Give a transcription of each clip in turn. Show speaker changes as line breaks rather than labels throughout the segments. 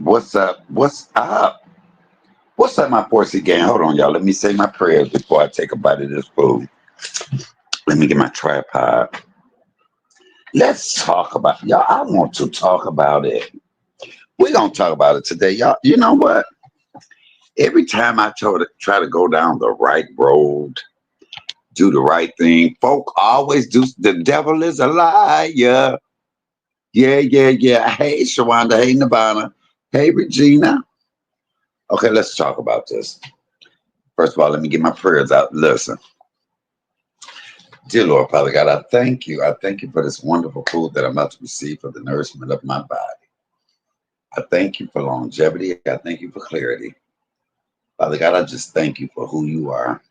What's up? What's up? What's up, my Porsche gang? Hold on, y'all. Let me say my prayers before I take a bite of this food. Let me get my tripod. Let's talk about y'all. I want to talk about it. We're gonna talk about it today, y'all. You know what? Every time I try to go down the right road, do the right thing, folk always do. The devil is a liar. Yeah, yeah. Hey, Shawanda. Hey, Nirvana. Hey, Regina. Okay, let's talk about this. First of all, let me get my prayers out. Listen, dear Lord, Father God, I thank you. I thank you for this wonderful food that I'm about to receive for the nourishment of my body. I thank you for longevity. I thank you for clarity. Father God, I just thank you for who you are.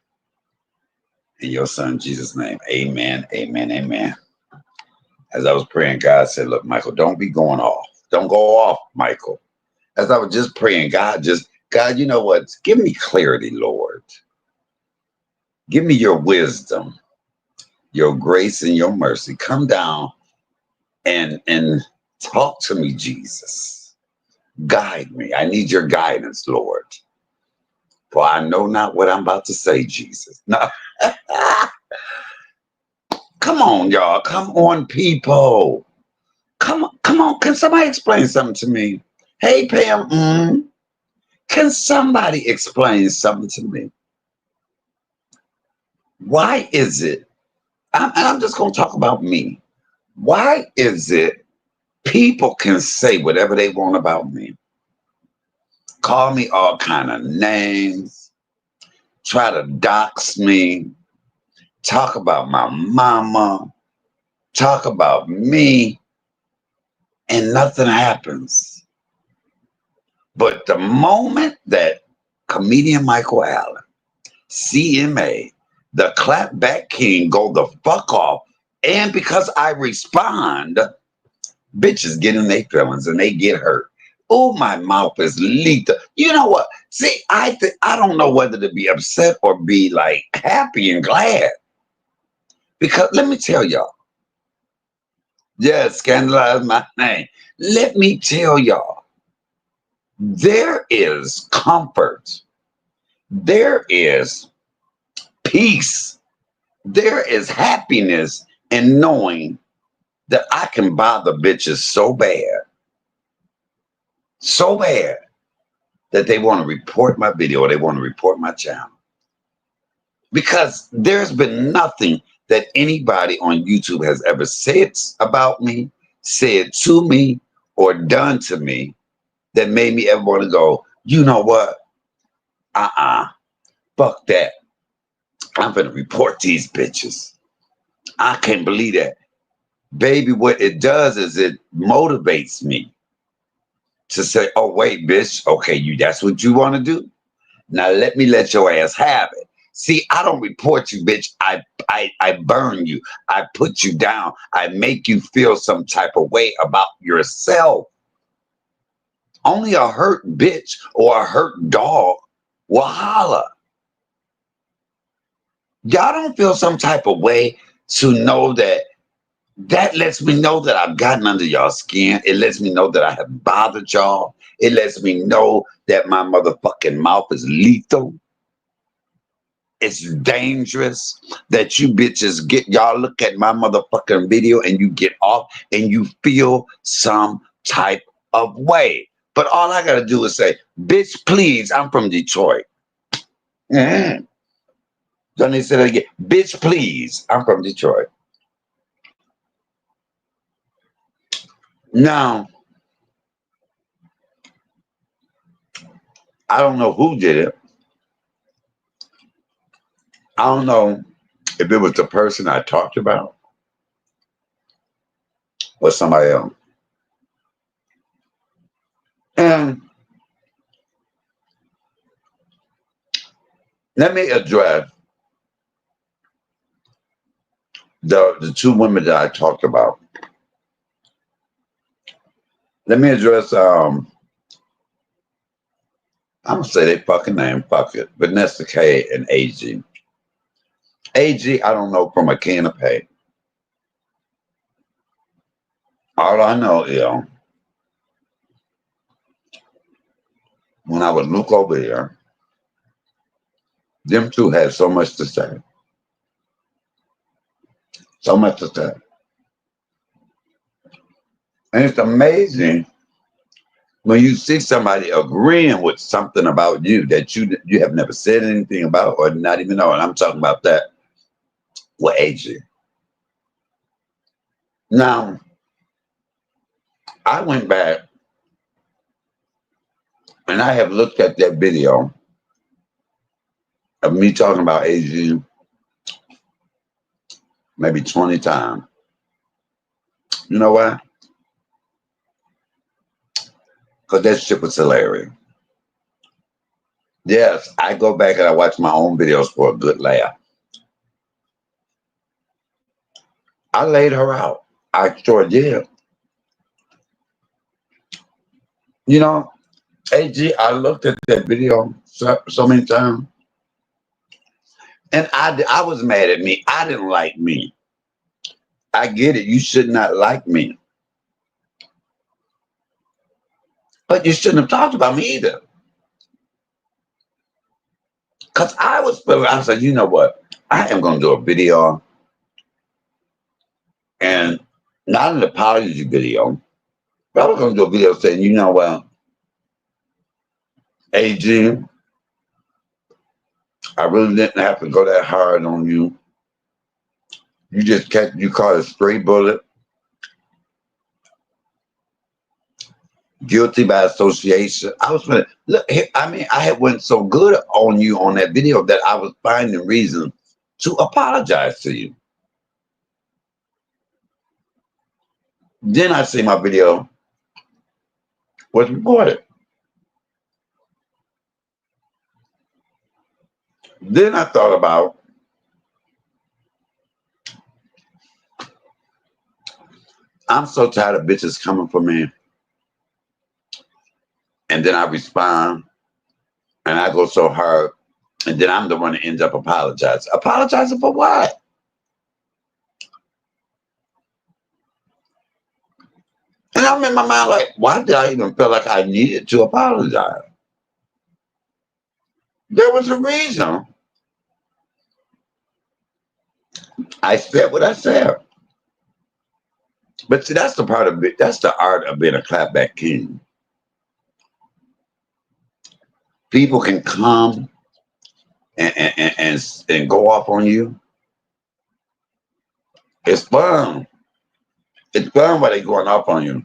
In your son, Jesus' name, amen, amen, amen. As I was praying, God said, look, Michael, don't be going off. Don't go off, Michael. As I was just praying, God, you know what? Give me clarity, Lord. Give me your wisdom, your grace, and your mercy. Come down and talk to me, Jesus. Guide me. I need your guidance, Lord. For I know not what I'm about to say, Jesus. No. Come on, y'all. Come on, people. Come on. Can somebody explain something to me? Hey, Pam. Can somebody explain something to me? Why is it? I'm just going to talk about me. Why is it people can say whatever they want about me? Call me all kind of names, try to dox me, talk about my mama, talk about me, and nothing happens. But the moment that comedian Michael Allen, CMA, the clapback king, go the fuck off, and because I respond, bitches get in their feelings and they get hurt. Oh, my mouth is lethal. You know what? See, I don't know whether to be upset or be like happy and glad. Because let me tell y'all, yes, scandalize my name. Let me tell y'all, there is comfort, there is peace, there is happiness in knowing that I can bother bitches so bad that they want to report my video or they want to report my channel. Because there's been nothing that anybody on YouTube has ever said about me, said to me, or done to me that made me ever want to go, you know what? Fuck that. I'm gonna report these bitches. I can't believe that. Baby, what it does is it motivates me to say, oh, wait, bitch, okay, that's what you want to do? Now let your ass have it. See, I don't report you, bitch. I burn you. I put you down. I make you feel some type of way about yourself. Only a hurt bitch or a hurt dog will holler. Y'all don't feel some type of way to know that lets me know that I've gotten under y'all skin. It lets me know that I have bothered y'all. It lets me know that my motherfucking mouth is lethal. It's dangerous that you bitches y'all look at my motherfucking video and you get off and you feel some type of way. But all I gotta do is say, bitch, please, I'm from Detroit. Mm-hmm. Don't they say that again? Bitch, please, I'm from Detroit. Now, I don't know who did it. I don't know if it was the person I talked about or somebody else. And let me address the two women that I talked about. Let me address I'm gonna say they fucking name, fuck it. Vanessa K and AG. AG, I don't know from a can of paint. All I know is when I would look over there, them two had so much to say. So much to say. And it's amazing when you see somebody agreeing with something about you that you have never said anything about or not even know. And I'm talking about that with AG. Now, I went back and I have looked at that video of me talking about AG maybe 20 times. You know why? Because that shit was hilarious. Yes, I go back and I watch my own videos for a good laugh. I laid her out. I sure did. You know, AG, I looked at that video so many times, and I was mad at me. I didn't like me. I get it. You should not like me, but you shouldn't have talked about me either. Cause I said, you know what? I am gonna do a video, and not an apology video, but I was gonna do a video saying, you know what, AG, I really didn't have to go that hard on you. You caught a stray bullet, guilty by association. I was gonna look. I mean, I had went so good on you on that video that I was finding reason to apologize to you. Then I see my video was reported. Then I thought about, I'm so tired of bitches coming for me, and then I respond, and I go so hard, and then I'm the one that ends up apologizing. Apologizing for what? And I'm in my mind like, why did I even feel like I needed to apologize? There was a reason. I said what I said. But see, that's the part of it. That's the art of being a clapback king. People can come and go off on you. It's fun. It's fun while they going off on you.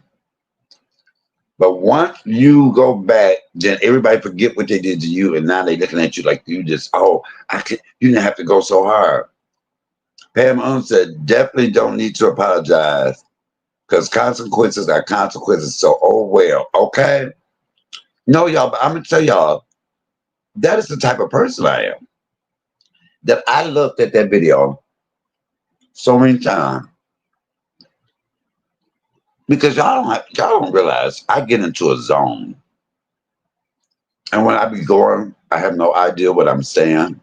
But once you go back, then everybody forget what they did to you, and now they looking at you like you just, oh, you didn't have to go so hard. Pam Owen said, definitely don't need to apologize because consequences are consequences. So, oh well, okay. No, y'all, but I'm gonna tell y'all, that is the type of person I am. That I looked at that video so many times because y'all don't realize I get into a zone, and when I be going, I have no idea what I'm saying.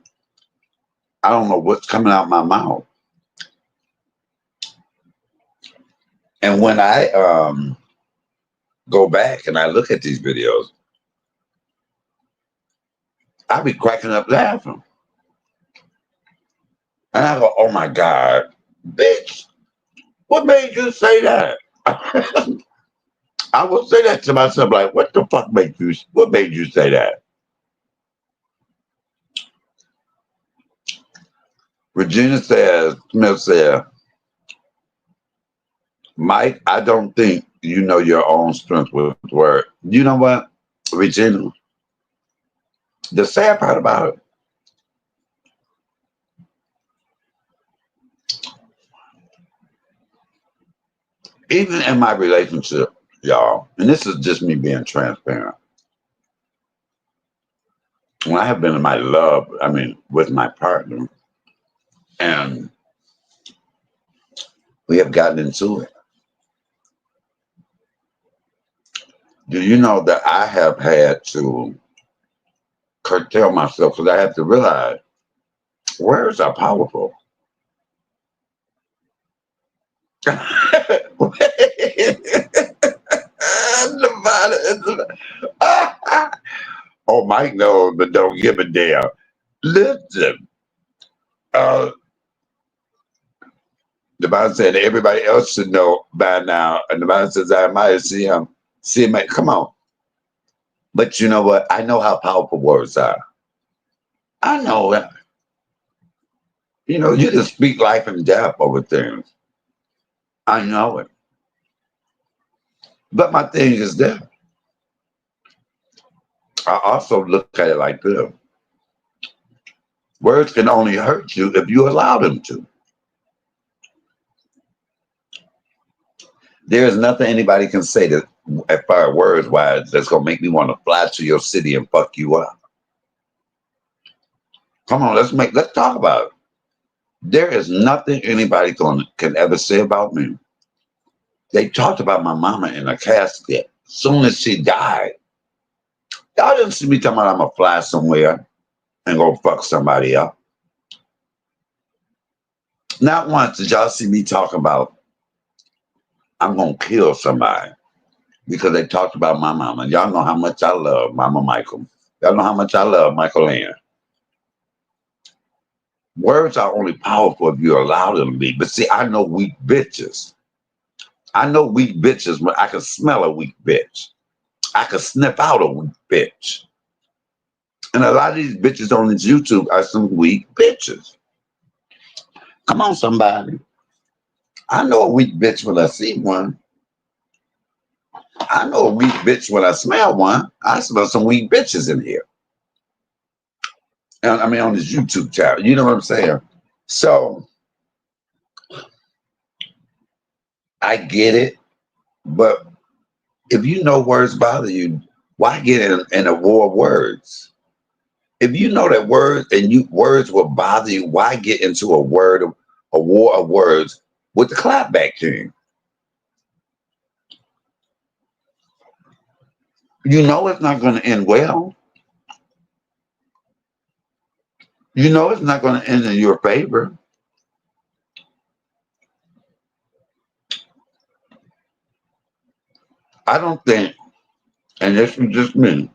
I don't know what's coming out my mouth. And when I go back and I look at these videos, I be cracking up laughing. And I go, oh my God, bitch, what made you say that? I will say that to myself, like, what the fuck what made you say that? Smith said, Mike, I don't think you know your own strength with word. You know what, Regina? The sad part about it, even in my relationship, y'all, and this is just me being transparent. When I have been in my love, I mean, with my partner, and we have gotten into it. Do you know that I have had to curtail myself because I have to realize words are powerful. Nevada, Oh, Mike knows, but don't give a damn. Listen, uh, the Bible said everybody else should know by now. And the Bible says, I might see him. See him. Come on. But you know what? I know how powerful words are. I know it. You know, you just speak life and death over things. I know it. But my thing is this. I also look at it like this. Words can only hurt you if you allow them to. There is nothing anybody can say that, as far as words wise, that's gonna make me want to fly to your city and fuck you up. Come on, let's talk about it. There is nothing anybody can ever say about me. They talked about my mama in a casket. Soon as she died, y'all didn't see me talking about I'm gonna fly somewhere and go fuck somebody up. Not once did y'all see me talk about I'm gonna kill somebody because they talked about my mama. Y'all know how much I love Mama Michael. Y'all know how much I love Michael Ann. Words are only powerful if you allow them to be. But see, I know weak bitches. I know weak bitches when I can smell a weak bitch. I can sniff out a weak bitch. And a lot of these bitches on this YouTube are some weak bitches. Come on, somebody. I know a weak bitch when I see one. I know a weak bitch when I smell one. I smell some weak bitches in here. And I mean, on this YouTube channel. You know what I'm saying? So I get it. But if you know words bother you, why get in a war of words? If you know that words will bother you, why get into a war of words with the clapback king? You know it's not going to end well. You know it's not going to end in your favor. I don't think, and this is just me,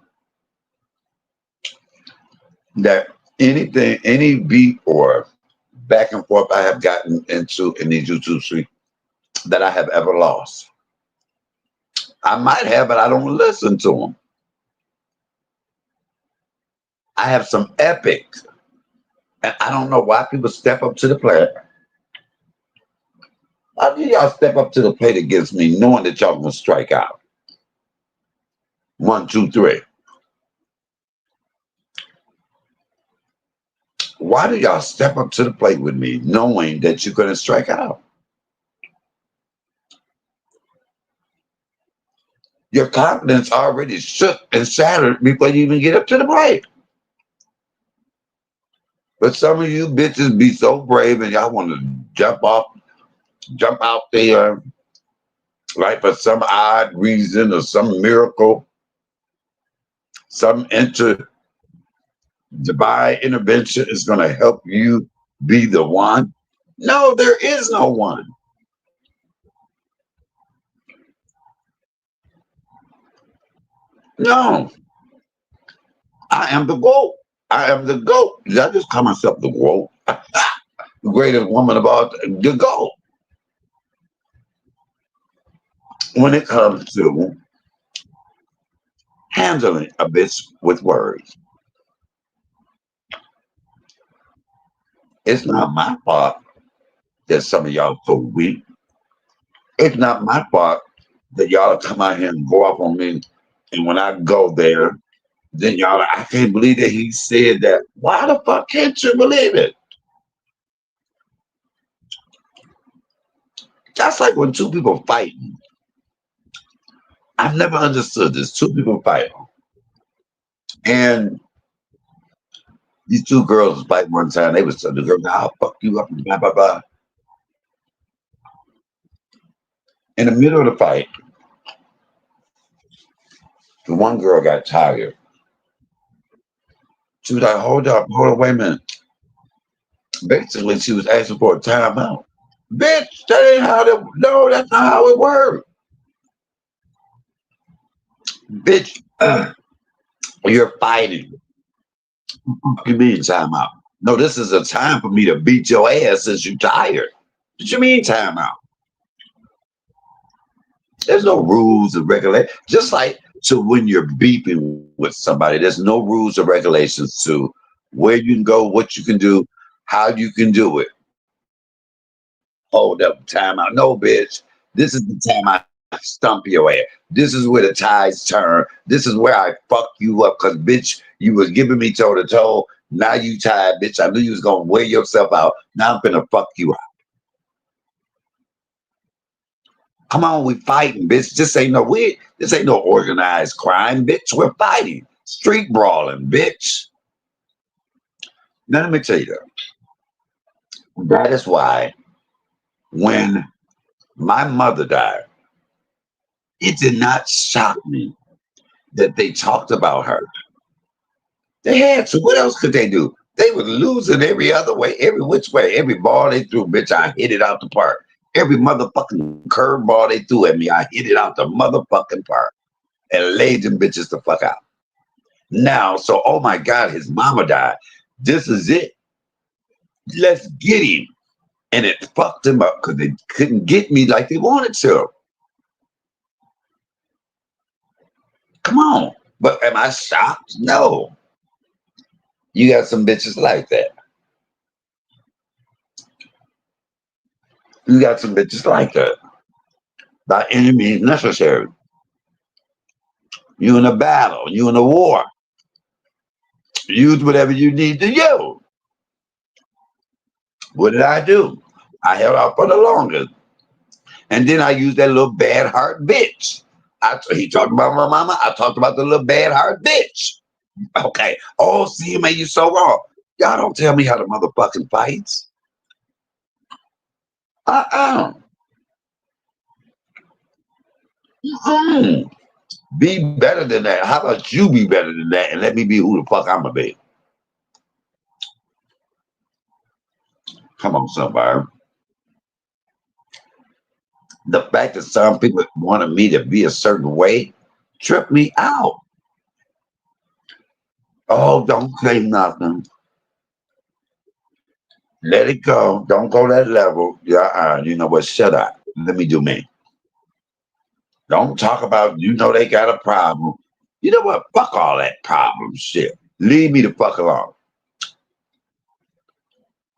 that any beat or back and forth I have gotten into in these YouTube streets that I have ever lost. I might have, but I don't listen to them. I have some epic, and I don't know why people step up to the plate. Why do y'all step up to the plate against me knowing that y'all gonna strike out? One, two, three. Why do y'all step up to the plate with me knowing that you're gonna strike out? Your confidence already shook and shattered before you even get up to the plate. But some of you bitches be so brave and y'all want to jump out there, like for some odd reason or some miracle, some divine intervention is going to help you be the one. No, there is no one. No, I am the GOAT. I am the GOAT. Did I just call myself the GOAT? The greatest woman of all time, the GOAT. When it comes to handling a bitch with words, it's not my fault that some of y'all so weak. It's not my fault that y'all come out here and go off on me. And when I go there, then y'all, I can't believe that he said that. Why the fuck can't you believe it? That's like when two people fight. I've never understood this. Two people fight, and these two girls fight one time. They was the girl, I'll fuck you up and blah blah blah. In the middle of the fight, the one girl got tired. She was like, hold up, wait a minute. Basically, she was asking for a timeout. Bitch, that ain't how that. No, that's not how it works. Bitch, You're fighting. What you mean time out? No, this is a time for me to beat your ass since you're tired. What you mean time out? There's no rules and regulations. Just like to when you're beeping with somebody, there's no rules or regulations to where you can go, what you can do, how you can do it. Hold up, time out. No, bitch. This is the time I stump your ass. This is where the tides turn. This is where I fuck you up. Cause bitch, you was giving me toe to toe. Now you tired, bitch. I knew you was gonna wear yourself out. Now I'm finna fuck you up. Come on, we fighting, bitch. This ain't no organized crime, bitch. We're fighting. Street brawling, bitch. Now let me tell you that is why when my mother died, it did not shock me that they talked about her. They had to. What else could they do? They were losing every other way, every which way. Every ball they threw, bitch, I hit it out the park. Every motherfucking curveball they threw at me, I hit it out the motherfucking park and laid them bitches the fuck out. Now, so oh my God, his mama died. This is it. Let's get him. And it fucked him up because they couldn't get me like they wanted to. Come on. But am I shocked? No. You got some bitches like that. You got some bitches like that. By any means necessary. You in a battle, you in a war. Use whatever you need to use. What did I do? I held out for the longest. And then I used that little bad heart bitch. He talked about my mama. I talked about the little bad heart bitch. Okay. Oh, see, man, you so wrong. Y'all don't tell me how the motherfucking fights. Uh-uh. Mm-mm. Be better than that. How about you be better than that and let me be who the fuck I'm gonna be? Come on, somebody. The fact that some people wanted me to be a certain way tripped me out. Oh, don't say nothing. Let it go. Don't go that level. Yeah, you know what? Shut up. Let me do me. Don't talk about they got a problem. You know what? Fuck all that problem shit. Leave me the fuck alone.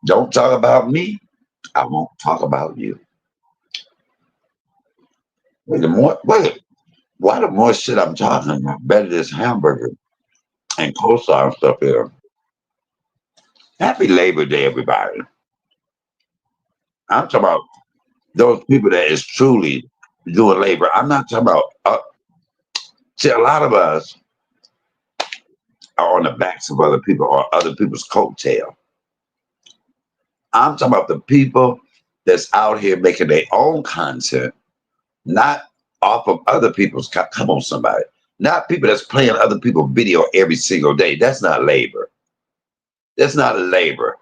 Don't talk about me. I won't talk about you. Wait, why the more shit I'm talking about? Better this hamburger and coleslaw and stuff here. Happy Labor Day, everybody. I'm talking about those people that is truly doing labor. I'm not talking about. See, a lot of us are on the backs of other people or other people's coattail. I'm talking about the people that's out here making their own content, not off of other people's. Come on, somebody. Not people that's playing other people's video every single day. That's not labor. That's not labor.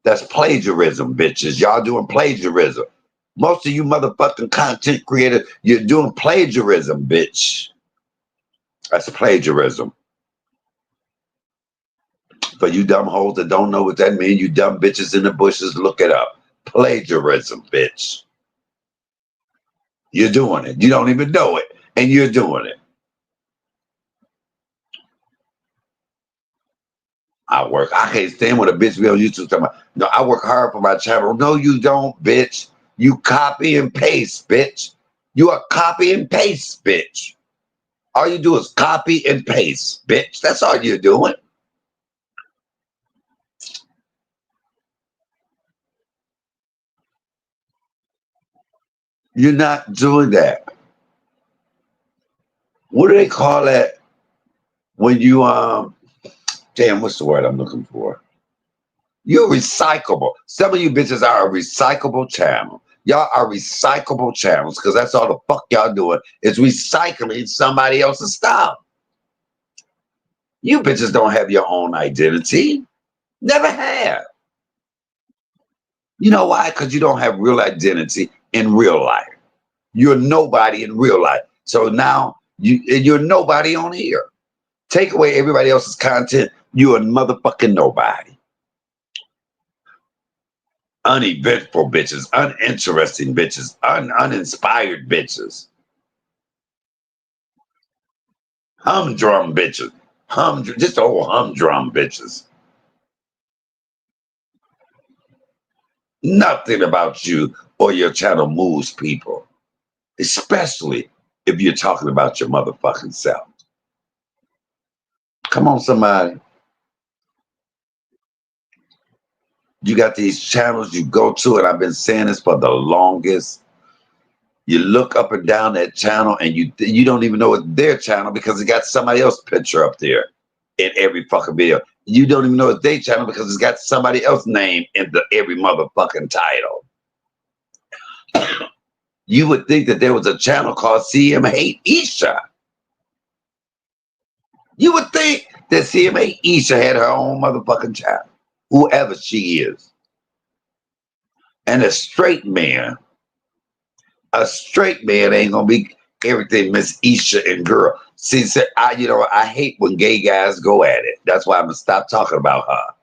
That's plagiarism, bitches. Y'all doing plagiarism. Most of you motherfucking content creators, you're doing plagiarism, bitch. That's plagiarism. For you dumb hoes that don't know what that means, you dumb bitches in the bushes, look it up. Plagiarism, bitch. You're doing it. You don't even know it, and you're doing it. I work. I can't stand when a bitch be on YouTube talking about, no, I work hard for my channel. No, you don't, bitch. You copy and paste, bitch. You are copy and paste, bitch. All you do is copy and paste, bitch. That's all you're doing. You're not doing that. What do they call that when you damn, what's the word I'm looking for? You're recyclable. Some of you bitches are a recyclable channel. Y'all are recyclable channels because that's all the fuck y'all doing is recycling somebody else's stuff. You bitches don't have your own identity. Never have. You know why? Because you don't have real identity in real life. You're nobody in real life. So now you're nobody on here. Take away everybody else's content, you a motherfucking nobody. Uneventful bitches, uninteresting bitches, uninspired bitches, humdrum bitches, just old humdrum bitches. Nothing about you or your channel moves people, especially if you're talking about your motherfucking self. Come on, somebody. You got these channels you go to, and I've been saying this for the longest. You look up and down that channel, and you don't even know it's their channel because it got somebody else's picture up there in every fucking video. You don't even know it's their channel because it's got somebody else's name in every motherfucking title. You would think that there was a channel called CM Hate Isha. You would think that CM Hate Isha had her own motherfucking channel, whoever she is. And a straight man ain't gonna be everything Miss Isha and girl. See, I hate when gay guys go at it. That's why I'm gonna stop talking about her.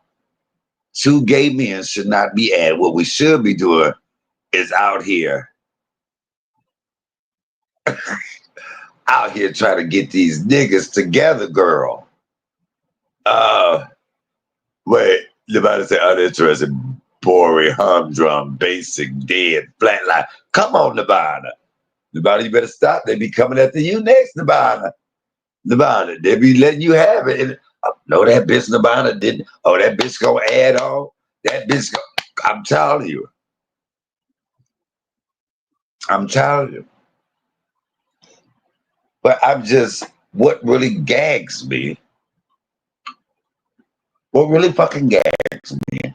Two gay men should not be at it. What we should be doing is out here trying to get these niggas together, girl. Wait, somebody say uninterested, boring, humdrum, basic, dead, flatline. Come on, Nirvana. Nirvana, you better stop. They be coming after you next, Nirvana. Nirvana, they be letting you have it. And, no, that bitch Nirvana didn't. Oh, that bitch gonna add on. That bitch, I'm telling you. I'm telling you. But what really gags me, what really fucking gags me,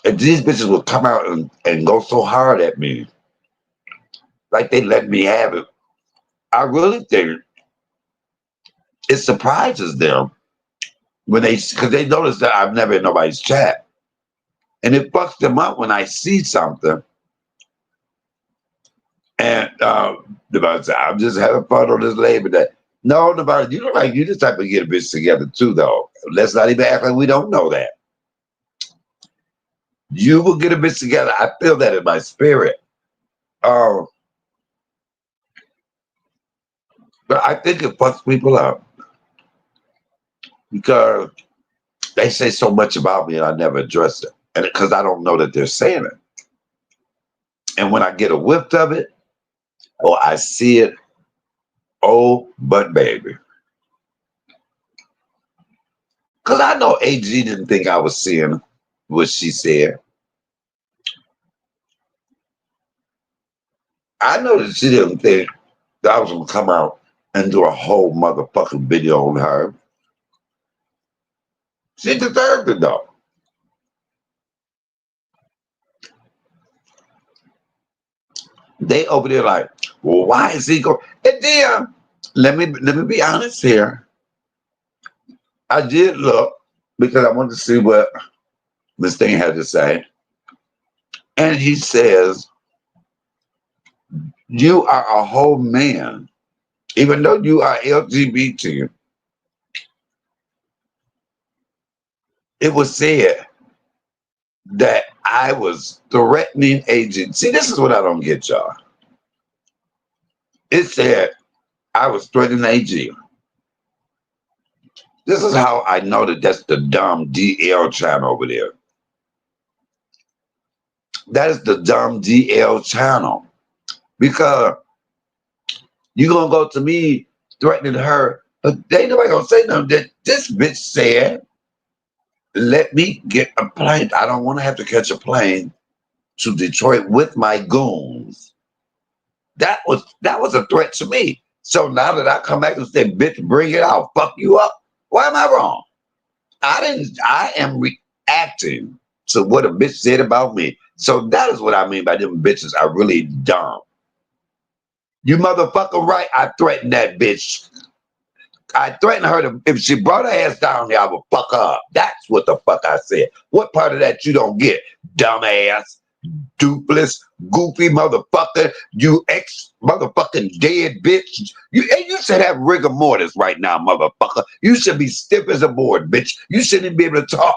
if these bitches would come out and go so hard at me, like they let me have it, I really think it surprises them because they notice that I've never in nobody's chat. And it fucks them up when I see something. And I'm just having fun on this Labor Day. No, Nevada, you look like you the type of get a bitch together too, though. Let's not even act like we don't know that. You will get a bitch together. I feel that in my spirit. But I think it fucks people up because they say so much about me and I never address it. And because I don't know that they're saying it. And when I get a whiff of it or I see it, oh, but baby. Because I know AG didn't think I was seeing what she said. I know that she didn't think that I was going to come out and do a whole motherfucking video on her. She deserved it, though. They over there like, well, why is he going? And then, let me be honest here. I did look because I wanted to see what Miss Thing had to say. And he says, you are a whole man, even though you are LGBT. It was said that I was threatening agents. See, this is what I don't get, y'all. It said I was threatening AG. This is how I know that that's the dumb DL channel over there. That is the dumb DL channel. Because you're going to go to me threatening her, but they ain't nobody going to say nothing. That this bitch said, let me get a plane. I don't want to have to catch a plane to Detroit with my goons. That was a threat to me. So now that I come back and say, bitch, bring it out, fuck you up. Why am I wrong? I am reacting to what a bitch said about me. So that is what I mean by them bitches are really dumb. You motherfucker right, I threatened that bitch. I threatened her to, if she brought her ass down here, I would fuck her up. That's what the fuck I said. What part of that you don't get, dumbass? Duplex, goofy motherfucker, you ex motherfucking dead bitch. You should have rigor mortis right now, motherfucker. You should be stiff as a board, bitch. You shouldn't be able to talk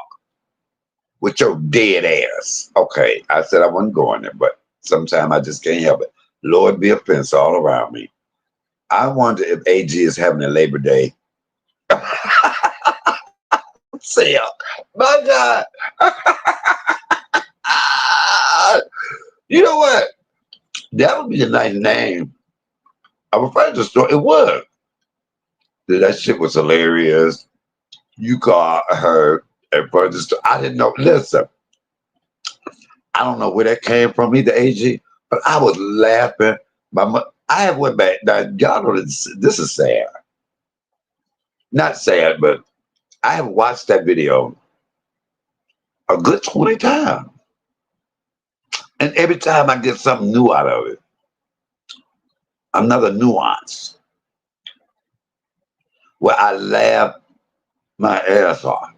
with your dead ass. Okay, I said I wasn't going there, but sometimes I just can't help it. Lord be a fence all around me. I wonder if AG is having a Labor Day sale. My God. You know what? That would be a nice name. I'm afraid to store. It was. That shit was hilarious. You call her and further store. I didn't know. Listen, I don't know where that came from either, AG, but I was laughing. I have went back. Now, y'all know this is sad. Not sad, but I have watched that video a good 20 times. And every time I get something new out of it, another nuance where I laugh my ass off.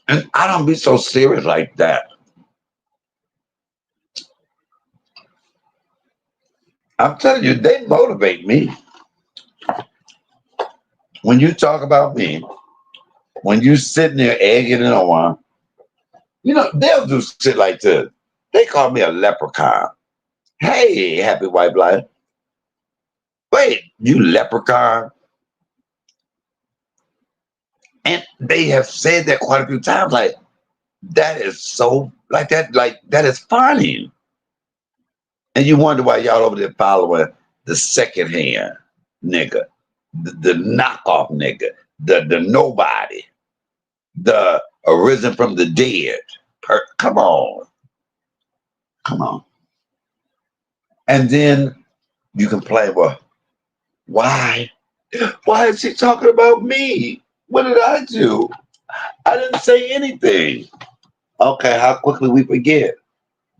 And I don't be so serious like that. I'm telling you, they motivate me. When you talk about me, when you sitting there egging it on, you know, they'll do shit like this. They call me a leprechaun. Hey, happy white life. Wait, you leprechaun? And they have said that quite a few times. Like, that is so, like that is funny. And you wonder why y'all over there following the secondhand nigga, the knockoff nigga, the nobody, the arisen from the dead. Come on. Come on. And then you complain, well, why? Why is she talking about me? What did I do? I didn't say anything. Okay, how quickly we forget.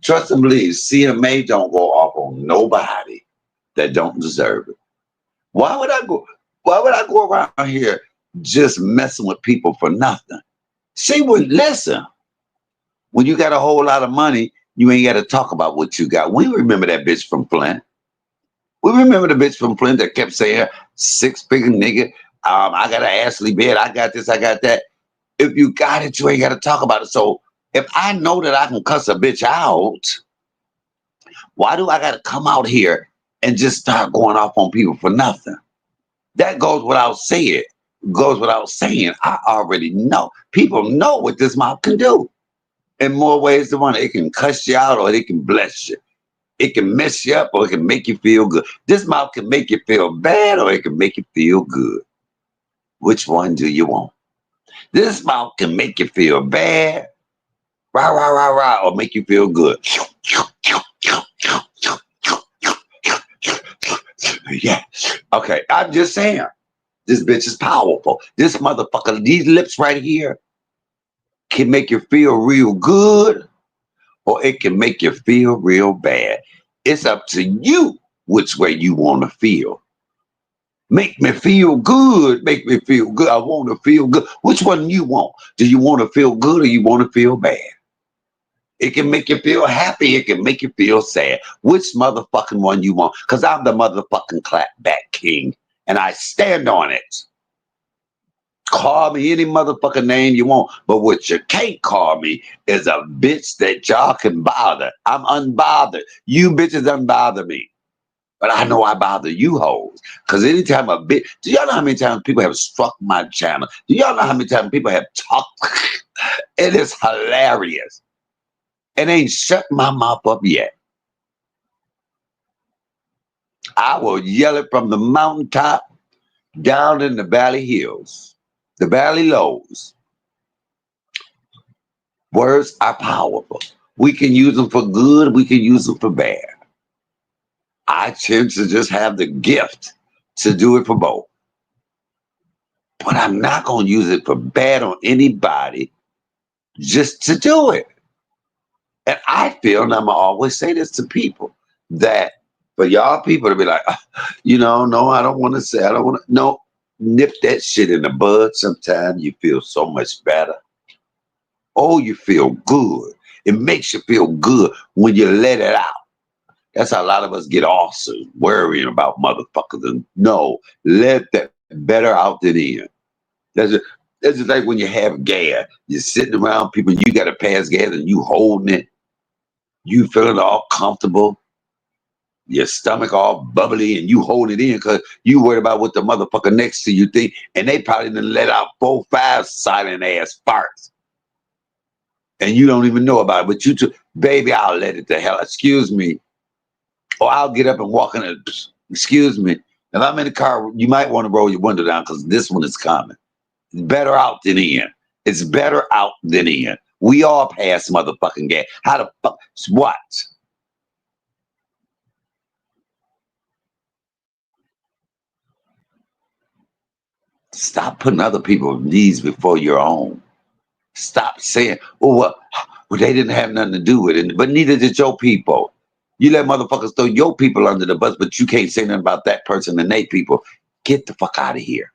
Trust and believe, CMA don't go off on nobody that don't deserve it. Why would I go? Why would I go around here just messing with people for nothing? She would listen. When you got a whole lot of money, you ain't got to talk about what you got. We remember that bitch from Flint. We remember the bitch from Flint that kept saying, 6-figure nigga, I got an Ashley bed, I got this, I got that. If you got it, you ain't got to talk about it. So if I know that I can cuss a bitch out, why do I got to come out here and just start going off on people for nothing? That goes without saying. Goes without saying. I already know. People know what this mouth can do. In more ways than one, it can cuss you out or it can bless you. It can mess you up or it can make you feel good. This mouth can make you feel bad or it can make you feel good. Which one do you want? This mouth can make you feel bad, rah, rah, rah, rah, or make you feel good. Yeah. Okay, I'm just saying. This bitch is powerful. This motherfucker, these lips right here can make you feel real good or it can make you feel real bad. It's up to you which way you want to feel. Make me feel good. Make me feel good. I want to feel good. Which one you want? Do you want to feel good or you want to feel bad? It can make you feel happy. It can make you feel sad. Which motherfucking one you want? Because I'm the motherfucking clapback king and I stand on it. Call me any motherfucking name you want, but what you can't call me is a bitch that y'all can bother. I'm unbothered. You bitches unbother me. But I know I bother you hoes. Because anytime a bitch, do y'all know how many times people have struck my channel? Do y'all know how many times people have talked? It is hilarious. It ain't shut my mouth up yet. I will yell it from the mountaintop down in the valley hills, the valley lows. Words are powerful. We can use them for good. We can use them for bad. I tend to just have the gift to do it for both. But I'm not going to use it for bad on anybody just to do it. And I feel, and I'm going to always say this to people, that for y'all people to be like, no, I don't want to say, I don't want to, no, nip that shit in the bud. Sometimes you feel so much better. Oh, you feel good. It makes you feel good when you let it out. That's how a lot of us get awesome, worrying about motherfuckers. And no, let that better out than in. That's just, that's just like when you have gas. You're sitting around people, you got to pass gas and you holding it. You feeling all comfortable. Your stomach all bubbly and you hold it in because you worried about what the motherfucker next to you think. And they probably done let out 4, 5 silent ass farts. And you don't even know about it. But you too, baby, I'll let it the hell. Excuse me. Or I'll get up and walk in and excuse me. If I'm in the car, you might want to roll your window down because this one is coming. It's better out than in. It's better out than in. We all pass motherfucking gas. How the fuck? What? Stop putting other people's needs before your own. Stop saying, oh, well, they didn't have nothing to do with it. But neither did your people. You let motherfuckers throw your people under the bus, but you can't say nothing about that person and they people. Get the fuck out of here.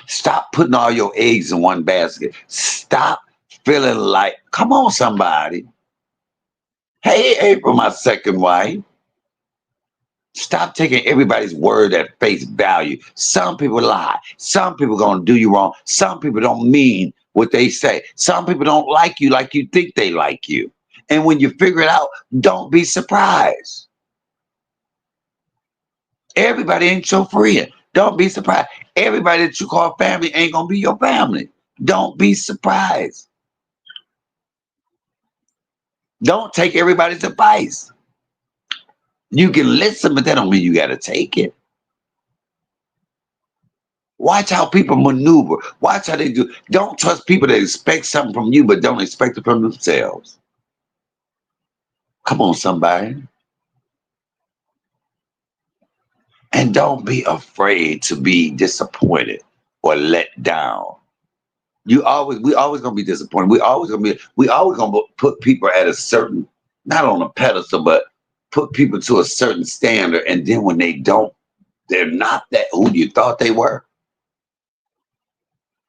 Stop putting all your eggs in one basket. Stop feeling like, come on, somebody. Hey, April, my second wife. Stop taking everybody's word at face value. Some people lie. Some people gonna do you wrong. Some people don't mean what they say. Some people don't like you think they like you. And when you figure it out, don't be surprised. Everybody ain't your friend. Don't be surprised. Everybody that you call family ain't gonna be your family. Don't be surprised. Don't take everybody's advice. You can listen, but that don't mean you gotta take it. Watch how people maneuver. Watch how they do. Don't trust people that expect something from you, but don't expect it from themselves. Come on, somebody. And don't be afraid to be disappointed or let down. We always gonna be disappointed. We always gonna put people at a certain, not on a pedestal, but put people to a certain standard. And then when they don't, they're not that who you thought they were.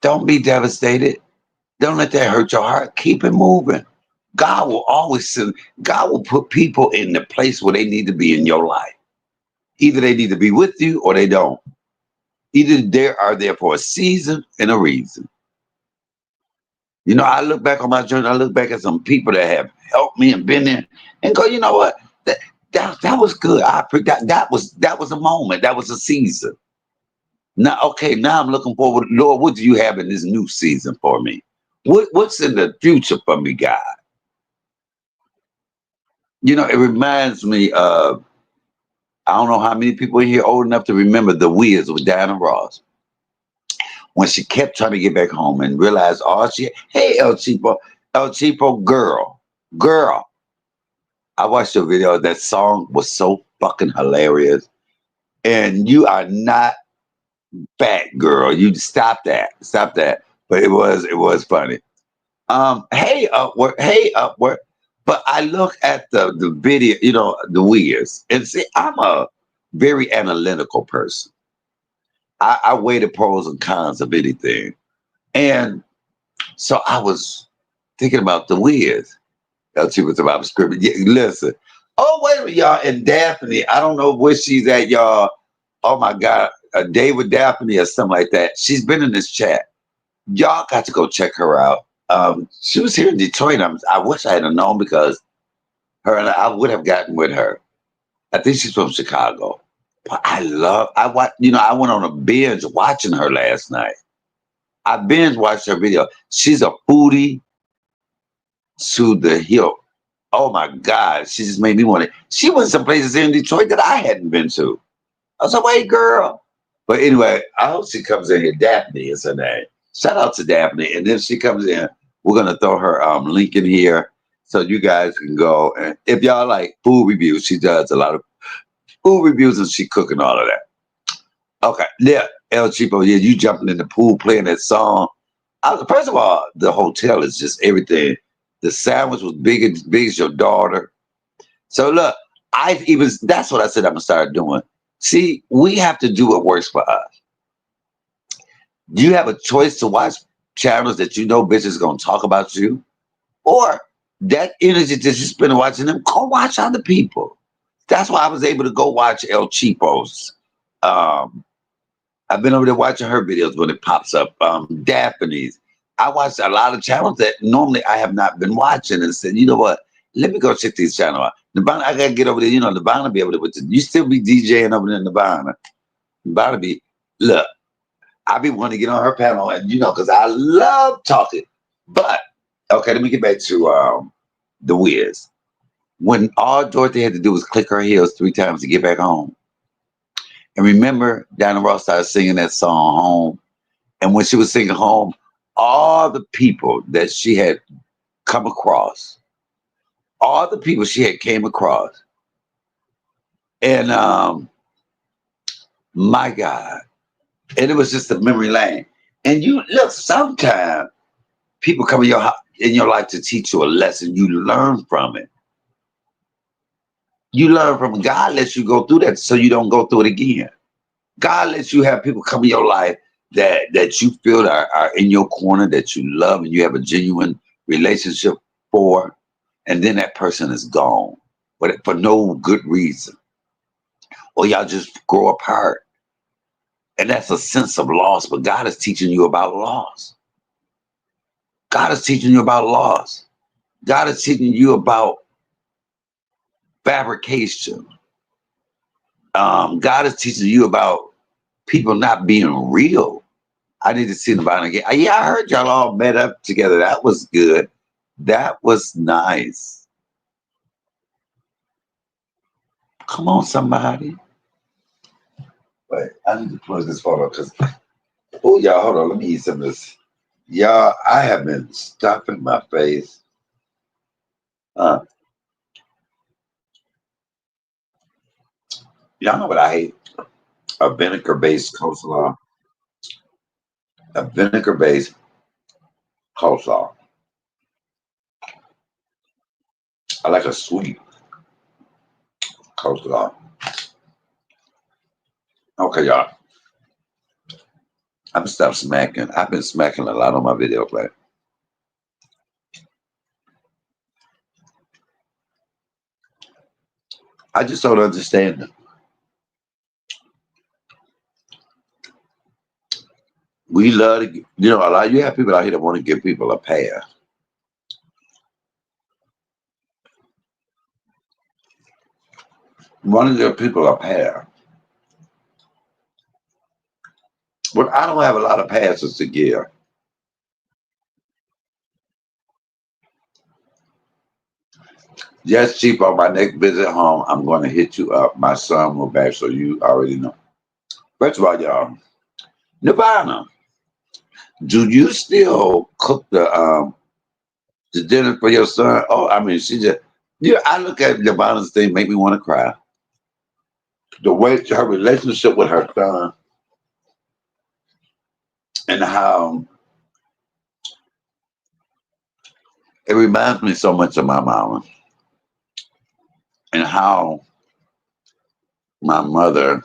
Don't be devastated. Don't let that hurt your heart. Keep it moving. God will always send, God will put people in the place where they need to be in your life. Either they need to be with you or they don't. Either they are there for a season and a reason. You know, I look back on my journey, I look back at some people that have helped me and been there and go, you know what? That was good. That was a moment. That was a season. Now, okay, now I'm looking forward. Lord, what do you have in this new season for me? What's in the future for me, God? You know, it reminds me of, I don't know how many people in here old enough to remember The Wiz with Diana Ross. When she kept trying to get back home and realized all hey, El Cheapo, girl. I watched your video. That song was so fucking hilarious. And you are not fat, girl. You stop that. But it was funny. Hey Upward. But I look at the video, you know, the Wiz, and see, I'm a very analytical person. I weigh the pros and cons of anything. And so I was thinking about the Wiz. She was about script. Yeah, listen. Oh, wait a minute, y'all. And Daphne, I don't know where she's at, y'all. Oh my God. A Day with Daphne or something like that. She's been in this chat. Y'all got to go check her out. She was here in Detroit. I wish I had known because her and I would have gotten with her. I think she's from Chicago. But I went on a binge watching her last night. I binge watched her video. She's a foodie to the hilt. Oh my God. She just made me want to. She went some places in Detroit that I hadn't been to. I was like, wait, girl. But anyway, I hope she comes in here. Daphne is her name. Shout out to Daphne. And if she comes in, we're going to throw her link in here so you guys can go. And if y'all like food reviews, she does a lot of food reviews and she cooking all of that. Okay. Yeah. El Cheapo, yeah, you jumping in the pool playing that song. First of all, the hotel is just everything. The sandwich was big as your daughter. So look, that's what I said I'm gonna start doing. See, we have to do what works for us. You have a choice to watch channels that you know bitches gonna talk about you. Or that energy that you spend watching them, go watch other people. That's why I was able to go watch El Cheapo's. Um, I've been over there watching her videos when it pops up. Daphne's. I watched a lot of channels that normally I have not been watching and said, you know what? Let me go check these channels out. Nirvana, I gotta get over there. You know, Nirvana be able to, you still be DJing over there in Nirvana. Nirvana be, look, I be wanting to get on her panel and, you know, because I love talking. But, okay, let me get back to The Wiz. When all Dorothy had to do was click her heels 3 times to get back home. And remember, Diana Ross started singing that song, Home. And when she was singing Home, all the people that she had come across, all the people she had came across, and my God, and it was just a memory lane. And you look, sometimes people come in your life to teach you a lesson. You learn from it. You learn from it. God lets you go through that so you don't go through it again. God lets you have people come in your life that you feel are in your corner, that you love and you have a genuine relationship for, and then that person is gone, but for no good reason. Or y'all just grow apart. And that's a sense of loss, but God is teaching you about loss. God is teaching you about loss. God is teaching you about fabrication. God is teaching you about people not being real. I need to see the bottom again. Yeah, I heard y'all all met up together. That was good. That was nice. Come on, somebody. Wait, I need to plug this photo because, oh, y'all, hold on. Let me eat some of this. Y'all, I have been stuffing my face. Y'all know what I hate? A vinegar-based coleslaw. A vinegar-based coleslaw. I like a sweet coleslaw. Okay, y'all. I'm stop smacking. I've been smacking a lot on my video play. I just don't understand it. We love to, you know, a lot. You have people out here that want to give people a pass. Want to give people a pass. But I don't have a lot of passes to give. Just cheap on my next visit home. I'm going to hit you up. My son will back, so you already know. First of all, y'all, Nirvana, do you still cook the dinner for your son? Oh, I mean, she just, yeah. I look at Nirvana's thing, make me want to cry. The way her relationship with her son and how it reminds me so much of my mama and how my mother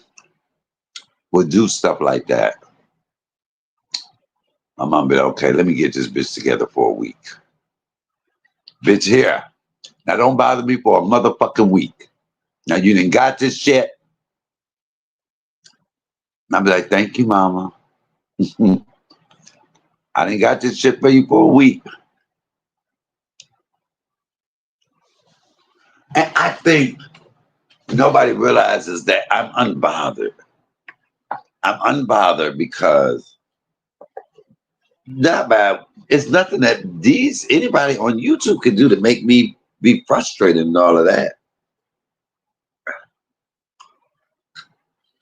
would do stuff like that. My mom be like, okay, let me get this bitch together for a week. Bitch, here. Now don't bother me for a motherfucking week. Now you done got this shit. And I'll be like, thank you, mama. I done got this shit for you for a week. And I think nobody realizes that I'm unbothered. I'm unbothered because not bad. It's nothing that anybody on YouTube can do to make me be frustrated and all of that.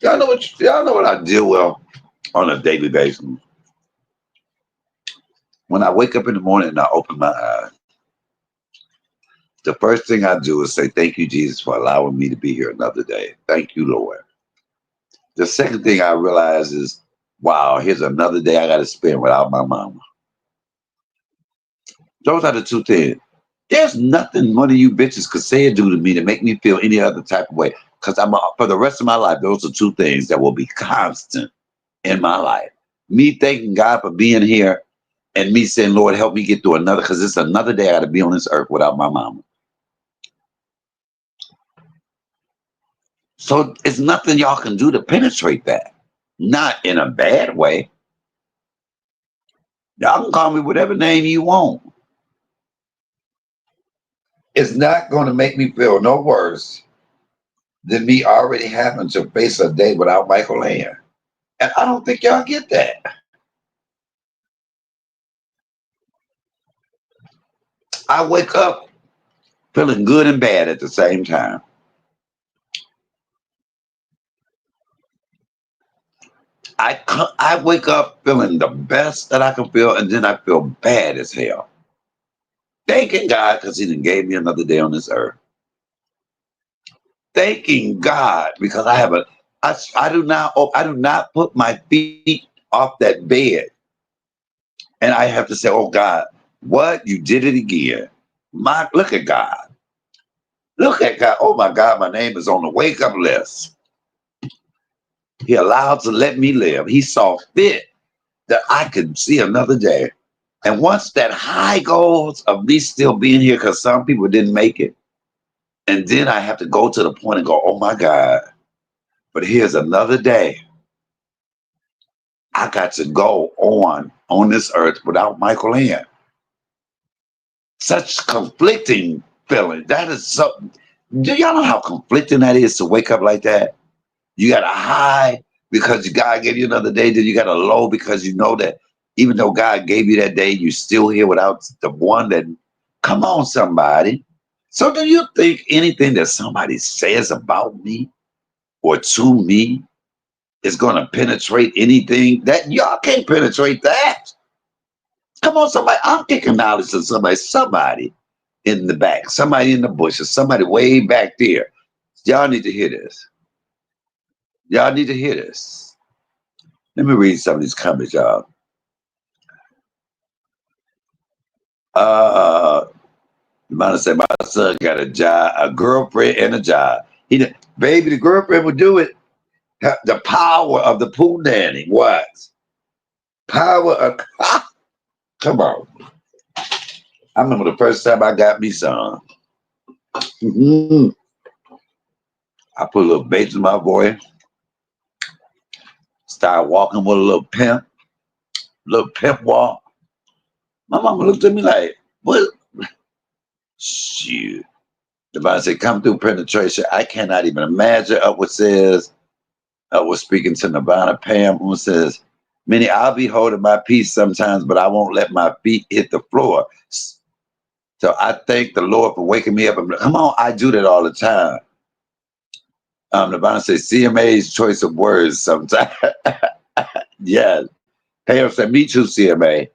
Y'all know what I deal with on a daily basis. When I wake up in the morning and I open my eyes, the first thing I do is say, thank you, Jesus, for allowing me to be here another day. Thank you, Lord. The second thing I realize is, wow, here's another day I got to spend without my mama. Those are the two things. There's nothing one of you bitches could say or do to me to make me feel any other type of way. Because for the rest of my life, those are two things that will be constant in my life. Me thanking God for being here And me saying, Lord, help me get through another, because it's another day I got to be on this earth without my mama. So it's nothing y'all can do to penetrate that. Not in a bad way. Y'all can call me whatever name you want. It's not going to make me feel no worse than me already having to face a day without Michael Land. And I don't think y'all get that. I wake up feeling good and bad at the same time. I wake up feeling the best that I can feel, and then I feel bad as hell. Thanking God because He done gave me another day on this earth. Thanking God because I do not put my feet off that bed, and I have to say, "Oh God, what you did it again." Look at God. Look at God. Oh my God, my name is on the wake up list. He allowed to let me live. He saw fit that I could see another day. And once that high goes of me still being here, because some people didn't make it, and then I have to go to the point and go, oh my God, but here's another day. I got to go on this earth without Michael Ann. Such conflicting feeling. That is so. Do y'all know how conflicting that is to wake up like that? You got a high because God gave you another day, then you got a low because you know that even though God gave you that day, you're still here without the one that, come on, somebody. So do you think anything that somebody says about me or to me is going to penetrate anything? That y'all can't penetrate that. Come on, somebody. I'm kicking knowledge to somebody in the back, somebody in the bushes, somebody way back there. Y'all need to hear this. Y'all need to hear this. Let me read some of these comments, y'all. Uh, you might have said my son got a job, a girlfriend, and a job. Baby, the girlfriend would do it. The power of the pool nanny. What? Power of. Come on. I remember the first time I got me some. Mhm. I put a little bass in my voice. Started walking with a little pimp walk. My mama looked at me like, what? Shoot. The Bible said, come through penetration. I cannot even imagine. What says, was speaking to Nirvana Pam, who says, Minnie, I'll be holding my peace sometimes, but I won't let my feet hit the floor. So I thank the Lord for waking me up. Come on, I do that all the time. Nirvana says, CMA's choice of words sometimes. Yes. Pam said, me too, CMA.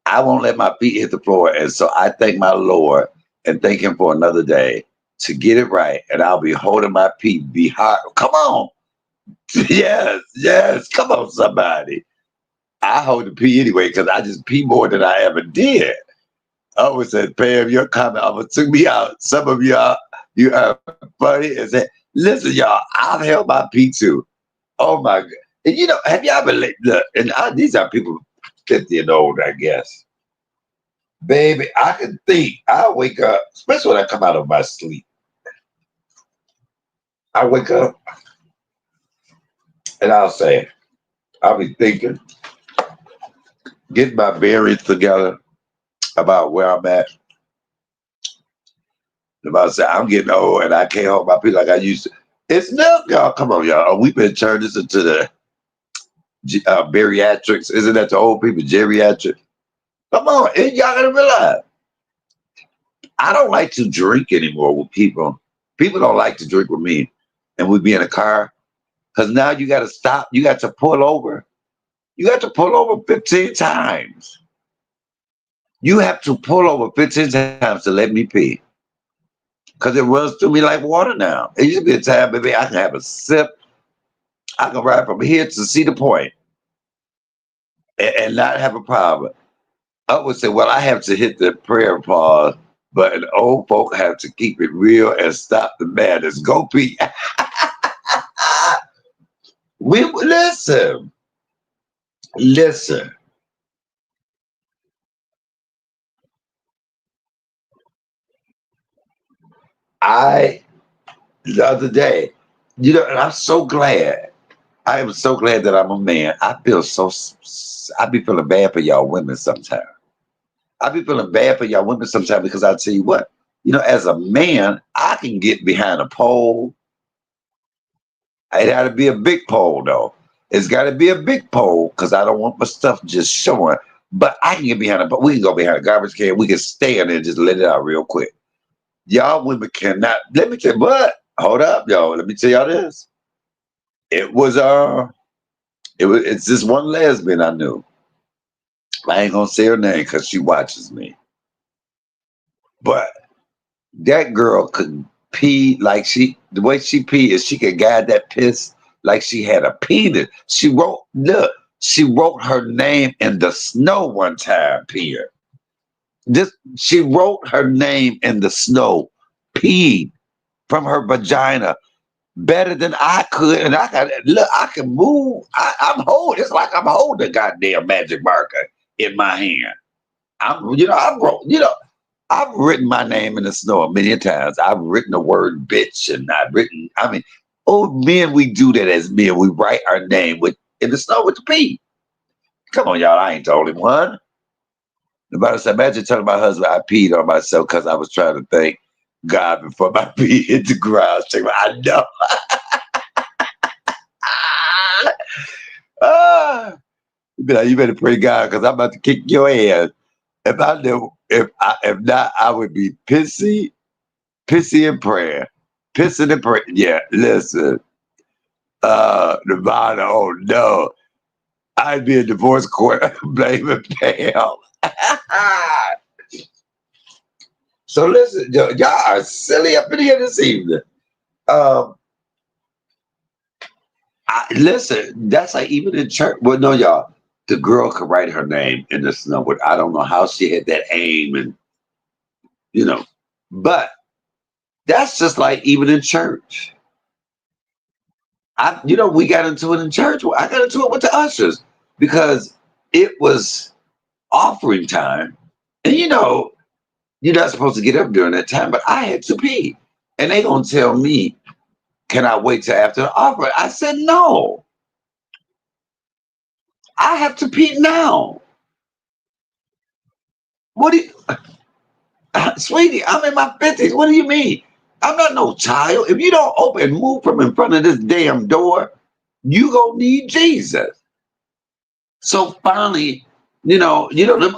I won't let my feet hit the floor. And so I thank my Lord and thank Him for another day to get it right. And I'll be holding my feet, be hot. Come on. Yes, yes. Come on, somebody. I hold the pee anyway because I just pee more than I ever did. I always said, Pam, your comment almost took me out. Some of y'all, you are funny and said, listen, y'all, I've held my pee too. Oh my God. And you know, have y'all been, look, and these are people 50 and old, I guess. Baby, I can think. I wake up, especially when I come out of my sleep. I wake up and I'll be thinking, getting my bearings together about where I'm at. About say I'm getting old and I can't hold my feet like I used to. It's milk, y'all. Come on, y'all. We've been turning this into the bariatrics. Isn't that the old people geriatrics? Come on, and y'all gotta realize I don't like to drink anymore with people. People don't like to drink with me, and we be in a car because now you got to stop. You got to pull over. You got to pull over 15 times. You have to pull over 15 times to let me pee because it runs through me like water now. It used to be a time, baby, I can have a sip. I can ride from here to Cedar Point and not have a problem. I would say, well, I have to hit the prayer pause, but an old folk have to keep it real and stop the madness. Go pee. We listen. Listen. I the other day, and I'm so glad. I am so glad that I'm a man. I feel I be feeling bad for y'all women sometimes. I be feeling bad for y'all women sometimes because I tell you what, as a man, I can get behind a pole. It got to be a big pole though. It's got to be a big pole because I don't want my stuff just showing. But I can get behind a pole. We can go behind a garbage can. We can stay in there and just let it out real quick. Y'all women cannot. Let me tell you, but hold up, y'all. Let me tell y'all this. It was it's this one lesbian I knew. I ain't gonna say her name because she watches me. But that girl could pee like the way she pee is she could guide that piss like she had a penis. She wrote her name in the snow one time, Pierre. She wrote her name in the snow, peed from her vagina better than I could. And I can move. It's like I'm holding a goddamn magic marker in my hand. I've written my name in the snow a million times. I've written the word bitch, and men, we do that as men. We write our name in the snow with the P. Come on, y'all. I ain't the only one. Nobody said, imagine telling my husband I peed on myself because I was trying to thank God before my pee hit the ground. I know. You better pray God because I'm about to kick your ass. If not, I would be pissy in prayer. Pissing in prayer. Yeah, listen. Nevada, oh no. I'd be in divorce court blaming Pam. So listen, y'all are silly up in here this evening. Listen, that's like even in church. Well, no, y'all. The girl could write her name in the snow, but I don't know how she had that aim and but that's just like even in church. We got into it in church. I got into it with the ushers because it was offering time. And you're not supposed to get up during that time, but I had to pee. And they gonna tell me, can I wait till after the offering? I said, no. I have to pee now. What do you sweetie, I'm in my 50s. What do you mean? I'm not no child. If you don't open and move from in front of this damn door, you gonna need Jesus. So finally, them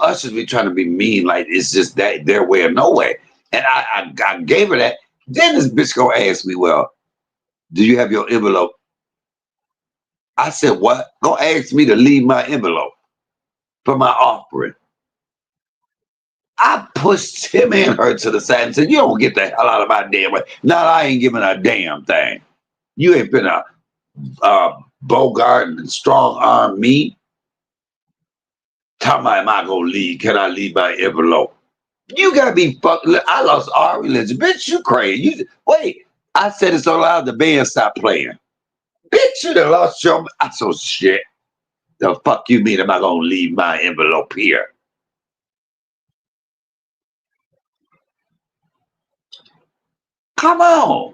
ushers be trying to be mean, like it's just that their way or no way. And I gave her that. Then this bitch gonna ask me, well, do you have your envelope? I said, what? Gonna ask me to leave my envelope for my offering. I pushed him and her to the side and said, you don't get the hell out of my damn way. Now I ain't giving a damn thing. You ain't been a Bogart and strong arm me. Tell me, am I gonna leave? Can I leave my envelope? You gotta be fucked. I lost all religion. Bitch, you crazy. Wait, I said it's so loud the band stopped playing. Bitch, you done lost your. I so shit. The fuck you mean am I gonna leave my envelope here? Come on.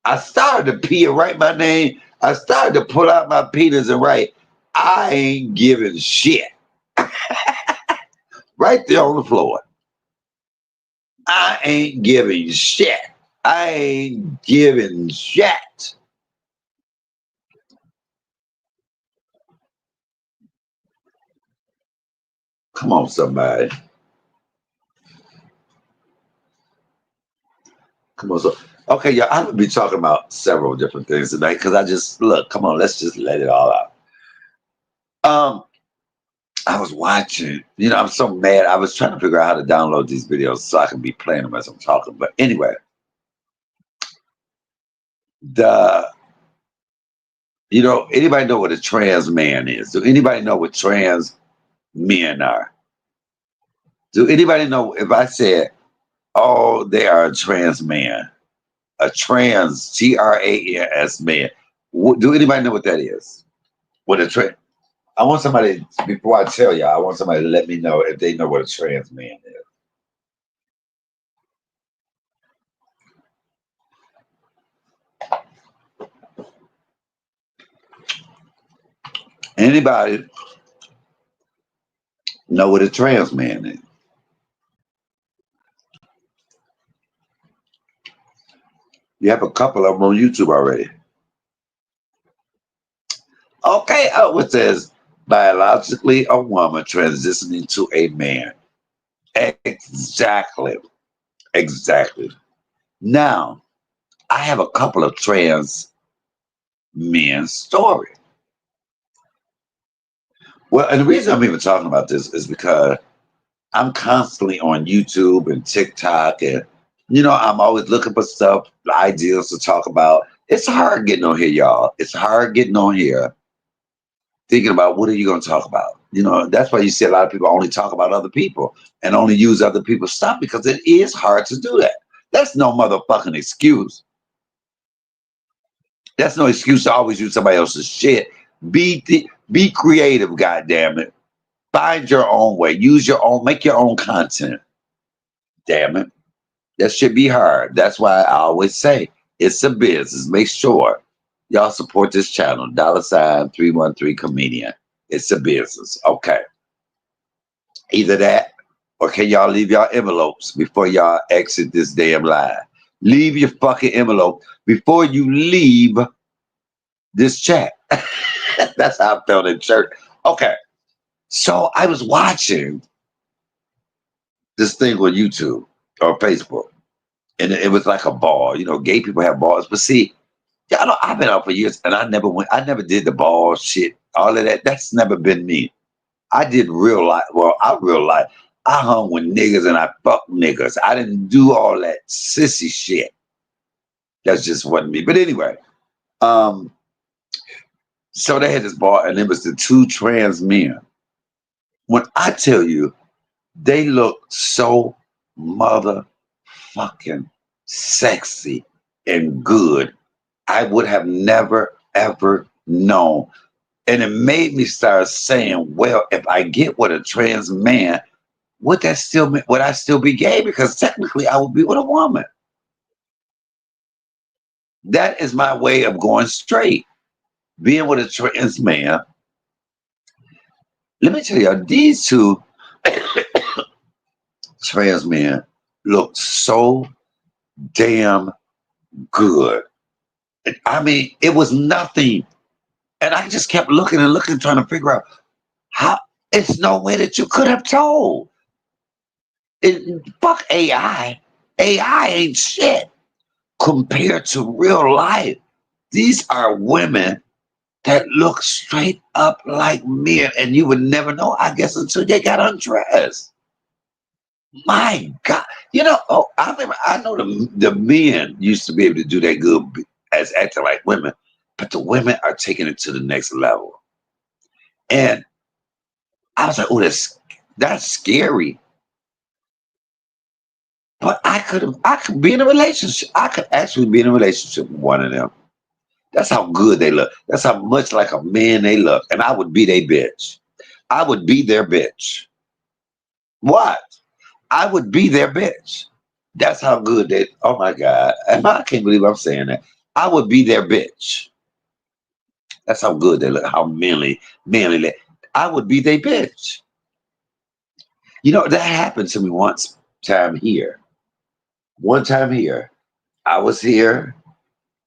I started to pee and write my name. I started to pull out my penis and write, I ain't giving shit. Right there on the floor. I ain't giving shit. I ain't giving shit. Come on, somebody. Come on. Okay, yeah, I'm gonna be talking about several different things tonight because come on, let's just let it all out. I was watching, I'm so mad. I was trying to figure out how to download these videos so I can be playing them as I'm talking. But anyway, anybody know what a trans man is? Do anybody know what trans men are? Do anybody know if I said, oh, they are a trans man, a trans TRANS man? Do anybody know what that is? What a trans? I want somebody before I tell y'all. I want somebody to let me know if they know what a trans man is. Anybody know what a trans man is? You have a couple of them on YouTube already. Okay, it says biologically a woman transitioning to a man. Exactly. Exactly. Now, I have a couple of trans men story. Well, and the reason I'm even talking about this is because I'm constantly on YouTube and TikTok, and I'm always looking for stuff, ideas to talk about. It's hard getting on here, y'all. It's hard getting on here thinking about what are you going to talk about. That's why you see a lot of people only talk about other people and only use other people's stuff because it is hard to do that. That's no motherfucking excuse. That's no excuse to always use somebody else's shit. Be creative, goddamn it. Find your own way. Use your own. Make your own content. Damn it. That should be hard. That's why I always say it's a business. Make sure y'all support this channel. $313 comedian. It's a business. Okay. Either that or can y'all leave y'all envelopes before y'all exit this damn live? Leave your fucking envelope before you leave this chat. That's how I felt in church. Okay. So I was watching this thing on YouTube or Facebook, and it was like a ball. Gay people have balls, but see, y'all know I've been out for years, and I never did the ball shit, all of that. That's never been me. I did real life. Well, I hung with niggas and I fucked niggas. I didn't do all that sissy shit. That's just wasn't me. But anyway, so they had this ball, and it was the two trans men. When I tell you, they look so motherfucking sexy and good. I would have never, ever known. And it made me start saying, well, if I get with a trans man, would I still be gay? Because technically I would be with a woman. That is my way of going straight. Being with a trans man. Let me tell you, these two trans men look so damn good. I mean, it was nothing. And I just kept looking and looking, trying to figure out how. It's no way that you could have told. Fuck AI. AI ain't shit compared to real life. These are women that look straight up like men, and you would never know, I guess, until they got undressed. My God, I know the men used to be able to do that good as acting like women, but the women are taking it to the next level. And I was like, oh, that's scary. But I could be in a relationship. I could actually be in a relationship with one of them. That's how good they look. That's how much like a man they look. And I would be their bitch. I would be their bitch. What? I would be their bitch. That's how good they. Oh my God! I can't believe I'm saying that. I would be their bitch. That's how good they look. How manly. I would be their bitch. That happened to me once time here. One time here, I was here,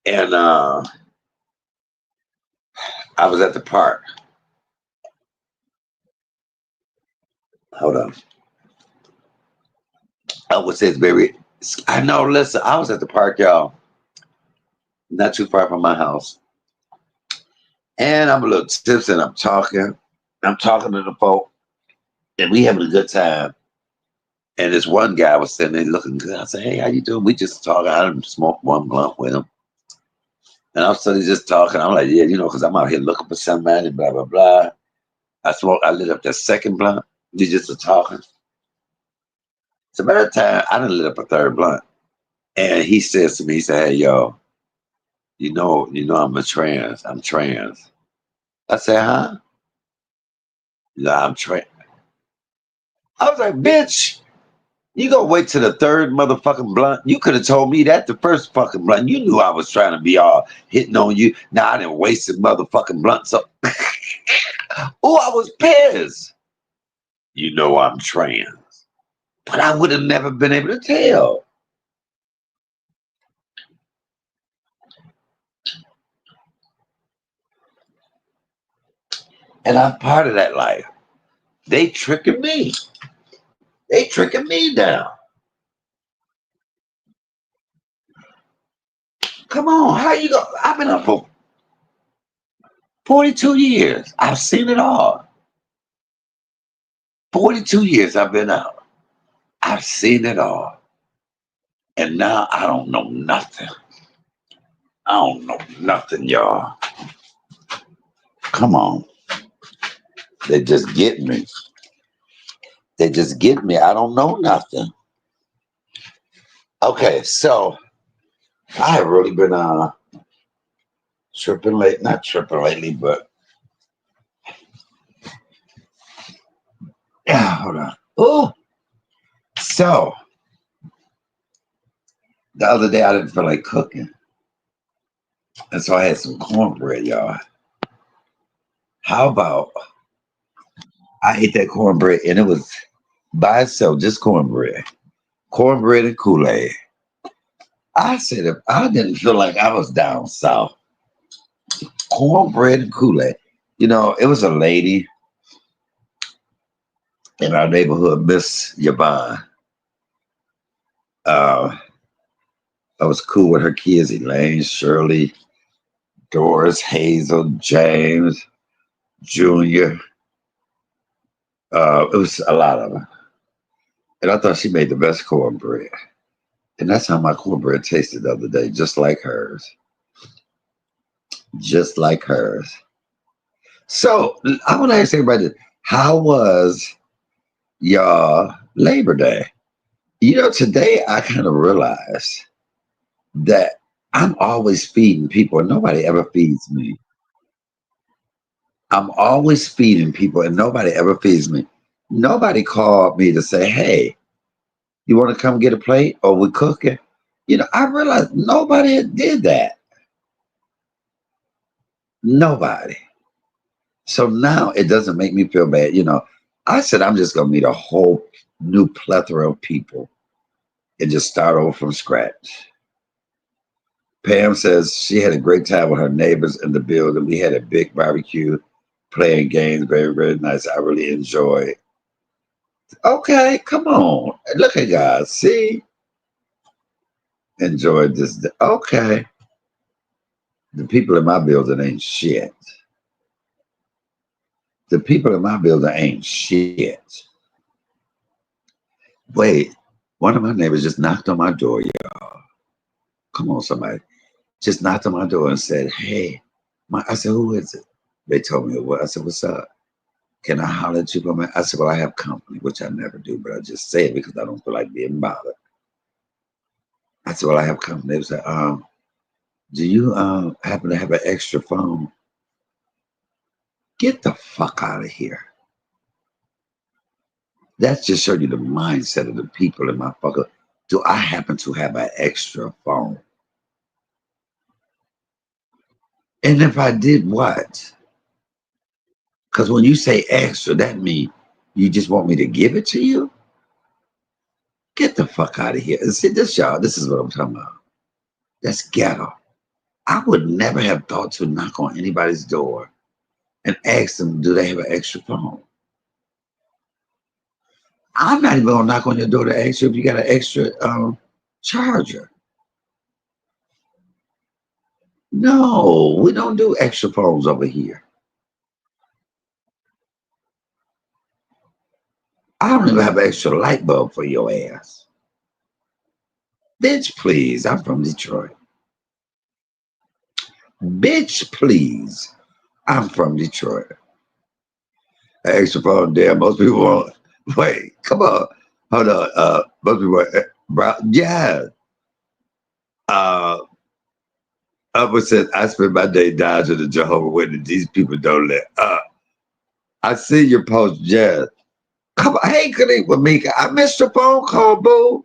and I was at the park. Hold on. I would say it's very. I know. Listen, I was at the park, y'all, not too far from my house, and I'm a little tipsy, and I'm talking. I'm talking to the folk, and we having a good time. And this one guy was sitting there looking good. I said, "Hey, how you doing?" We just talking. I done smoked one blunt with him, and I'm suddenly just talking. I'm like, "Yeah, because I'm out here looking for somebody." Blah blah blah. I lit up that second blunt. We just talking. So by the time I done lit up a third blunt, and he says to me, he said, "Hey, yo, I'm trans. I'm trans." I said, "Huh?" "No, I'm trans." I was like, "Bitch, You gonna wait till the third motherfucking blunt? You could have told me that the first fucking blunt. You knew I was trying to be all hitting on you. Now I didn't waste the motherfucking blunt. So, oh, I was pissed. You know I'm trans, but I would have never been able to tell. And I'm part of that life. They tricking me. They tricking me down. Come on, how you go? I've been up for 42 years. I've seen it all. 42 years I've been out. I've seen it all. And now I don't know nothing. I don't know nothing, y'all. Come on. They just get me. They just get me. I don't know nothing. Okay, so I have really been tripping late, not tripping lately, but yeah, hold on. Oh, so the other day I didn't feel like cooking. And so I had some cornbread, y'all. How about I ate that cornbread and it was by itself, just cornbread. Cornbread and Kool-Aid. I said if I didn't feel like I was down south, cornbread and Kool-Aid. You know, it was a lady in our neighborhood, Miss Yvonne. I was cool with her kids, Elaine, Shirley, Doris, Hazel, James, Junior. It was a lot of them. And I thought she made the best cornbread. And that's how my cornbread tasted the other day, just like hers. Just like hers. So I want to ask everybody, how was your Labor Day? You know, today I kind of realized that I'm always feeding people and nobody ever feeds me. I'm always feeding people and nobody ever feeds me. Nobody called me to say, hey, you want to come get a plate or we cooking? You know, I realized nobody did that. Nobody. So now it doesn't make me feel bad. You know, I said I'm just going to meet a whole new plethora of people and just start over from scratch. Pam says she had a great time with her neighbors in the building. We had a big barbecue, playing games, very, very nice. I really enjoyed. Okay, come on. Look at God. See? Enjoyed this. Okay. The people in my building ain't shit. The people in my building ain't shit. Wait, one of my neighbors just knocked on my door, y'all. Come on, somebody. Just knocked on my door and said, hey, I said, who is it? They told me what. I said, what's up? Can I holler at you? I said, well, I have company, which I never do, but I just say it because I don't feel like being bothered. I said, well, I have company. They said, do you happen to have an extra phone? Get the fuck out of here. That's just showing you the mindset of the people in my fucker. Do I happen to have an extra phone? And if I did, what? Because when you say extra, that means you just want me to give it to you? Get the fuck out of here. See, this, y'all, this is what I'm talking about. That's ghetto. I would never have thought to knock on anybody's door and ask them, do they have an extra phone? I'm not even gonna knock on your door to ask you if you got an extra charger. No, we don't do extra phones over here. I don't even have an extra light bulb for your ass. Bitch, please. I'm from Detroit. Bitch, please. I'm from Detroit. An extra phone, damn, most people won't. Wait, come on. Hold on. Most people, yeah. Uh, Upper said, I spend my day dodging the Jehovah Witness. These people don't let up. I see your post, Jazz. Come on, hey, good evening, Mika. I missed your phone call, boo.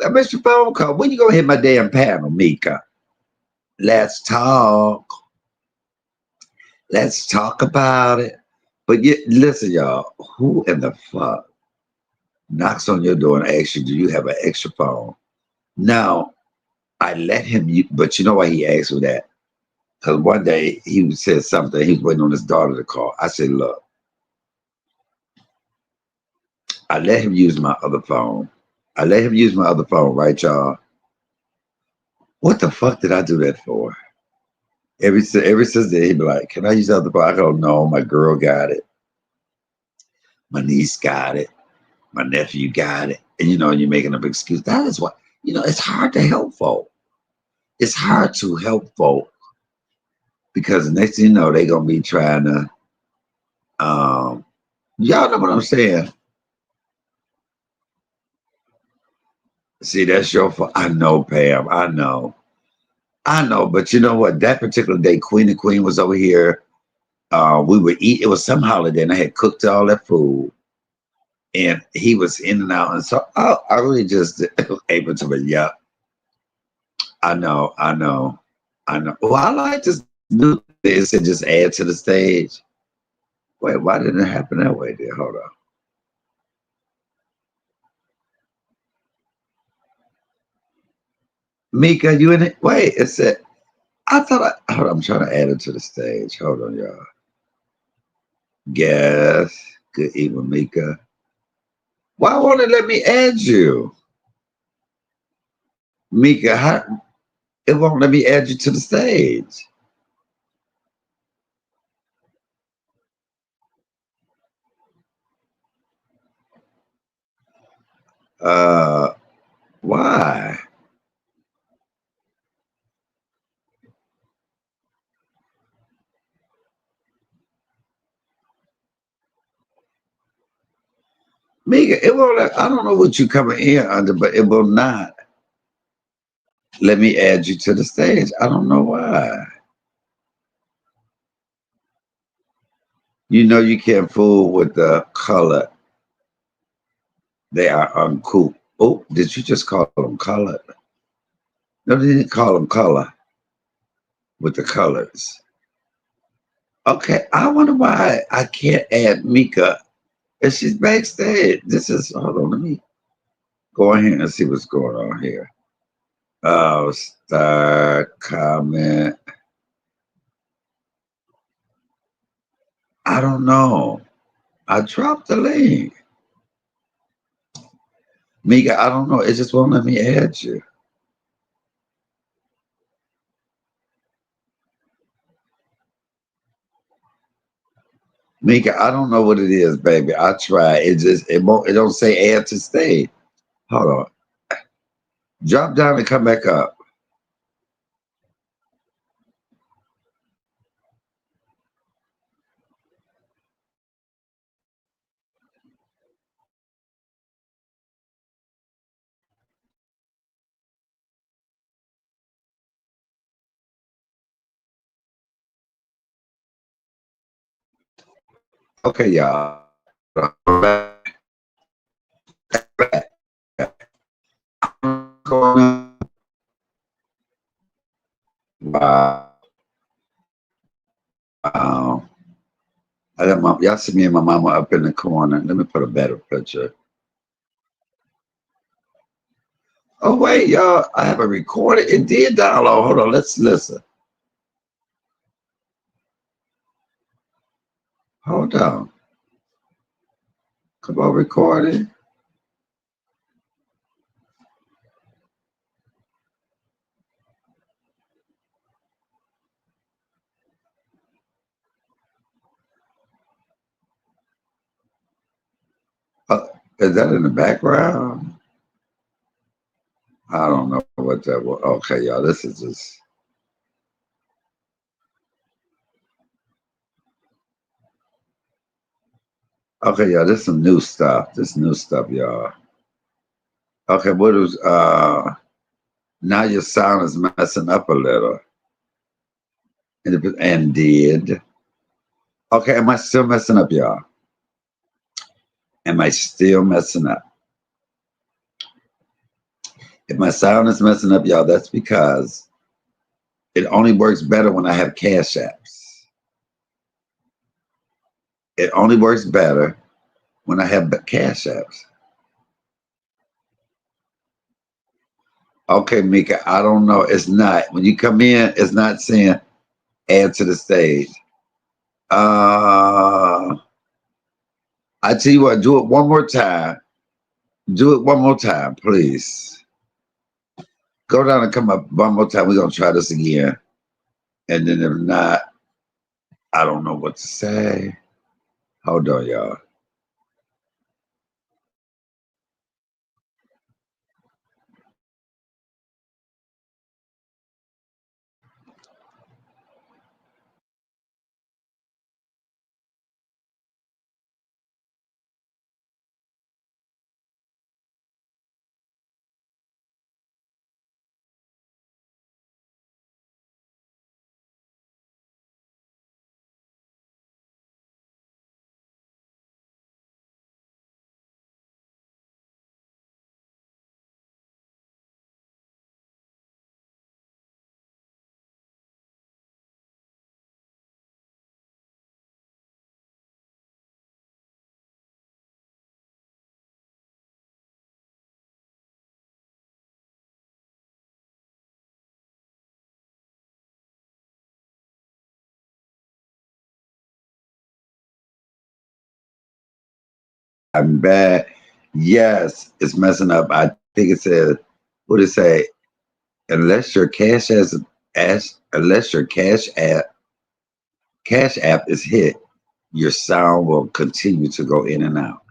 I missed your phone call. When you gonna hit my damn panel, Mika? Let's talk. Let's talk about it. But listen, y'all. Who in the fuck knocks on your door and asks you, "Do you have an extra phone?" Now, I let him. But you know why he asked me that? Because one day he said something. He was waiting on his daughter to call. I said, "Look, I let him use my other phone. I let him use my other phone, right, y'all? What the fuck did I do that for?" Ever since then, he'd be like, "Can I use the other phone?" I go, "No, my girl got it. My niece got it. My nephew got it." And you're making up excuse. That is what it's hard to help folk. It's hard to help folk because the next thing you know, they're gonna be trying to y'all know what I'm saying. See, that's your fault. I know, Pam. I know. I know, but you know what? That particular day, Queen and Queen was over here. We would eat. It was some holiday, and I had cooked all that food, and he was in and out. And so I really just able to, but yeah, I know, I know, I know. Well, I like this new this and just add to the stage. Wait, why didn't it happen that way? There, hold on, Mika, you in it? Wait, it said. I thought hold on, I'm trying to add it to the stage. Hold on, y'all. Guess. Good evening, Mika. Why won't it let me add you? Mika, it won't let me add you to the stage. Uh, why? Mika, it won't I don't know what you coming in under, but it will not let me add you to the stage. I don't know why. You can't fool with the color. They are uncool. Oh, did you just call them color? No, they didn't call them color with the colors. Okay, I wonder why I can't add Mika. And she's backstage. This is hold on, let me go in here and see what's going on here. Oh, star comment. I don't know. I dropped the link. Mika, I don't know. It just won't let me add you. Mika, I don't know what it is, baby. I try. It don't say add to stage. Hold on. Drop down and come back up. Okay, y'all. Wow. I got y'all see me and my mama up in the corner. Let me put a better picture. Oh wait, y'all, I have a recorder. It did download. Hold on, let's listen. Hold on. Come on, recording. Uh, is that in the background? I don't know what that was. Okay, y'all, this is just. Okay, y'all, this is some new stuff. This new stuff, y'all. Okay, what is now your sound is messing up a little. And, and, did. Okay, am I still messing up, y'all? Am I still messing up? If my sound is messing up, y'all, that's because it only works better when I have cash apps. It only works better when I have cash apps. Okay, Mika, I don't know. It's not. When you come in, it's not saying add to the stage. I tell you what, do it one more time. Do it one more time, please. Go down and come up one more time. We're gonna try this again. And then if not, I don't know what to say. Hold on, y'all. I'm bad. Yes, it's messing up. I think it says, what did it say? Unless your unless your cash app is hit, your sound will continue to go in and out.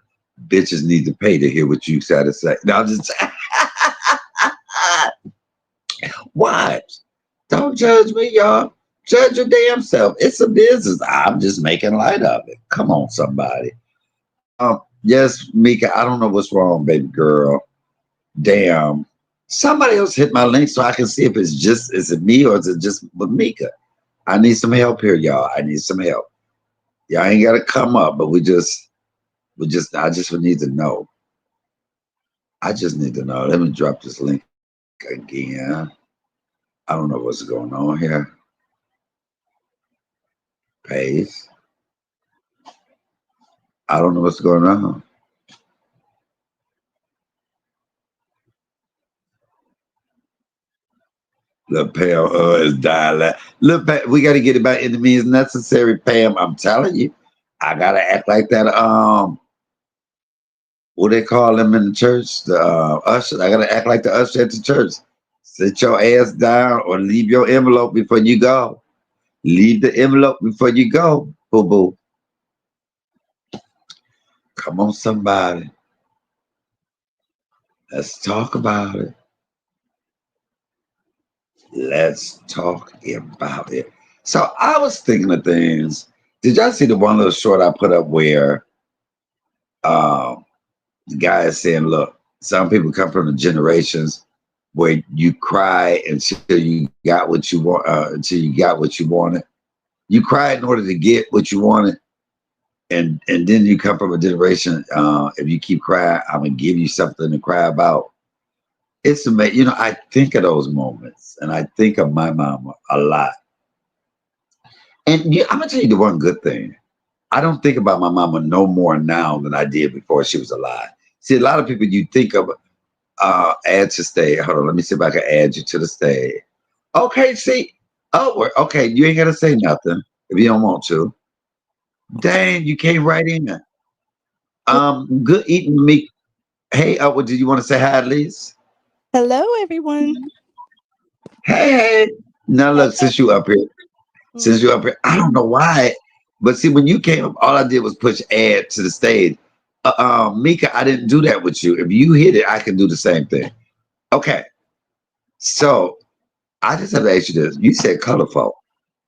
Bitches need to pay to hear what you got to say. No, I'm just what? Don't judge me, y'all. Judge your damn self. It's a business. I'm just making light of it. Come on, somebody. Yes, Mika, I don't know what's wrong, baby girl. Damn. Somebody else hit my link so I can see if is it me or is it just with Mika? I need some help here, y'all. I need some help. Y'all ain't gotta come up, but I just would need to know. I just need to know. Let me drop this link again. I don't know what's going on here. Paste. I don't know what's going on. Look, Pam is dying. Look, Pam, we got to get it back into means necessary, Pam. I'm telling you, I gotta act like that. What they call them in the church? The usher. I gotta act like the usher at the church. Sit your ass down or leave your envelope before you go. Leave the envelope before you go, boo boo. Come on, somebody. Let's talk about it. Let's talk about it. So I was thinking of things. Did y'all see the one little short I put up where the guy is saying, look, some people come from the generations where you cry until you got what you want, until you got what you wanted. You cry in order to get what you wanted. And then you come from a generation, if you keep crying, I'm gonna give you something to cry about. It's amazing. You know, I think of those moments and I think of my mama a lot. And yeah, I'm gonna tell you the one good thing. I don't think about my mama no more now than I did before she was alive. See, a lot of people you think of add to stage. Hold on, let me see if I can add you to the stage. Okay, see. Oh, okay, you ain't gotta say nothing if you don't want to. Dang, you came right in. Good eating meat. Hey, what did you want to say hi, Lise?
Hello, everyone.
Hey. Now look,
Hello.
since
Mm.
you're up here, I don't know why, but see, when you came up, all I did was push add to the stage. Mika, I didn't do that with you. If you hit it, I can do the same thing. Okay, so I just have to ask you this. You said colorful.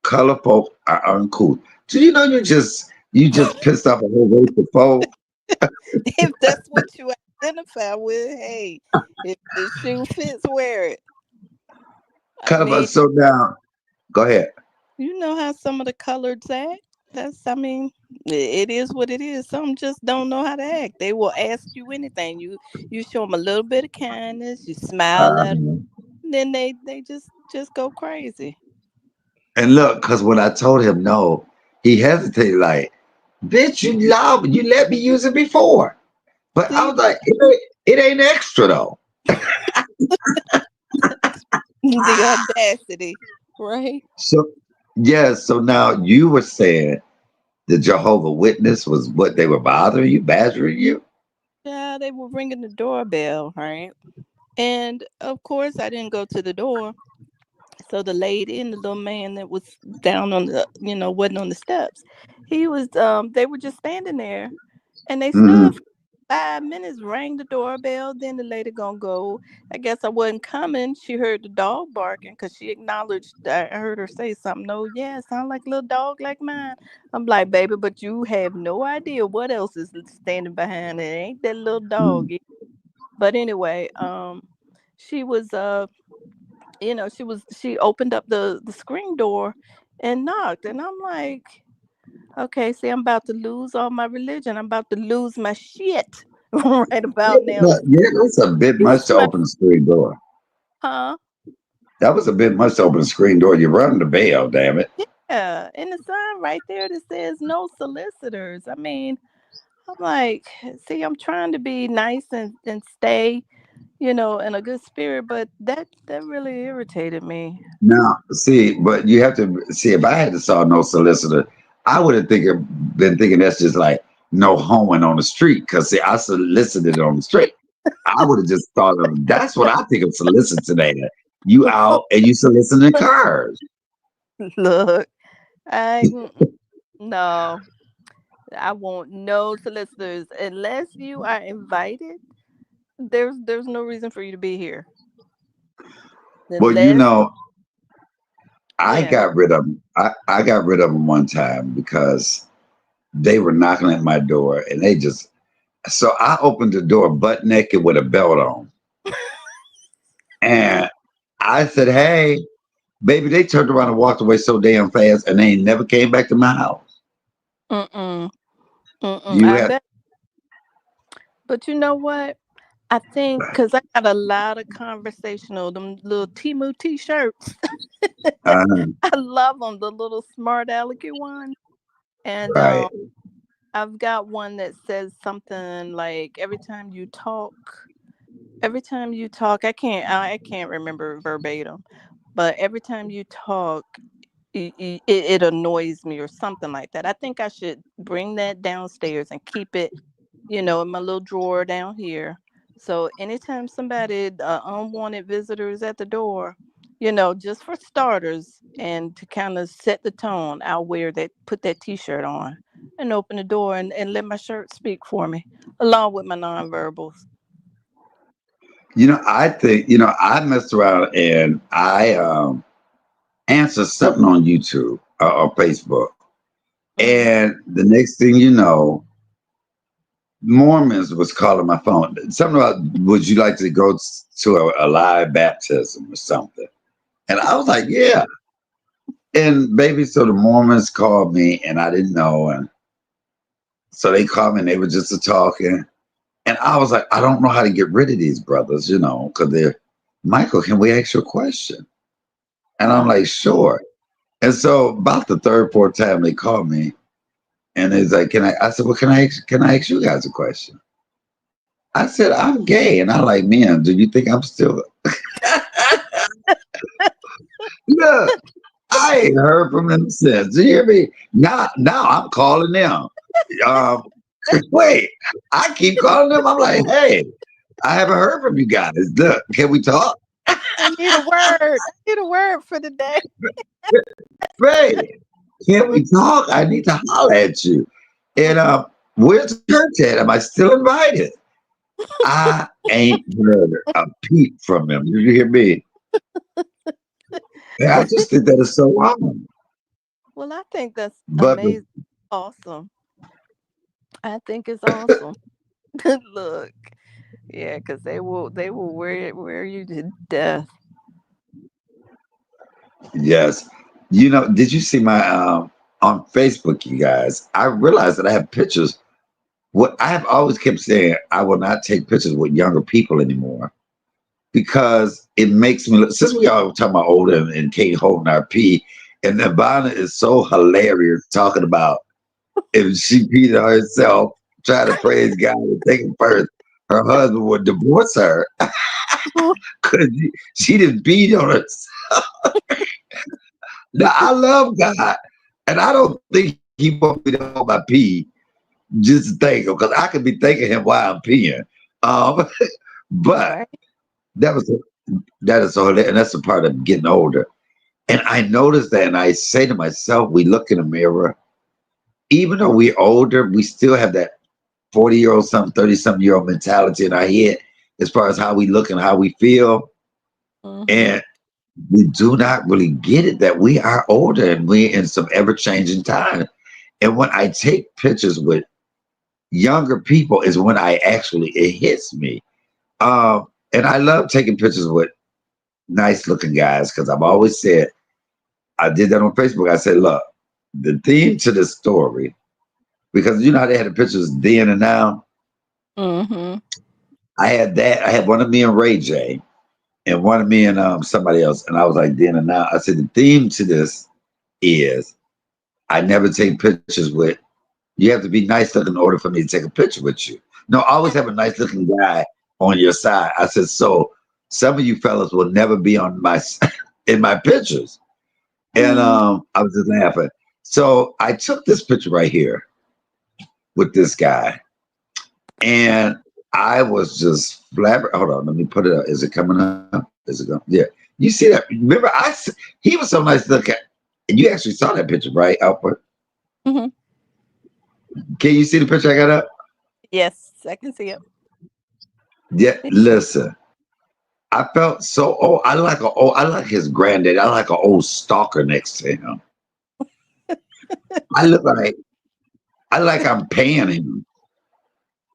Colorful are uncool. Do you know you just pissed off a whole race of folk?
If that's what you identify with, hey, if the shoe fits, wear it. I
Colorful.
mean,
So now, go ahead.
you know how some of the coloreds act. I mean, It is what it is. Some just don't know how to act. They will ask you anything. You show them a little bit of kindness. You smile at
Uh,
them, then they just go crazy.
and look, because when I told him no, he hesitated like, bitch, you let me use it before. But I
See
was like, it ain't extra though.
the audacity, right?
So yeah, so now you were saying the Jehovah Witness was what they were bothering you, badgering you?
Yeah, they were ringing the doorbell, right? And of course, I didn't go to the door. So the lady and the little man that was down on the, wasn't on the steps. They were just standing there, and they stood
Hmm.
for 5 minutes, rang the doorbell. Then the lady gonna go. I guess I wasn't coming. She heard the dog barking because she acknowledged. I heard her say something. No, yeah, it sound like a little dog like mine. I'm like, baby, but you have no idea what else is standing behind it. Ain't that little dog? But anyway, she was she opened up the screen door and knocked, and I'm like, okay, see, I'm about to lose all my religion. I'm about to lose my shit right about now.
Yeah, that's a bit
You
much to
smell,
open the screen door.
huh?
That was a bit much to open the screen door. You run the bell, damn it.
Yeah, and the sign right there that says no solicitors. I mean, I'm like, see, I'm trying to be nice and stay, in a good spirit, but that really irritated me.
Now, see, but you have to see if I had to saw no solicitor, I would have been thinking that's just like no hoeing on the street. Because see, I solicited on the street. I would have just thought of that's what I think of soliciting. You out and you soliciting cars.
Look, I no, I want no solicitors unless you are invited. There's no reason for you to be here
Well,
unless
I
yeah.
got rid of them. I got rid of them one time because they were knocking at my door and they just so I opened the door butt naked with a belt on. And I said, hey, baby, they turned around and walked away so damn fast and they ain't never came back to my house.
Mm-mm, mm-mm.
You
I
had
bet, but you know what? I think because I got a lot of conversational them little Timu t-shirts.
uh,
I love them, the little smart alecky ones, and
right.
I've got one that says something like every time you talk, I can't remember verbatim, but every time you talk, it annoys me or something like that. I think I should bring that downstairs and keep it, in my little drawer down here. So anytime somebody, unwanted visitors at the door, just for starters and to kind of set the tone, I'll put that t-shirt on and open the door and let my shirt speak for me, along with my nonverbals.
I think, I messed around and I answered something on YouTube or Facebook.
Mm-hmm.
And the next thing you know, Mormons was calling my phone. Something about, would you like to go to a live baptism or something? And I was like, yeah. And baby, so the Mormons called me and I didn't know. And so they called me and they were just talking. And I was like, I don't know how to get rid of these brothers, because they're, Michael, can we ask you a question? And I'm like, sure. And so about the third, fourth time they called me and it's like, I said, well, can I ask you guys a question? I said, I'm gay. And I like, man, do you think I'm still, look, I ain't heard from them since. You hear me? Now I'm calling them. Um, wait, I keep calling them. I'm like, hey, I haven't heard from you guys. Look, can we talk?
I need a word. I need a word for the day.
Right. Can we talk? I need to holler at you. And where's the church at? Am I still invited? I ain't heard a peep from him. Did you hear me? And I just think that is so wrong.
Well, I think that's
But
amazing. Awesome. I think it's awesome. Look, yeah, because they will wear you to death.
yes, did you see my on Facebook, you guys, I realized that I have pictures. What I have always kept saying, I will not take pictures with younger people anymore because it makes me look. Since we all talking about older and Kate holding our pee, and Ivana is so hilarious talking about if she peed on herself, trying to praise God and take it first, her husband would divorce her because she didn't beat on herself. Now I love God, and I don't think He wants me to hold my pee just to thank Him because I could be thanking Him while I'm peeing. Um, but
Right.
that was that is so, and that's a part of getting older. And I noticed that, and I say to myself, we look in the mirror, even though we're older, we still have that 40-year-old, something, 30-something-year-old mentality in our head as far as how we look and how we feel.
Mm-hmm.
And we do not really get it that we are older and we're in some ever-changing time. And when I take pictures with younger people is when I actually it hits me. And I love taking pictures with nice looking guys because I've always said I did that on Facebook. I said, look, the theme to this story, because you know how they had the pictures then and now.
Mm-hmm.
I had that. I had one of me and Ray J, and one of me and somebody else. And I was like, then and now. I said the theme to this is I never take pictures with. You have to be nice looking in order for me to take a picture with you. No, always have a nice looking guy on your side. I said, so some of you fellas will never be on my in my pictures. And
Mm-hmm.
I was just laughing. So I took this picture right here with this guy, and I was just flabber. Hold on, let me put it up. Is it coming up? Is it going? Yeah. You see that? Remember, he was so nice to look at. And you actually saw that picture, right, Alfred?
Mm-hmm.
Can you see the picture I got up?
Yes, I can see it.
Yeah. Listen, I felt so. Oh, I like his granddad. I like an old stalker next to him. I look like I'm paying him.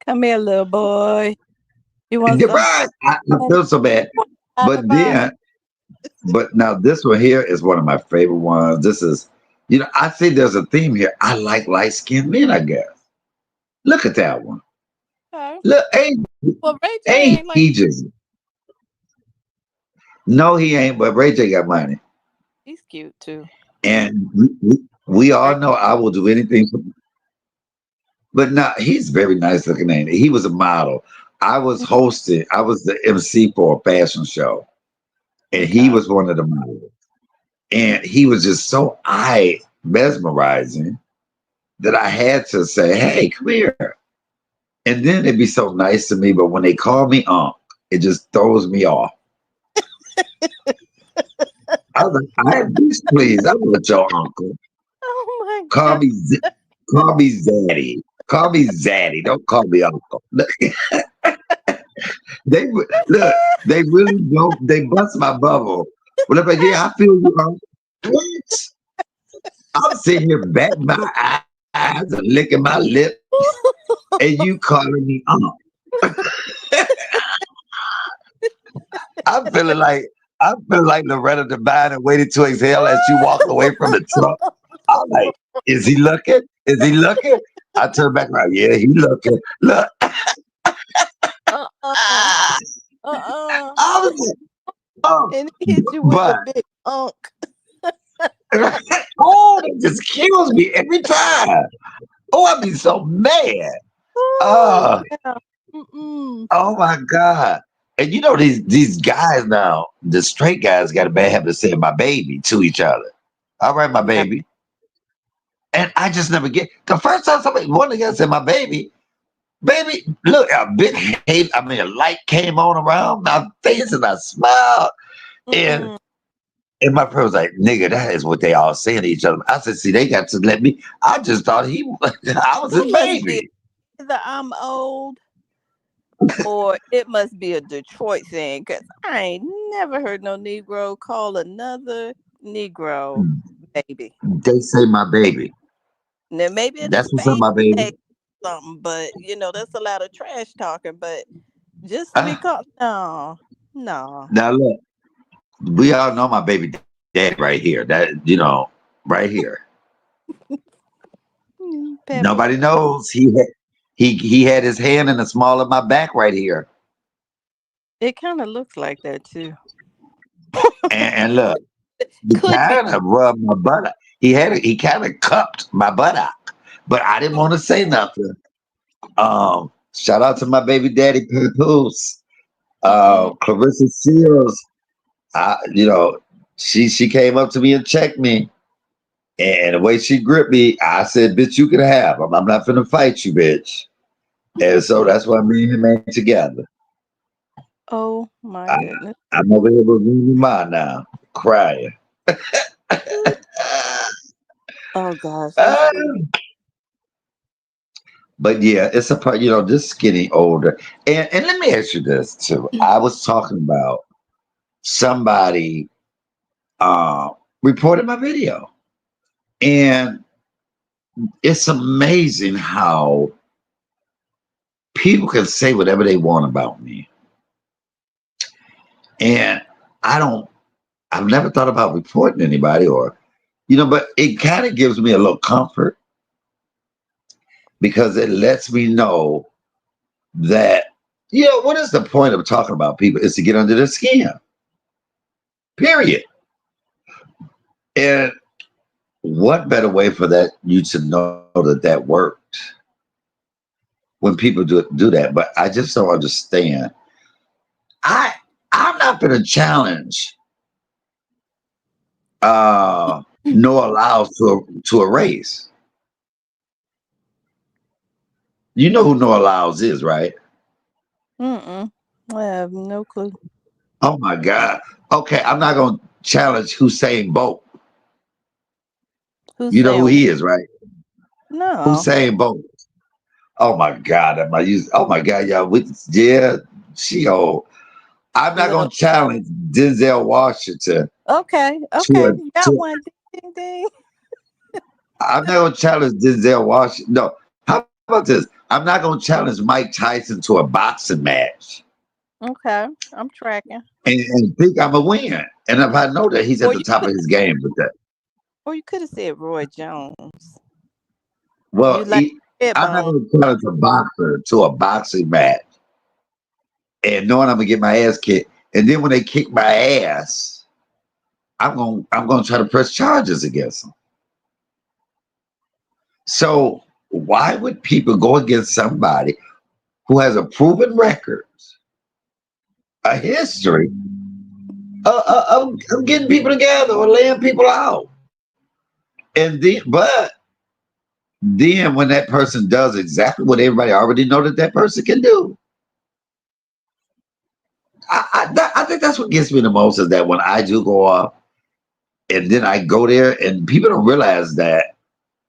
Come here, little boy. You want some?
Right. I feel so bad. But
Bye.
then, but now this one here is one of my favorite ones. This is, I see there's a theme here. I like light skinned men, I guess. Look at that one.
Okay.
Look,
Well, Ray J
ain't
ain't like
he just, no, he ain't, but Ray J got money.
he's cute too.
And we all
Ray.
know I will do anything for, but now he's very nice looking. Ain't he? He was a model. I was the MC for a fashion show, and he
Okay.
was one of the models. And he was just so eye mesmerizing that I had to say, "Hey, come here." And then they'd be so nice to me, but when they call me Unc, it just throws me off. I was like, I please, I'm not your uncle.
Oh my
Call
god.
me, call me Zaddy. Call me Zaddy. Don't call me Uncle. Look. They really don't. They bust my bubble. Well, I'm like, yeah, I feel you, Uncle. What? I'm sitting here batting my eyes and licking my lips, and you calling me Uncle. I'm feeling like Loretta Devine and Waited to Exhale as she walked away from the truck. I'm like, is he looking? Is he looking? I turn back around. Yeah, he looking. Look.
Uh-uh.
Ah,
Uh-uh.
I was like, oh,
And he hit you with the
but
big unk.
oh, it just kills me every time. Oh, I'd be so mad.
Oh
Oh,
yeah. Mm-mm.
oh my God. And these guys now, the straight guys got a bad habit of saying my baby to each other. All right, my
Yeah.
baby. And I just never get the first time one of the guys said my baby, baby, look, a big hate, I mean a light came on around my face and I smiled. And
Mm-mm.
and my friend was like, nigga, that is what they all saying to each other. I said, see, they got to let me. I just thought I was his
That must be
baby.
either I'm old or it must be a Detroit thing because I ain't never heard no Negro call another Negro baby.
They say my baby.
Now maybe in a
That's what's up,
Spain
my baby.
text something, but that's a lot of trash talking. But just to be
Ah,
called, no, no.
now look, we all know my baby daddy right here. That right here.
Pebbles.
Nobody knows he had his hand in the small of my back right here.
It kind of looks like that too.
And look, he
Could be.
kind of rubbed my butt. He kind of cupped my butt out, but I didn't want to say nothing. Shout out to my baby daddy, Papoose,
Mm-mm.
Clarissa Seals. She came up to me and checked me, and the way she gripped me, I said, "Bitch, you can have him. I'm not finna fight you, bitch." And so that's why me and him ain't together.
Oh my
I,
goodness.
I'm over here with Rooney Ma now, crying.
Oh gosh, that's
Ah, but yeah, it's a part, just getting older. And let me ask you this too. I was talking about somebody uh, reported my video. And it's amazing how people can say whatever they want about me. And I don't, I've never thought about reporting anybody but it kind of gives me a little comfort because it lets me know that, what is the point of talking about people is to get under their skin, period. And what better way for that you to know that worked when people do that? But I just don't understand. I I'm not gonna challenge Noah Lyles to a race. You know who Noah Lyles is, right?
Mm-mm. I have no clue.
Oh my God. Okay, I'm not gonna challenge Hussein Bolt.
Who's
You know who
saying
he is, right?
no?
Hussein Bolt. Oh my God. Oh my God, y'all. Yeah, she old. I'm not
No.
gonna challenge Denzel Washington
Okay.
to
Okay.
a
Got
to
one. Ding ding ding.
I'm not gonna challenge Denzel Washington. No, how about this? I'm not gonna challenge Mike Tyson to a boxing match
Okay. I'm tracking.
and think I'm a win. And if I know that he's at
Or
the
you
top
could
of his game with that,
or you could have said Roy Jones.
well,
You like
I'm not
Redbone.
gonna challenge a boxer to a boxing match and knowing I'm gonna get my ass kicked. And then when they kick my ass, I'm gonna try to press charges against them. So why would people go against somebody who has a proven record, a history of getting people together or laying people out? But then when that person does exactly what everybody already know that person can do, I think that's what gets me the most is that when I do go off and then I go there and people don't realize that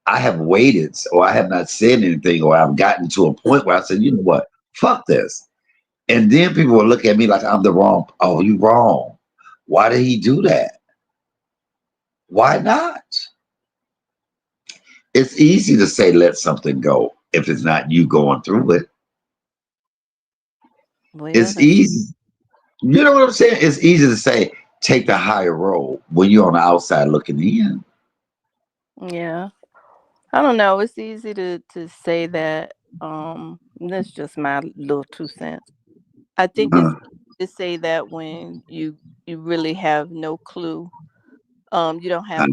I have waited or I have not said anything or I've gotten to a point where I said, you know what, fuck this. And then people will look at me like I'm the wrong. Oh, you wrong. Why did he do that? Why not? It's easy to say let something go if it's not you going through it.
Well,
It's
that's
easy. You know what I'm saying? It's easy to say take the higher road when you're on the outside looking in.
yeah. I don't know. It's easy to say that. That's just my little 2 cents. I think it's
Uh,
to say that when you really have no clue. You don't have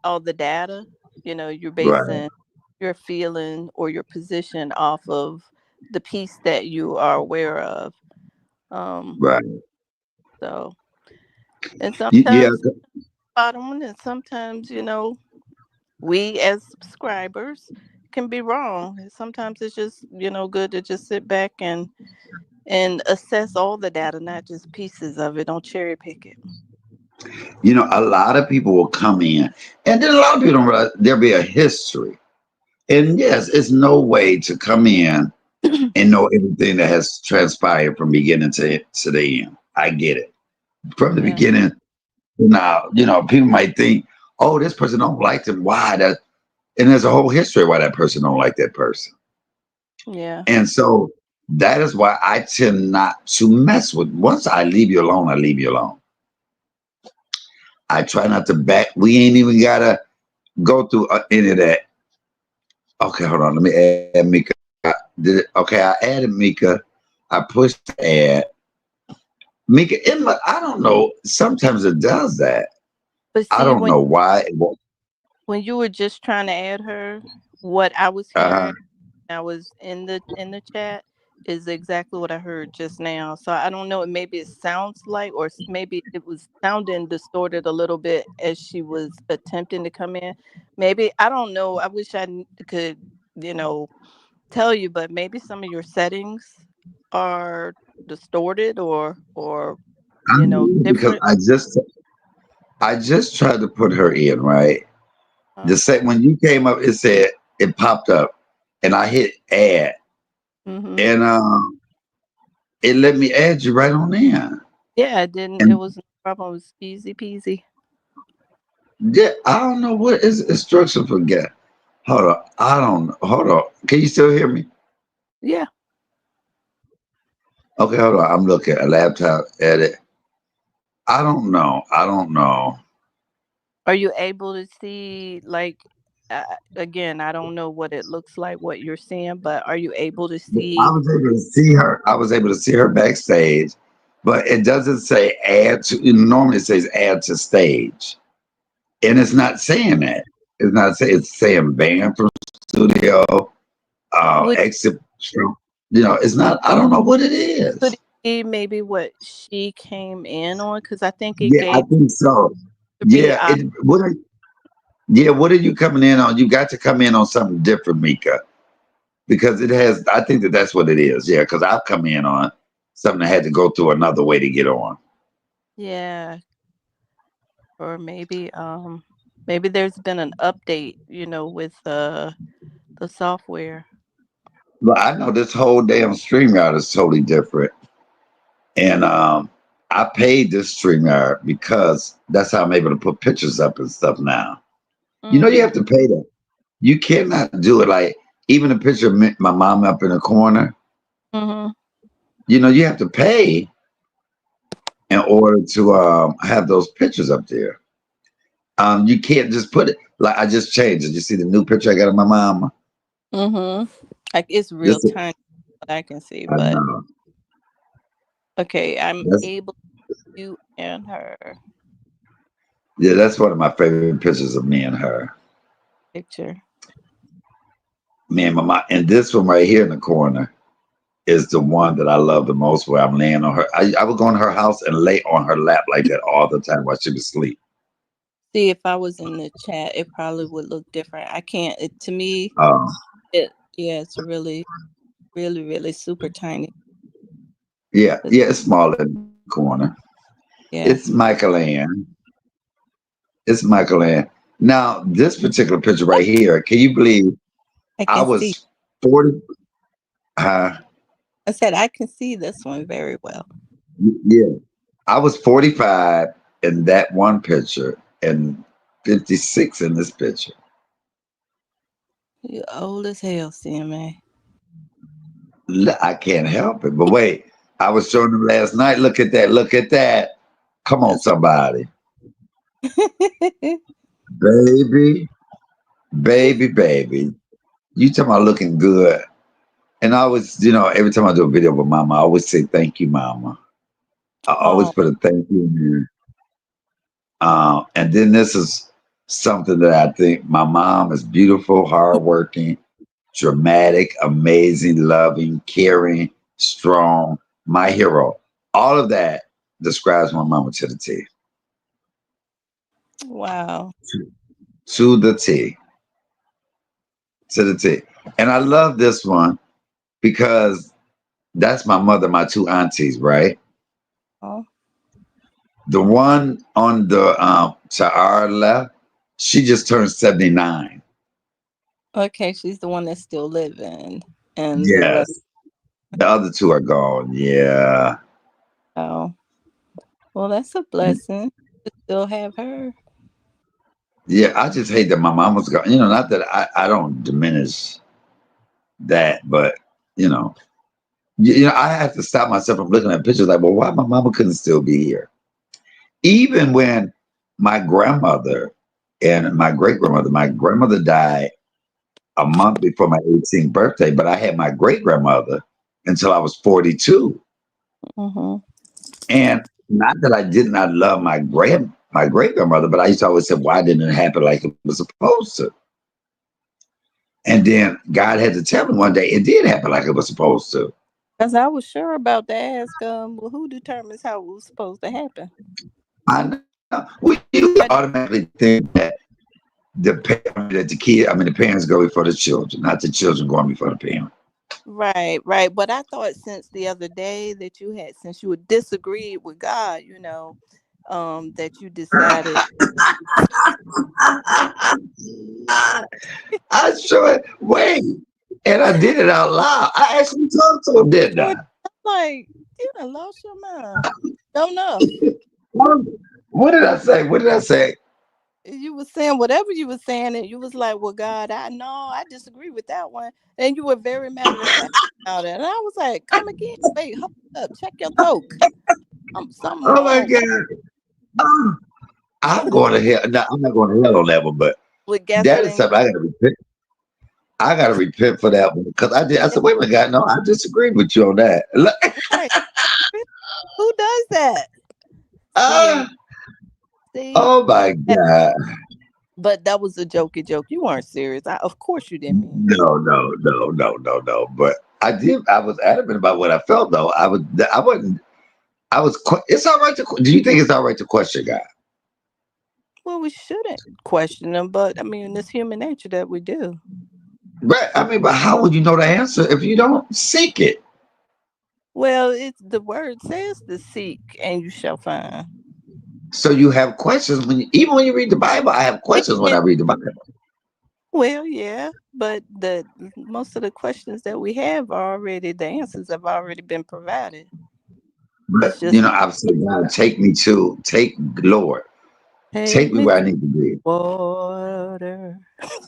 all the data. You're
right,
basing your feeling or your position off of the piece that you are aware of. Um,
right.
so and
Yeah,
sometimes spot on, and sometimes we as subscribers can be wrong. And sometimes it's just good to just sit back and assess all the data, not just pieces of it. Don't cherry pick it.
a lot of people will come in, and then a lot of people don't realize there'll be a history. And yes, it's no way to come in and know everything that has transpired from beginning to the end. I get it. From the
Yeah,
beginning, now, people might think, oh, this person don't like them. Why? And there's a whole history why that person don't like that person.
yeah,
And so that is why I tend not to mess with. Once I leave you alone, I leave you alone. I try not to back. We ain't even gotta. go through any of that. Okay, hold on. Let me add Mika. Okay, I added Mika. I pushed the add. Mika, I don't know. Sometimes it does that.
But
I
see,
don't know why. It won't.
when you were just trying to add her, what I was
Uh-huh.
hearing, I was in the chat, is exactly what I heard just now. So I don't know. Maybe it sounds like, or maybe it was sounding distorted a little bit as she was attempting to come in. Maybe I don't know. I wish could, you know, tell you, but maybe some of your settings are distorted or
I because
different.
I just tried to put her in, right? The
Okay.
same when you came up, it popped up, and I hit add,
Mm-hmm.
and it let me add you right on there.
Yeah, it didn't. It
And
was no problem. It was easy peasy.
yeah, I don't know what is instruction for get. Hold on, I don't. Hold on. Can you still hear me?
Yeah.
Okay, hold on. I'm looking at a laptop edit. I don't know. I don't know.
Are you able to see like again, I don't know what it looks like what you're seeing, but are you able to
I
see
was able to see her. I was able to see her backstage, but it doesn't say add to. Normally, it says add to stage, and it's not saying that. It's not saying. It's saying ban from studio,
would
exit. It's not. I don't know what it
could
is.
it be maybe what she came in on? Because I think it
Yeah, I
gave
think so.
3
Yeah, yeah. What are you coming in on? You got to come in on something different, Mika, because it has. I think that's what it is. Yeah, because I've come in on something I had to go through another way to get on.
yeah, or maybe there's been an update, with the software.
But I know this whole damn StreamYard is totally different. And I paid this StreamYard because that's how I'm able to put pictures up and stuff now. You
Mm,
have to pay that. You cannot do it like even a picture of my mom up in the corner.
mm-hmm.
You have to pay in order to have those pictures up there. You can't just put it like I just changed it. You see the new picture I got of my mama?
Mm-hmm. Like it's real
This
tiny what I can see,
I
but
know.
okay, I'm
That's
able to and her
yeah, that's one of my favorite pictures of me and her.
picture.
Me and my mom. And this one right here in the corner is the one that I love the most where I'm laying on her. I would go in her house and lay on her lap like that all the time while she was asleep.
See, if I was in the chat, it probably would look different. I can't. To me,
Um,
yeah, it's really, really, really super tiny.
yeah,
But
yeah, it's small in the corner.
yeah,
It's Michael Ann. It's Michael Ann. Now, this particular picture right here, can you believe
I
I
can see.
was 40? Uh,
I said I can see this one very well.
yeah, I was 45 in that one picture and 56 in this picture.
You old as hell, CMA.
I can't help it. But wait, I was showing them last night. Look at that. Look at that. Come on,
That's
somebody. Baby, baby, baby. You talking about looking good. And I always, every time I do a video with mama, I always say thank you, mama. I always
oh,
put a thank you in there. And then this is something that I think my mom is beautiful, hardworking, dramatic, amazing, loving, caring, strong, my hero. All of that describes my mama to the T.
wow.
To the T. To the T. And I love this one because that's my mother, my two aunties, right?
Oh,
The one on the to our left, she just turned 79.
okay. She's the one that's still living, and the rest.
Yes. The other two are gone. Yeah.
Oh, well, that's a blessing to still have her.
Yeah. I just hate that my mom was gone. Not that I don't diminish that, but you know, I have to stop myself from looking at pictures like, well, why my mama couldn't still be here? Even when my grandmother and my grandmother died a month before my 18th birthday, but I had my great grandmother until I was 42.
Mm-hmm.
And not that I did not love my great grandmother, but I used to always say, why didn't it happen like it was supposed to? And then God had to tell me one day it did happen like it was supposed to.
Because I was sure about to ask, well, who determines how it was supposed to happen?
I know. Well, you
I,
automatically think that the parents go before the children, not the children going before the parents.
right, right. But I thought since the other day that since you would disagree with God, that you decided.
I sure wait, and I did it out loud. I actually talked to him, didn't
Sure,
I?
like, you done lost your mind. Don't know.
What, what did I say? What did I say?
You was saying whatever you was saying, and you was like, "Well, God, I know I disagree with that one," and you were very matter of fact about it. And I was like, "Come again? Wait, hold up, check your toke. Something
Oh my
wrong
God! Oh, I'm going to hell. No, I'm not going to hell on that one, but
with
that is
gasoline."
something I got to repent. I got to repent for that one because I did. I said, wait a minute, God, no, I disagreed with you on that. Look,
Right? Who does that? See,
ah,
see.
oh my God!
But that was a jokey joke. You weren't serious. Of course, you didn't mean that.
No, no, no, no, no, no. But I did. I was adamant about what I felt, though. I was. I wasn't. I was. It's all right to. Do you think it's all right to question God?
Well, we shouldn't question them, but I mean, it's human nature that we do.
Right. I mean, but how would you know the answer if you don't seek it?
Well, it's the word says to seek and you shall find.
So you have questions even when you read the Bible. I have questions when I read the Bible.
Well, yeah, but the most of the questions that we have the answers have already been provided.
But
It's just
I've said, God, take Lord,
take
take me
me
where I
to
need to be.
water.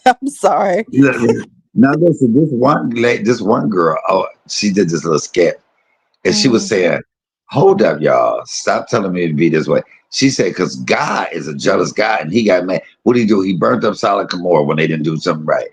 I'm sorry.
Look, now listen, this one girl, oh, she did this little sketch, and she was
Mm,
saying, "Hold up, y'all, stop telling me to be this way." She said, "Because God is a jealous God, and He got mad. What did He do? He burnt up Sodom and Gomorrah when they didn't do something right.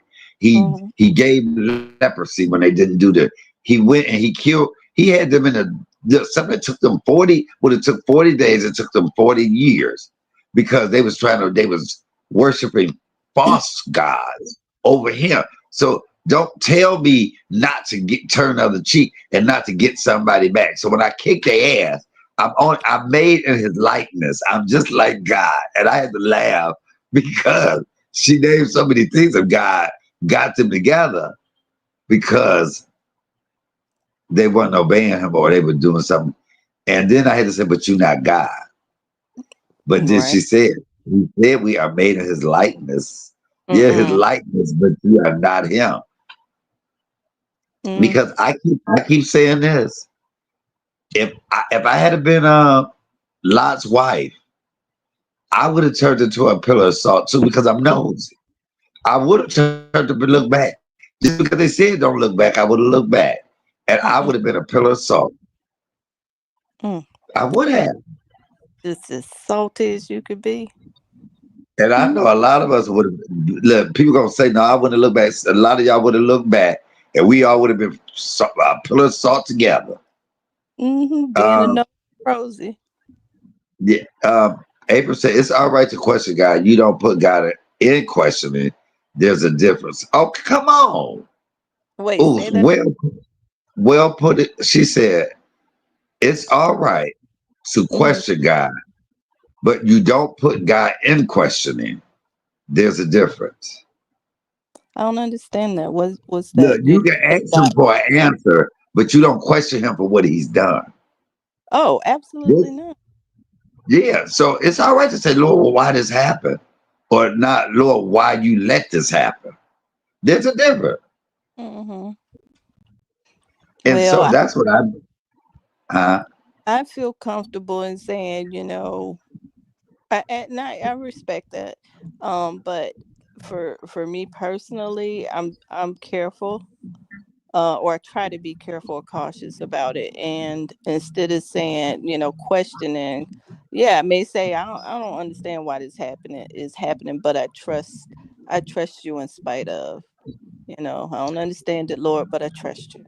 mm,
He gave leprosy when they didn't do the. He went and he killed. He had them in something that took them 40. Well, it took 40 days. It took them 40 years because they was worshiping false gods over Him. So don't tell me not to turn the other cheek and not to get somebody back. So when I kick their ass, I'm made in His likeness. I'm just like God, and I had to laugh because she named so many things of God, got them together because they weren't obeying Him or they were doing something. And then I had to say, "But you're not God." But then
right.
she said, "He said we are made in His likeness. Yeah, His
Mm-mm.
likeness, but you are not Him."
Mm.
Because I keep saying this. If I had been Lot's wife, I would have turned into a pillar of salt too because I'm nosy. I would have turned to look back. Just because they said don't look back, I would have looked back. And I would have
Mm-mm.
been a pillar of salt.
Mm.
I would have.
Just as salty as you could be.
And I
Mm.
know a lot of us would have look, people gonna say, no, I wouldn't have looked back. A lot of y'all would have looked back and we all would have been a pillar of salt together.
Mm-hmm. Being a
Um,
no Rosie.
yeah, April said it's all right to question God. You don't put God in questioning. There's a difference. Oh, come on.
Wait,
Oh,
say that.
well put it. She said, it's all right to
Mm.
question God, but you don't put God in questioning. There's a difference.
I don't understand that. Was
Look,
that
you
did
can
you
ask him
not?
for an answer, but you don't question him for what he's done.
Oh, absolutely not.
Yeah, so it's all right to say, Lord, well, why this happen? Or not, Lord, why you let this happen? There's a difference.
Mm-hmm.
And
Well,
so that's what uh,
I feel comfortable in saying, I respect that. But for me personally, I'm careful, or I try to be careful or cautious about it. And instead of saying, questioning, Yeah, I may say I don't understand why this happening is happening, but I trust you in spite of. You know, I don't understand it, Lord, but I trust you.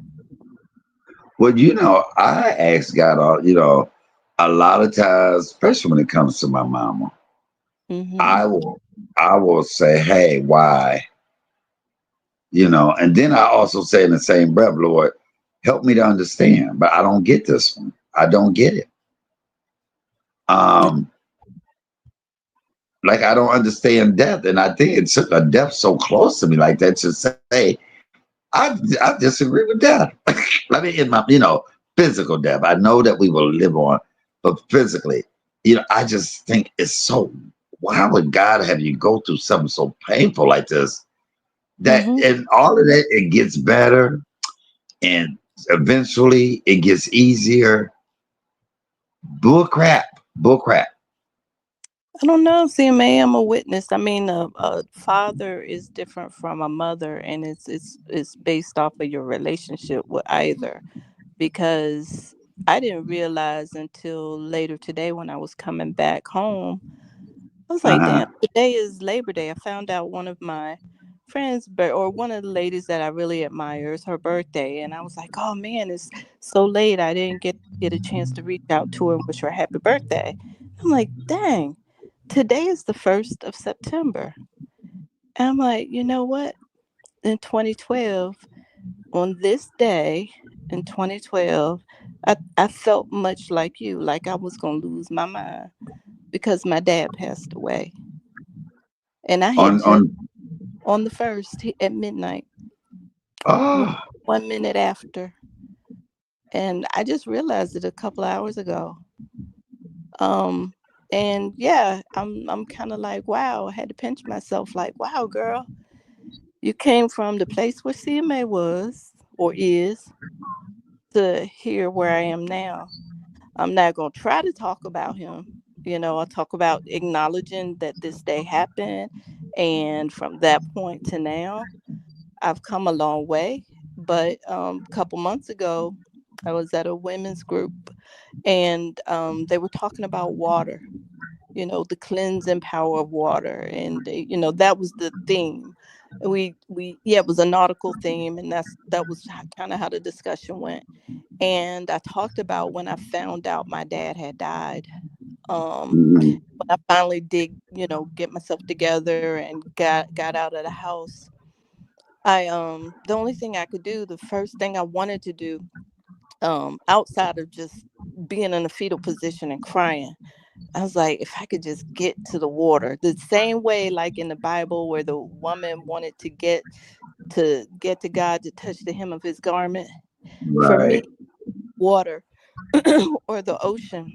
Well, I ask God all, a lot of times, especially when it comes to my mama,
Mm-hmm.
I will, I will say, "Hey, why?" And then I also say in the same breath, "Lord, help me to understand." But I don't get this one. I don't get it. Um, like I don't understand death, and I think it's a death so close to me, like that to say, I disagree with death. I mean, in my, physical death. I know that we will live on, but physically, I just think it's so. Why would God have you go through something so painful like this? That
Mm-hmm.
and all of that, it gets better, and eventually it gets easier. Bull crap, bull crap.
I don't know. See, may I'm a witness. I mean, a father is different from a mother, and it's based off of your relationship with either. Because I didn't realize until later today when I was coming back home. I was like,
Uh
damn, today is Labor Day. I found out one of my friends, or one of the ladies that I really admire, is her birthday. And I was like, oh man, it's so late. I didn't get a chance to reach out to her and wish her a happy birthday. I'm like, dang, today is the 1st of September. And I'm like, you know what? In 2012, on this day in 2012, I felt much like you, like I was going to lose my mind because my dad passed away. And I had
on
just
on.
on the first at midnight, one,
Oh,
1 minute after. And I just realized it a couple of hours ago. Um, and yeah, I'm kind of like, wow, I had to pinch myself like, wow, girl, you came from the place where CMA was or is to here where I am now. I'm not going to try to talk about him. You know, I'll talk about acknowledging that this day happened. And from that point to now, I've come a long way. But a couple months ago, I was at a women's group and they were talking about water, you know, the cleansing power of water. And, you know, that was the theme. Yeah, it was a nautical theme. And that was kind of how the discussion went. And I talked about when I found out my dad had died.
mhm.
When I finally did, you know, get myself together and got out of the house, I the only thing I could do, the first thing I wanted to do, outside of just being in a fetal position and crying, I was like, if I could just get to the water, the same way like in the Bible where the woman wanted to get to God to touch the hem of his garment. For me,
Right.
water or the ocean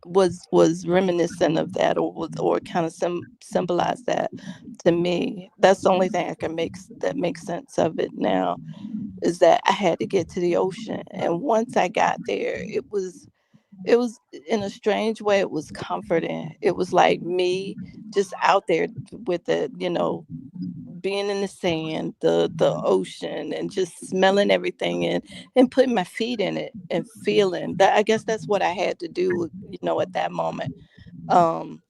was reminiscent of that, or kind of symbolize that to me. That's the only thing I can that makes sense of it now, is that I had to get to the ocean. And once I got there, it was in a strange way, it was comforting. It was like me just out there with the, you know, being in the sand, the ocean, and just smelling everything and putting my feet in it and feeling that. I guess that's what I had to do, you know, at that moment. um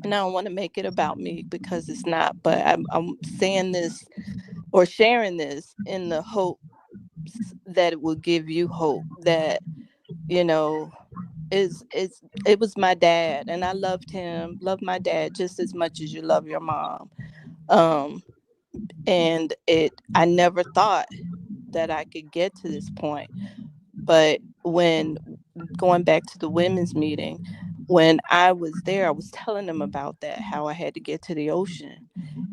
and I don't want to make it about me because it's not, but I'm saying this or sharing this in the hope that it will give you hope that, you know, it was my dad, and I loved my dad just as much as you love your mom. um and I never thought that I could get to this point. But when going back to the women's meeting, when I was there, I was telling them about that, how I had to get to the ocean.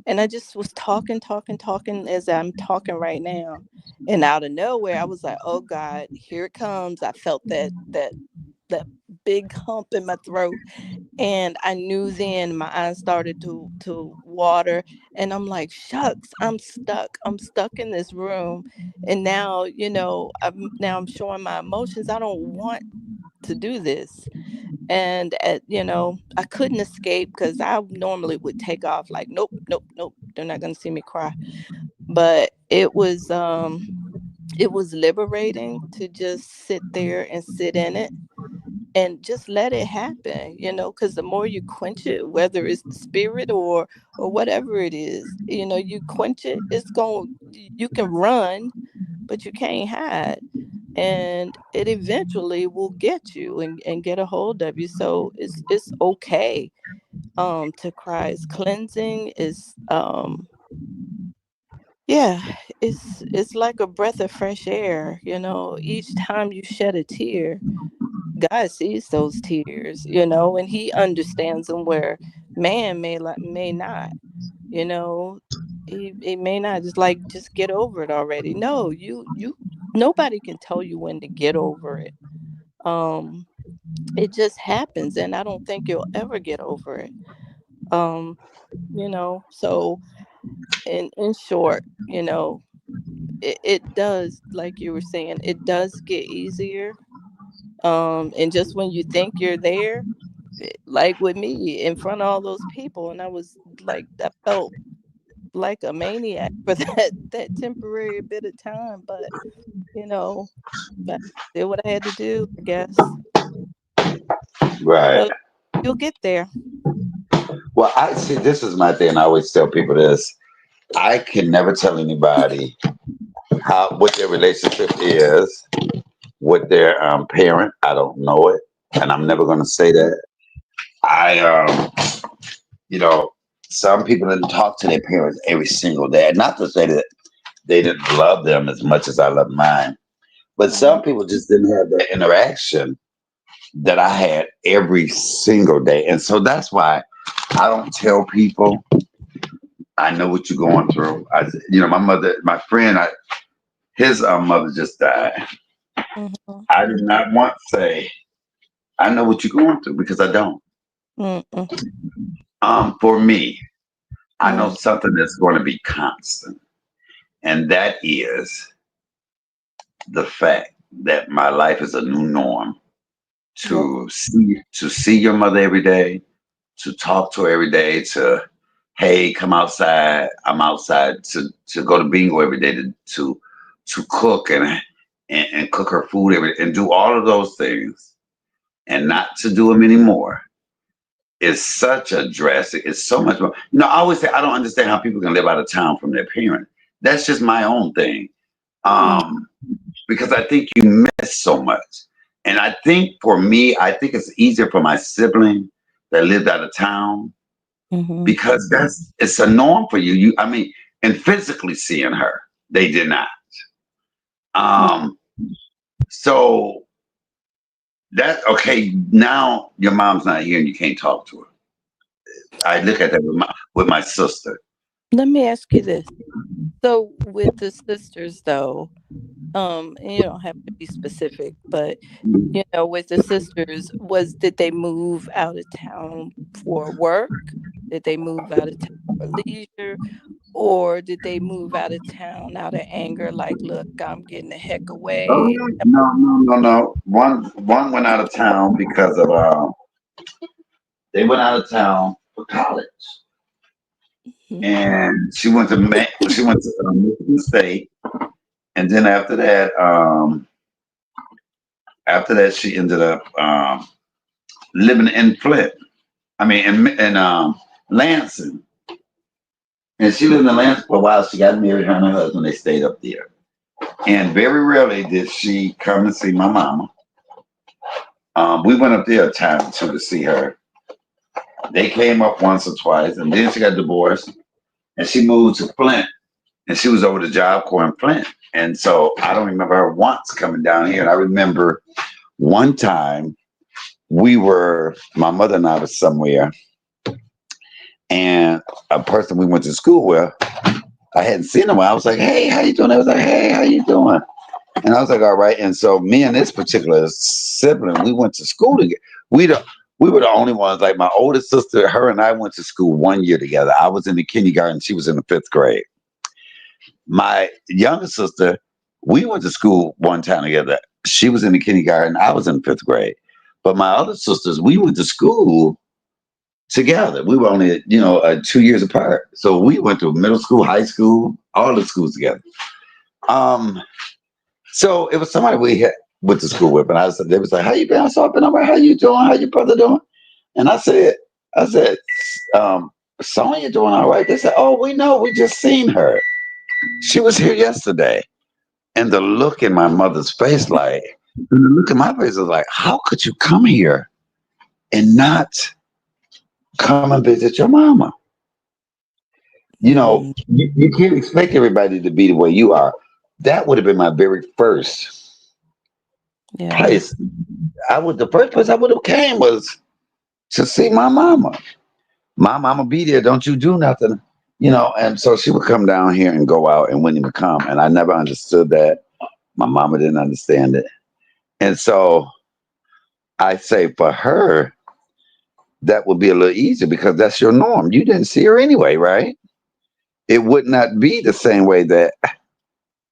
And I just was talking, talking, talking as I'm talking right now. And out of nowhere, I was like, oh God, here it comes. I felt that big hump in my throat. And I knew then my eyes started to water. And I'm like, shucks, I'm stuck in this room. And now, you know, I'm showing my emotions. I don't want to do this. And you know, I couldn't escape because I normally would take off like, nope, nope, nope, they're not gonna see me cry. But it was liberating to just sit there and sit in it. and just let it happen, because the more you quench it, whether it's the spirit or whatever it is, you quench it, you can run, but you can't hide, and it eventually will get you and get a hold of you. So it's okay to cry. It's cleansing. Is Yeah, it's like a breath of fresh air. Each time you shed a tear, God sees those tears, and He understands them where man may not. You know, he may not. Just get over it already. No, nobody can tell you when to get over it. Um, it just happens, and I don't think you'll ever get over it. Um, so in short, it does, like you were saying, it does get easier. And just when you think you're there, like with me in front of all those people, and I felt like a maniac for that temporary bit of time, but you know but I did what I had to do, I guess.
Right.
So you'll get there.
Well, I see. This is my thing. I always tell people this. I can never tell anybody what their relationship is with their parent. I don't know it, and I'm
Mm,
never going to say that. I, you know, some people didn't talk to their parents every single day. Not to say that they didn't love them as much as I love mine, but
mhm,
some people just didn't have that interaction that I had every single day, and so that's why I don't tell people. I know what you're going through. My mother, my friend, his mother just died.
mhm,
I did not want to say I know what you're going through because I don't.
mm,
For me, I know
mm,
something that's going to be constant, and that is the fact that my life is a new norm.
wow.
To see your mother every day, to talk to her every day, to hey, come outside. I'm outside to go to bingo every day to cook and cook her food and do all of those things and not to do them anymore is such a drastic. It's so much more. I always say I don't understand how people can live out of town from their parent. That's just my own thing.
Mm,
Um, because I think you miss so much. And I think for me, I think it's easier for my sibling that lived out of town
mhm,
because it's a norm for you. I mean, and physically seeing her, they did not.
mm.
Um, so that okay, now your mom's not here and you can't talk to her. I look at that with my sister.
Let me ask you this. So with the sisters though, and you don't have to be specific, but with the sisters, did they move out of town for work? Did they move out of town for leisure? Or did they move out of town out of anger, like, look, I'm getting the heck
Oh
away?
no, no, no, no. One went out of town because of they went out of town for college,
Mhm.
and she went to Michigan State, and then after that she ended up living in Flint. I mean, in Lansing, and she lived in Lansing for a while. She got married. Her and her husband, they stayed up there, and very rarely did she come and see my mama. We went up there a time or two to see her. They came up once or twice, and then she got divorced, and she moved to Flint, and she was over the Job Corps in Flint. And so I don't remember her once coming down here. And I remember one time my mother and I was somewhere, and a person we went to school with, I hadn't seen him. I was like, "Hey, how you doing?" I was like, "Hey, how you doing?" And I was like, "All right." And so me and this particular sibling, we went to school together. We the we were the only ones. Like my oldest sister, her and I went to school 1 year together. I was in the kindergarten, she was in the fifth grade. My younger sister, we went to school one time together. She was in the kindergarten, I was in fifth grade. But my other sisters, we went to school together. We were only, 2 years apart. So we went to middle school, high school, all the schools together. Um, so it was somebody we had.
went to school with. And I said, they was like, how you been? I said, I've been all right. How you doing? How your brother doing? And I said, Sonya doing all right. They said, oh, we know. We just seen her. She was here yesterday. And the look in my mother's face, like, and the look in my face was like, how could you come here and not come and visit your mama? You know,
Mm,
you can't expect everybody to be the way you are. That would have been my very first
yeah.
place. The first place I would have came was to see my mama. My mama be there. Don't you do nothing, you know? And so she would come down here and go out and wouldn't even come. And I never understood that. My mama didn't understand it. And so I say for her, that would be a little easier because that's your norm. You didn't see her anyway, right? It would not be the same way that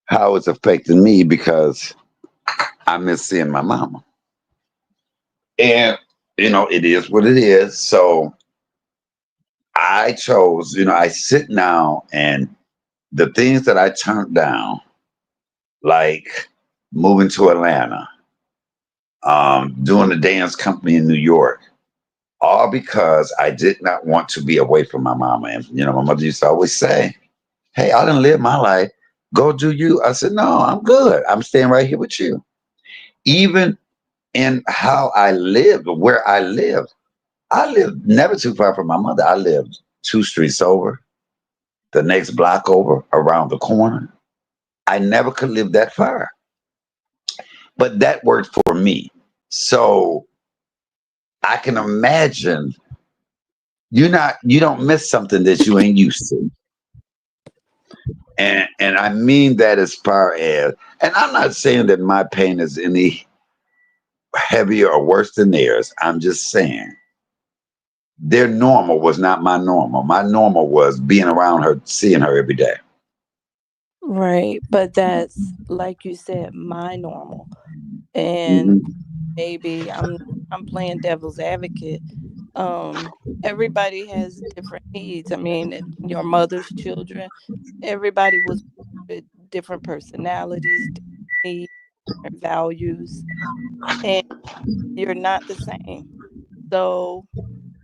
how it's affecting me because I miss seeing my mama. And, you know, it is what it is. So I chose, you know, I sit now and the things that I turned down, like moving to Atlanta, doing the dance company in New York, all because I did not want to be away from my mama. And, you know, my mother used to always say, hey, I didn't live my life. Go do you. I said, no, I'm good. I'm staying right here with you. Even in how I lived, where I lived never too far from my mother. I lived 2 streets over, the next block over, around the corner. I never could live that far, but that worked for me. So I can imagine you don't miss something that you ain't used to. And I mean that as far as, and I'm not saying that my pain is any heavier or worse than theirs. I'm just saying their normal was not my normal. My normal was being around her, seeing her every day.
Right. But that's like you said, my normal. And
Mhm.
maybe I'm playing devil's advocate. Um, Everybody has different needs. I mean, your mother's children, everybody was with different personalities, different needs, different values, and you're not the same. So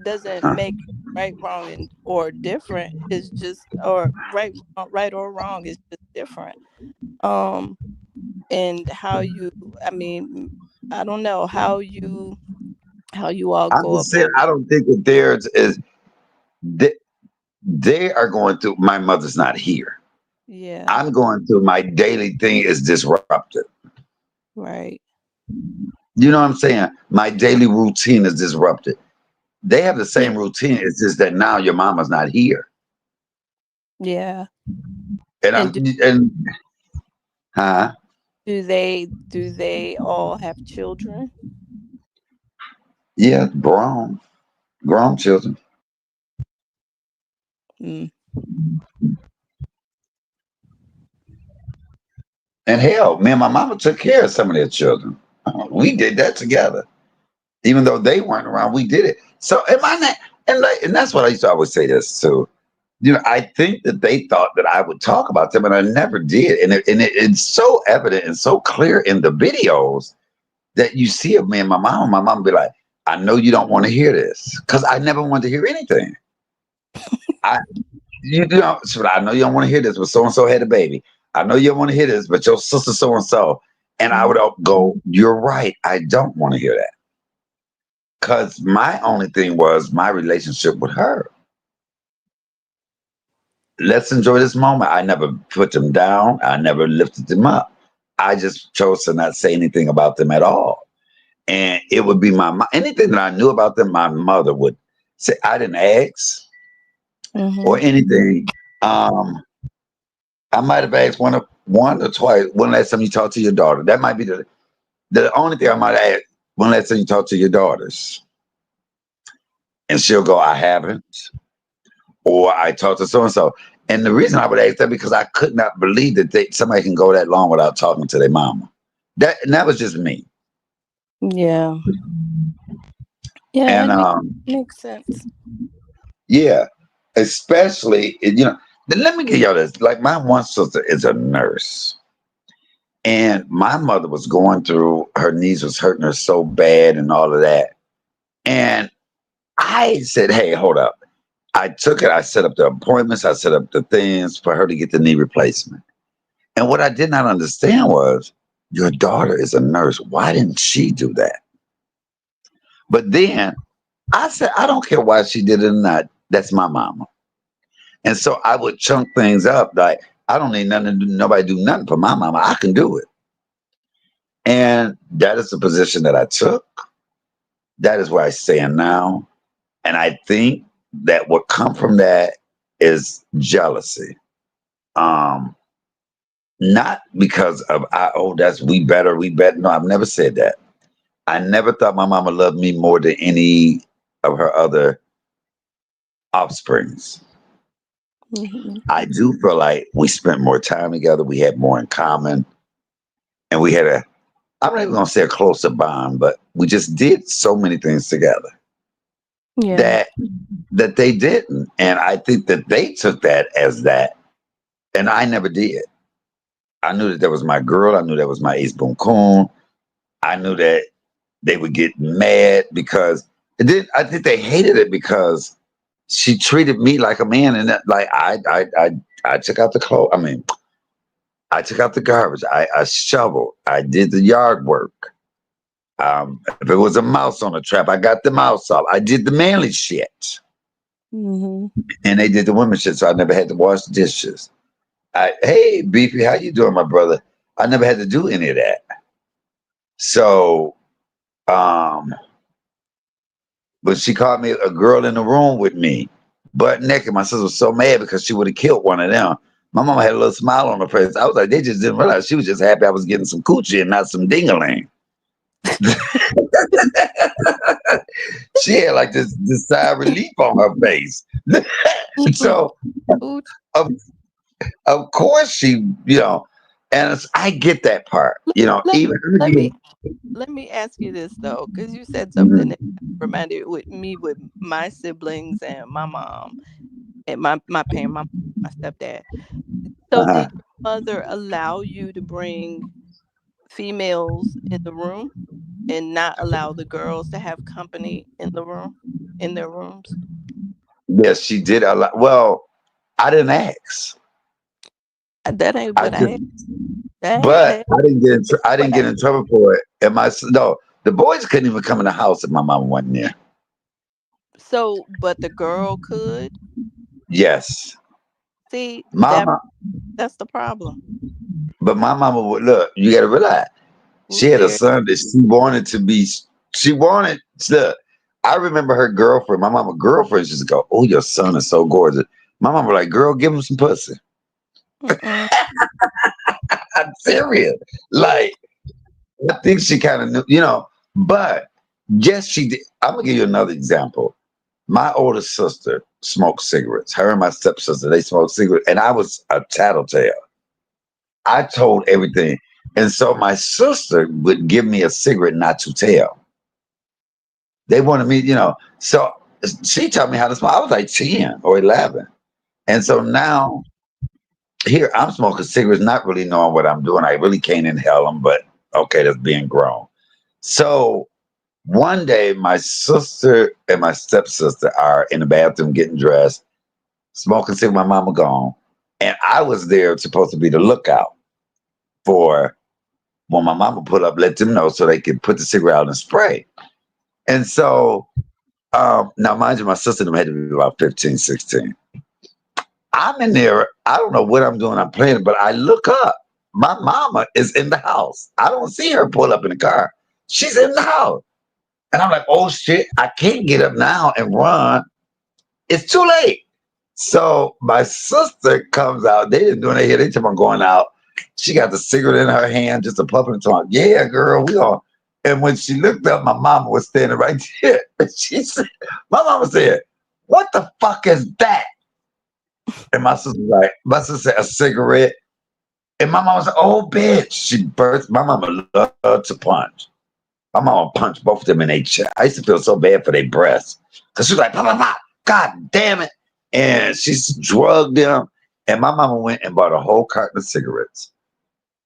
doesn't
Huh.
make right, wrong, and or different. It's just or right or wrong is just different. Um, and how you, I mean, I don't know how you all
I'm
go
just saying
about.
I don't think that theirs is they, they are going through my mother's not here.
Yeah,
I'm going through my daily thing is disrupted.
right.
You know what I'm saying? My daily routine is disrupted. They have the
Yeah,
same routine. It's just that now your mama's not here.
yeah.
And
And
I'm and huh?
do they all have children?
Yeah, grown children.
Mm,
And hell, me and my mama took care of some of their children. We did that together. Even though they weren't around, we did it. So am I not and that's what I used to always say this too. You know, I think that they thought that I would talk about them, and I never did. It's so evident and so clear in the videos that you see of me and my mom. My mom be like, "I know you don't want to hear this," because I never wanted to hear anything. I, so I know you don't want to hear this, but so and so had a baby. I know you don't want to hear this, but your sister so and so. And I would
mm,
go, "You're right. I don't want to hear that," because my only thing was my relationship with her. Let's enjoy this moment. I never put them down. I never lifted them up. I just chose to not say anything about them at all. And it would be anything that I knew about them, my mother would say. I didn't ask or
mm-hmm.
anything. Um, I might have asked one or twice. When last time you talked to your daughter? That might be the only thing I might have asked. When last time you talked to your daughters? And she'll go, I haven't. Or I talked to so and so. And the reason I would ask that because I could not believe that somebody can go that long without talking to their mama. That was just me.
Yeah, yeah.
And
Makes sense.
yeah, especially then let me get y'all this. Like my one sister is a nurse, And my mother was going through, her knees was hurting her so bad and all of that. And I said, hey, hold up. I took it, I set up the appointments, I set up the things for her to get the knee replacement. And what I did not understand was, your daughter is a nurse. Why didn't she do that? But then I said, I don't care why she did it or not. That's my mama. And so I would chunk things up like, I don't need nothing to do, nobody do nothing for my mama. I can do it. And that is the position that I took. That is where I stand now. And I think that what come from that is jealousy. Um, Not because of that's we better. No, I've never said that. I never thought my mama loved me more than any of her other offsprings.
Mhm.
I do feel like we spent more time together. We had more in common, and we had I'm not even gonna say a closer bond, but we just did so many things together
Yeah.
that they didn't. And I think that they took that as that, and I never did. I knew that was my girl. I knew that was my ace boom coon. I knew that they would get mad because I think they hated it because she treated me like a man, and that, like I took out the clothes. I mean, I took out the garbage. I shoveled. I did the yard work. If it was a mouse on the trap, I got the mouse off. I did the manly shit,
Mhm.
and they did the women shit, so I never had to wash dishes. Hey, Beefy, how you doing, my brother? I never had to do any of that. So, but she caught me a girl in the room with me, butt naked. My sister was so mad because she would have killed one of them. My mama had a little smile on her face. I was like, they just didn't realize she was just happy I was getting some coochie and not some dingaling. She had like this sigh of relief on her face. So
Ooh,
of, of course she, and I get that part,
let,
even
let me let me ask you this though, because you said something
Mhm.
that reminded with me with my siblings and my mom and my parent, my stepdad. So
Uh-huh.
did your mother allow you to bring females in the room and not allow the girls to have company in the room, in their rooms?
Yes, she did a lot. Well, I didn't ask.
That ain't
I
what I
just
had. That
But
that
I didn't get
is
I
what
didn't
I
get in trouble for it. And no, the boys couldn't even come in the house if my mama wasn't there.
so but the girl could
Yes,
see that
mama.
that's the problem.
But my mama would look. You got to realize she
Who's
had a
there?
son that she wanted to be. She wanted. Look, I remember her girlfriend. My mama girlfriend used to go, "Oh, your son is so gorgeous." My mama was like, "Girl, give him some pussy."
Mm-mm.
I'm serious. Like I think she kind of knew. But yes, she did. I'm gonna give you another example. My older sister smoked cigarettes. Her and my stepsister, they smoked cigarettes, and I was a tattletale. I told everything. And so my sister would give me a cigarette not to tell. They wanted me. So she taught me how to smoke. I was like 10 or 11. And so now here I'm smoking cigarettes, not really knowing what I'm doing. I really can't inhale them, but okay, that's being grown. So one day my sister and my stepsister are in the bathroom getting dressed, smoking cigarette, my mama gone. And I was there supposed to be the lookout for when my mama put up, let them know so they could put the cigarette out and spray. And so now mind you, my sister and them had to be about 15, 16. I'm in there, I don't know what I'm doing, I'm playing, but I look up. My mama is in the house. I don't see her pull up in the car. She's in the house. And I'm like, oh shit, I can't get up now and run. It's too late. So my sister comes out. They didn't do anything here. They took on going out. She got the cigarette in her hand, just a puff and tongue. Yeah, girl, we on. And when she looked up, my mama was standing right there. And she said, my mama said, what the fuck is that? And my sister said, a cigarette. And my mama said, oh, bitch. She burst. My mama loved to punch. My mama punched both of them in their chest. I used to feel so bad for their breasts. Because she was like, pop, pop, pop. God damn it. And she drugged them. And my mama went and bought a whole carton of cigarettes.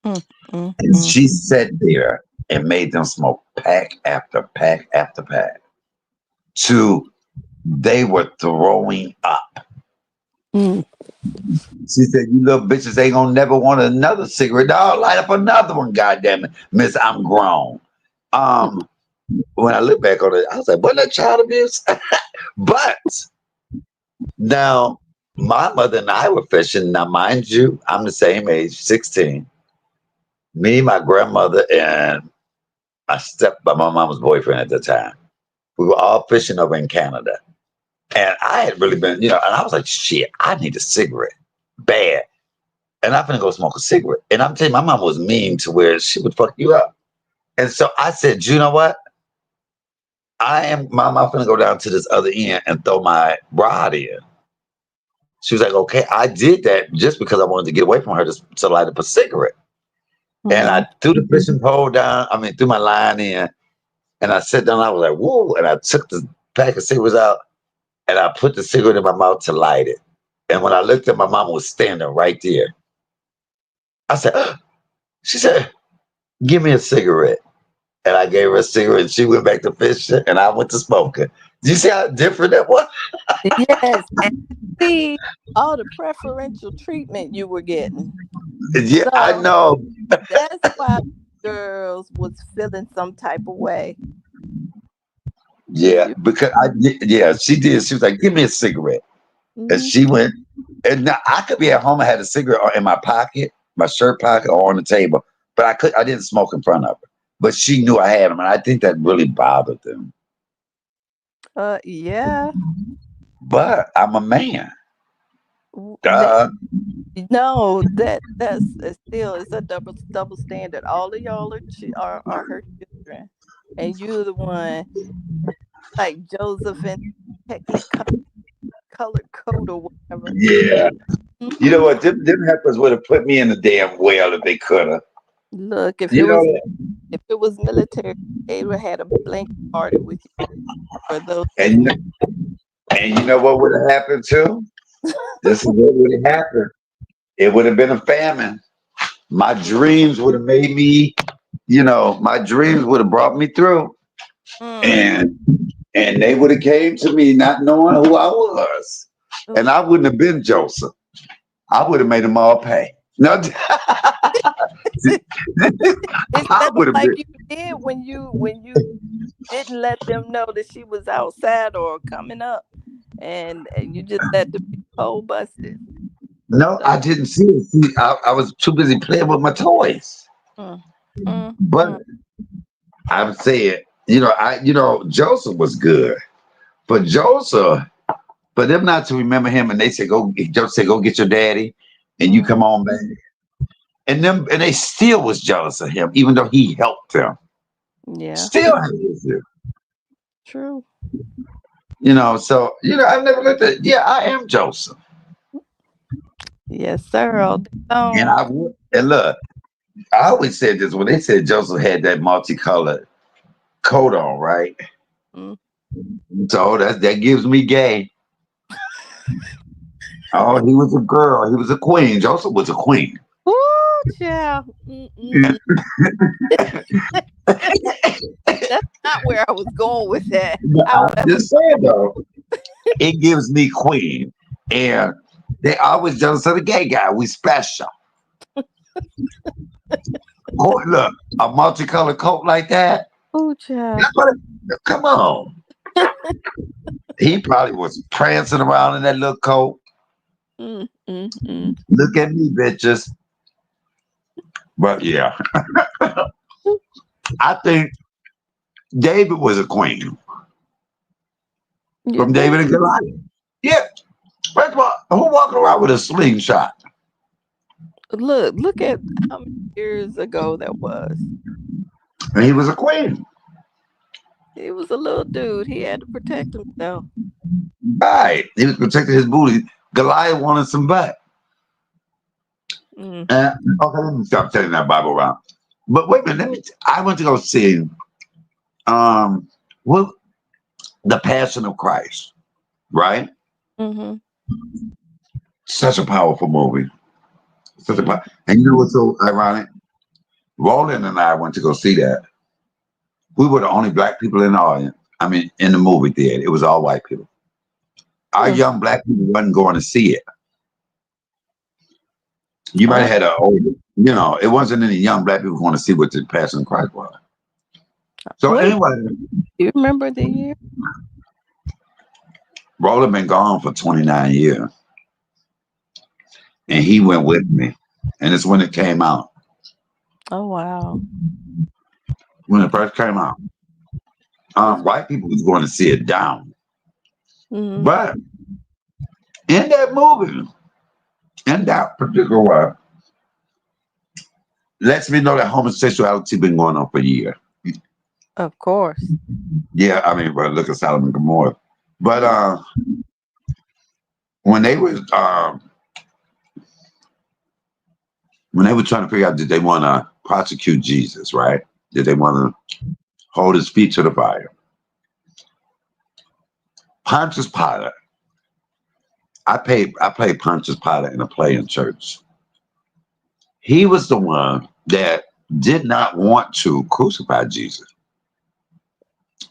Mm, mm,
And
mm.
she sat there and made them smoke pack after pack after pack. To they were throwing up.
Mm.
She said, "You little bitches ain't gonna never want another cigarette. I'll light up another one, goddamn it, Miss. I'm grown." Um, when I look back on it, I was like, "Wasn't that child abuse?" But now my mother and I were fishing. Now, mind you, I'm the same age, 16. Me, my grandmother, and I stepped by my mama's boyfriend at the time. We were all fishing over in Canada. And I had really been, and I was like, shit, I need a cigarette. Bad. And I'm finna go smoke a cigarette. And I'm telling you, my mom was mean to where she would fuck you up. And so I said, you know what? I'm finna go down to this other end and throw my rod in. She was like, okay, I did that just because I wanted to get away from her to light up a cigarette. And
Mm.
I threw the fishing pole down, threw my line in, and I sat down, I was like, whoa, and I took the pack of cigarettes out and I put the cigarette in my mouth to light it. And when I looked at my mom was standing right there. I said, she said, give me a cigarette. And I gave her a cigarette and she went back to fishing and I went to smoking. Do you see how different that was?
Yes, and see all the preferential treatment you were getting.
Yeah, I
So
know.
that's why girls was feeling some type of way.
Yeah,
You,
because yeah, she did. She was like, give me a cigarette. And
mm,
she went, and now I could be at home. I had a cigarette in my pocket, my shirt pocket, or on the table, but I didn't smoke in front of her. But she knew I had them, and I think that really bothered them.
yeah.
But I'm a man.
That,
Duh.
no, that's still it's a double standard. All of y'all are her children, and you're the one like Joseph in colored coat or whatever.
Yeah. You know
Mhm.
what? Them heifers would have put me in the damn well if they could have.
Look,
You know,
if it was military, they would have had a blanket party with you for those
and
men.
you know what would have happened too? This is what would have happened. It would have been a famine. My dreams would have made me, my dreams would have brought me through.
Mm.
And they would have came to me not knowing who I was.
Ooh.
And I wouldn't have been Joseph. I would have made them all pay. No,
It
I
sounds
would have
like
been.
you did when you didn't let them know that she was outside or coming up, and you just let the pole busted.
No,
So,
I didn't see it. See, I was too busy playing with my toys.
mm, mm,
But
mm,
I'm saying, Joseph was good. But Joseph, for them not to remember him, and they said, Joseph said, go get your daddy, and you
mm,
come on back. And they still was jealous of him, even though he helped them.
yeah,
Still hated him.
true.
So I've never looked at. Yeah, I am Joseph,
Yes, sir. All day
and
long.
I would. And look, I always said this when they said Joseph had that multicolored coat on, right?
Mm.
So that gives me gay. Oh, he was a girl. He was a queen. Joseph was a queen.
Ooh, child.
Yeah.
That's not where I was going with that.
But I'm
However,
just saying though, it gives me queen, and they always jealous of the gay guy. We special. Oh, look, a multicolored coat like that.
ooh, child.
That's what come on. He probably was prancing around in that little coat.
Mm, mm, mm.
Look at me, bitches. But yeah, I think David was a queen
You
from
think?
David and Goliath. Yeah. First of all, who walking around with a slingshot?
Look at how many years ago that was.
And he was a queen.
He was a little dude. He had to protect himself.
Right. He was protecting his booty. Goliath wanted some butt.
Mm.
And, okay, let me stop telling that Bible around. But wait a minute, I went to go see um well the Passion of Christ, right?
Mm-hmm.
Such a powerful movie.
Mm.
And you know what's so ironic? Roland and I went to go see that. We were the only black people in the audience. I mean, in the movie theater. It was all white people. Our
Hmm.
young black people wasn't going to see it. You might
Oh,
have had a older, it wasn't any young black people going to see what the Passion of Christ was. So
wait,
anyway,
you remember the year?
Roland been gone for 29 years, and he
Mm.
went with me. And it's when it came out.
Oh, wow.
When it first came out, white people was going to see it down.
Mm-hmm.
But in that movie, in that particular one, lets me know that homosexuality been going on for years.
Of course.
Yeah, I mean, but look at Solomon and Gomorrah. But when they was trying to figure out did they want to prosecute Jesus, right? Did they want to hold his feet to the fire? Pontius Pilate. I played Pontius Pilate in a play in church. He was the one that did not want to crucify Jesus.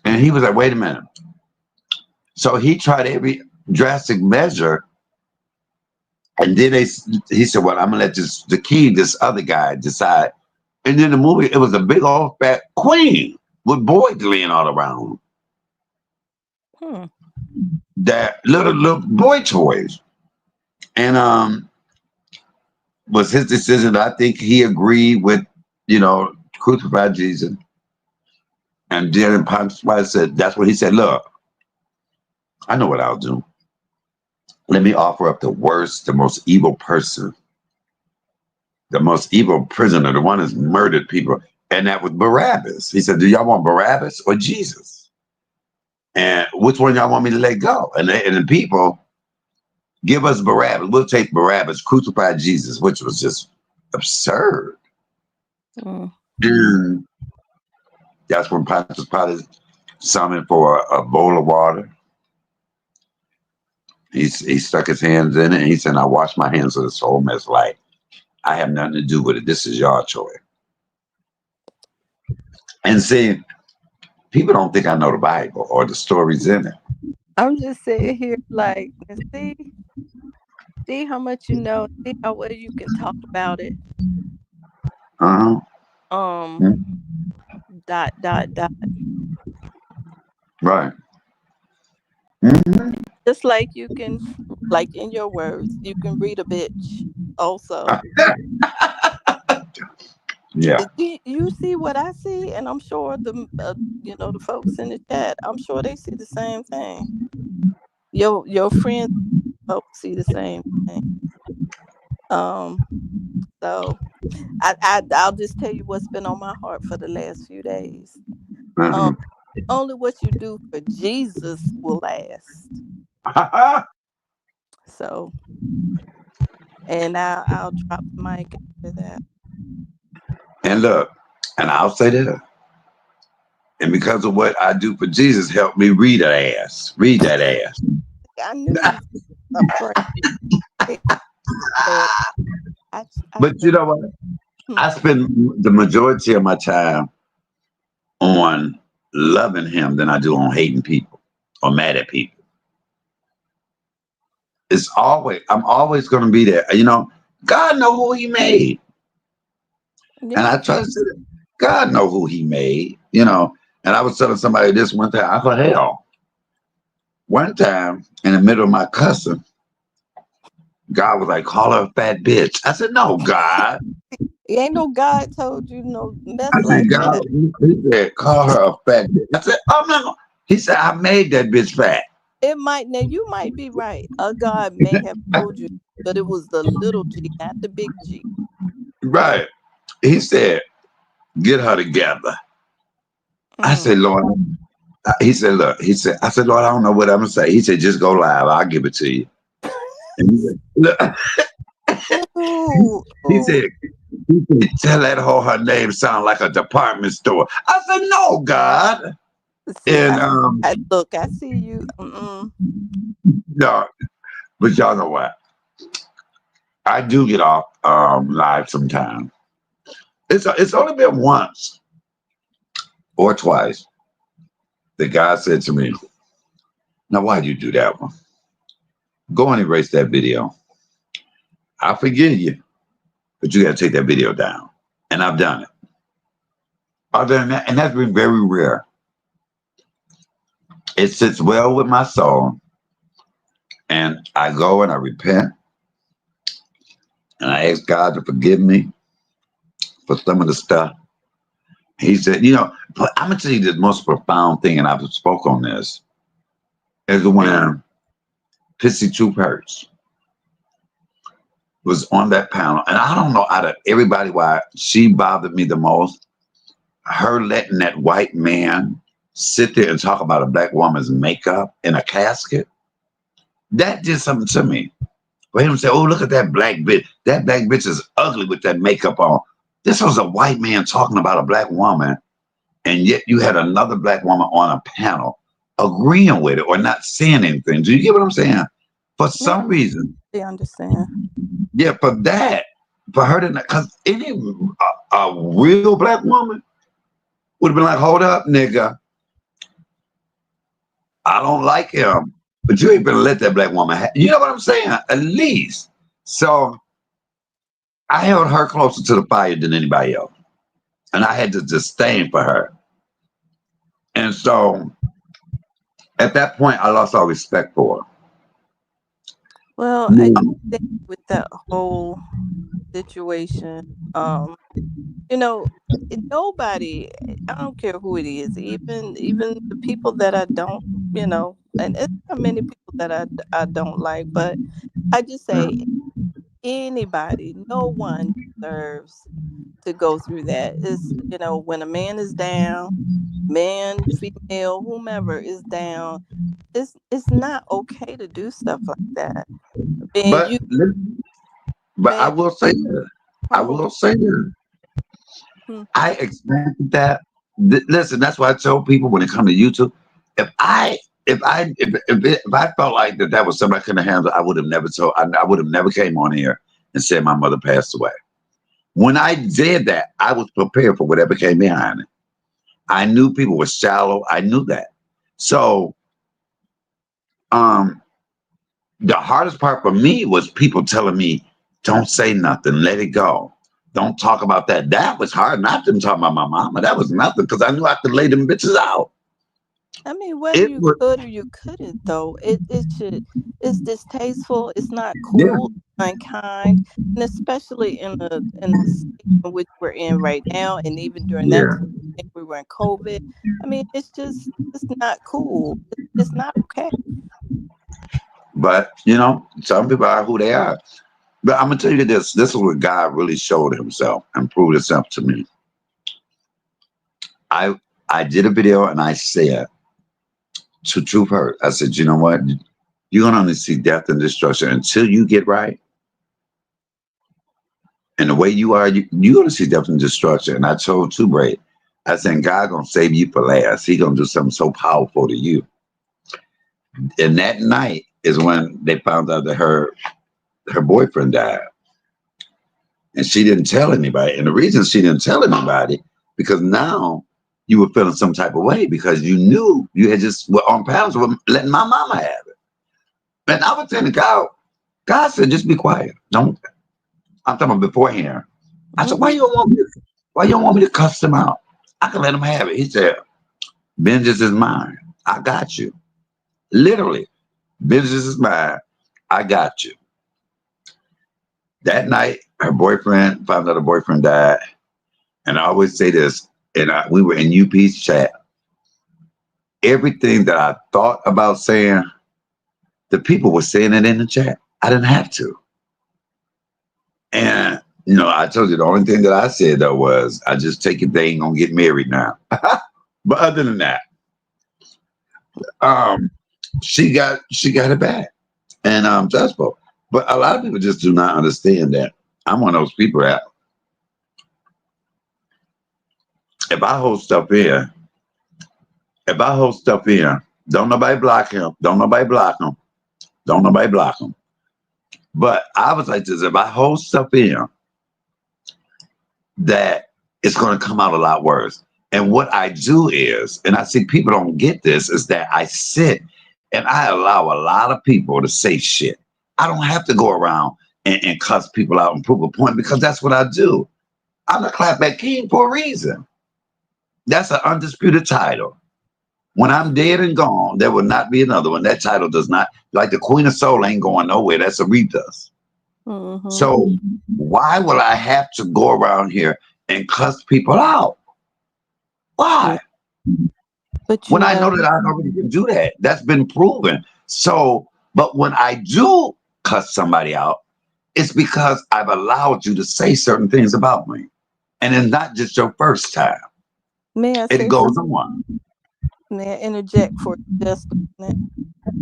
And he was like, wait a minute. So he tried every drastic measure. And then he said, well, I'm going to let this other guy decide. And then the movie, it was a big old fat queen with boys laying all around
Hmm.
that little boy toys. And was his decision. I think he agreed with, crucify Jesus. And then Pontius Pilate said, that's what he said. Look, I know what I'll do. Let me offer up the worst, the most evil person, the most evil prisoner, the one that's murdered people. And that was Barabbas. He said, do y'all want Barabbas or Jesus? And which one y'all want me to let go? And the people, give us Barabbas. We'll take Barabbas, crucify Jesus, which was just absurd.
Mm.
And that's when Pontius Pilate summoned for a bowl of water. He stuck his hands in it and he said, I wash my hands of this whole mess. Like, I have nothing to do with it. This is your choice. And see, people don't think I know the Bible or the stories in it.
I'm just sitting here like, see how much you know, see how well you can talk about it.
Uh-huh.
Um, dot, dot, dot.
Right. Mm-hmm.
Just like you can, like in your words, you can read a bitch also.
Yeah.
You see what I see, and I'm sure the folks in the chat, I'm sure they see the same thing. Your friends folks see the same thing. So I'll just tell you what's been on my heart for the last few days.
Uh-huh.
Only what you do for Jesus will last. So, and I'll drop the mic after that.
And look, and I'll say that. And because of what I do for Jesus, help me read that ass. Read that ass.
I knew you was afraid. Lord, I
But you know what? I spend the majority of my time on loving him than I do on hating people or mad at people. I'm always going to be there. God know who he made.
Yeah.
And I trust it. God know who he made, And I was telling somebody this one time, I thought, hell, one time in the middle of my cussing, God was like, call her a fat bitch. I said, no, God.
Ain't no God told you no mess
I
like
said, God,
that.
he said, call her a fat bitch. I said, oh, no. He said, I made that bitch fat.
It might now you might be right. A God may have told you, but it was the little G, not the big G.
Right. He said, get her together. I said, Lord, he said, look, I said, Lord, I don't know what I'm going to say. He said, just go live. I'll give it to you. And he said, look.
Ooh,
He said, tell that hoe her name sound like a department store. I said, no, God.
see,
And
look, I see you.
no, but y'all know what? I do get off live sometimes. It's only been once or twice that God said to me, "Now, why'd you do that one? Go and erase that video. I forgive you, but you got to take that video down." And I've done it. Other than that, and that's been very rare. It sits well with my soul, and I go and I repent, and I ask God to forgive me for some of the stuff. He said, but I'm gonna tell you the most profound thing, and I've spoke on this, is when Pissy Truth Hurts was on that panel, and I don't know out of everybody why she bothered me the most. Her letting that white man sit there and talk about a black woman's makeup in a casket, that did something to me. For him to say, "Oh, look at that black bitch. That black bitch is ugly with that makeup on." This was a white man talking about a black woman, and yet you had another black woman on a panel agreeing with it or not saying anything. Do you get what I'm saying? For
No,
some reason,
I understand.
yeah, for her to, because any a real black woman would have been like, "Hold up, nigga. I don't like him, but you ain't gonna let that black woman you know what I'm saying? At least." So I held her closer to the fire than anybody else. And I had to disdain for her. And so at that point, I lost all respect for
Well,
her.
I think with that whole situation, nobody, I don't care who it is, even the people that I don't, and it's not many people that I don't like, but I just say anybody, no one deserves to go through that. It's, when a man is down, man, female, whomever is down, it's not okay to do stuff like that. And
But
you,
but I
man,
will say this. I
humble.
will say this.
Hmm.
I expected that. Listen, that's why I tell people when it comes to YouTube, if I if I felt like that was something I couldn't handle, I would have never told. I would have never came on here and said my mother passed away. When I did that, I was prepared for whatever came behind it. I knew people were shallow. I knew that. So um the hardest part for me was people telling me, "Don't say nothing, let it go. Don't talk about that." That was hard. Not them talking about my mama. That was nothing because I knew I could lay them bitches out.
I mean, whether
It
you
was,
could or you couldn't, though, it's distasteful. It's not
yeah,
cool, unkind, and especially in the state in which we're in right now, and even during that
yeah.
time, I think we were in COVID. I mean, it's not cool. It's not okay.
But some people are who they are. But I'm gonna tell you this. This is where God really showed himself and proved himself to me. I I did a video and I said to Truth Hurt, I said, "You know what? You're gonna only see death and destruction until you get right. And the way you are, you're gonna see death and destruction." And I told Two Braid, I said, "God gonna save you for last. He gonna do something so powerful to you." And that night is when they found out that her boyfriend died, and she didn't tell anybody. And the reason she didn't tell anybody because now you were feeling some type of way because you knew you had just were on pounds with letting my mama have it. And I was saying to God, God said, "Just be quiet. Don't." I'm talking about beforehand. I said, "Why
Hmm.
you don't want me? Why you don't want me to cuss them out? I can let them have it." He said, "Vengeance is mine. I got you." Literally, vengeance is mine. I got you. That night, her boyfriend found out her boyfriend died. And I always say this, and we were in UP's chat. Everything that I thought about saying, the people were saying it in the chat. I didn't have to. And, I told you the only thing that I said, though, was I just take it they ain't going to get married now. But other than that, um, she got it back. And successful. But a lot of people just do not understand that I'm one of those people that if I hold stuff in, don't nobody block him. Don't nobody block him. Don't nobody block him. But I was like this: if I hold stuff in that it's going to come out a lot worse. And what I do is, and I see people don't get this, is that I sit and I allow a lot of people to say shit. I don't have to go around and cuss people out and prove a point because that's what I do. I'm the clapback king for a reason. That's an undisputed title. When I'm dead and gone, there will not be another one. That title does not, like the Queen of Soul ain't going nowhere. That's Aretha's.
Mm-hmm.
So why will I have to go around here and cuss people out? Why?
But
When I know that I already can do that. That's been proven. So, but when I do cuss somebody out, it's because I've allowed you to say certain things about me. And it's not just your first time.
may I
It
say
goes
something?
on.
May I interject for just a minute?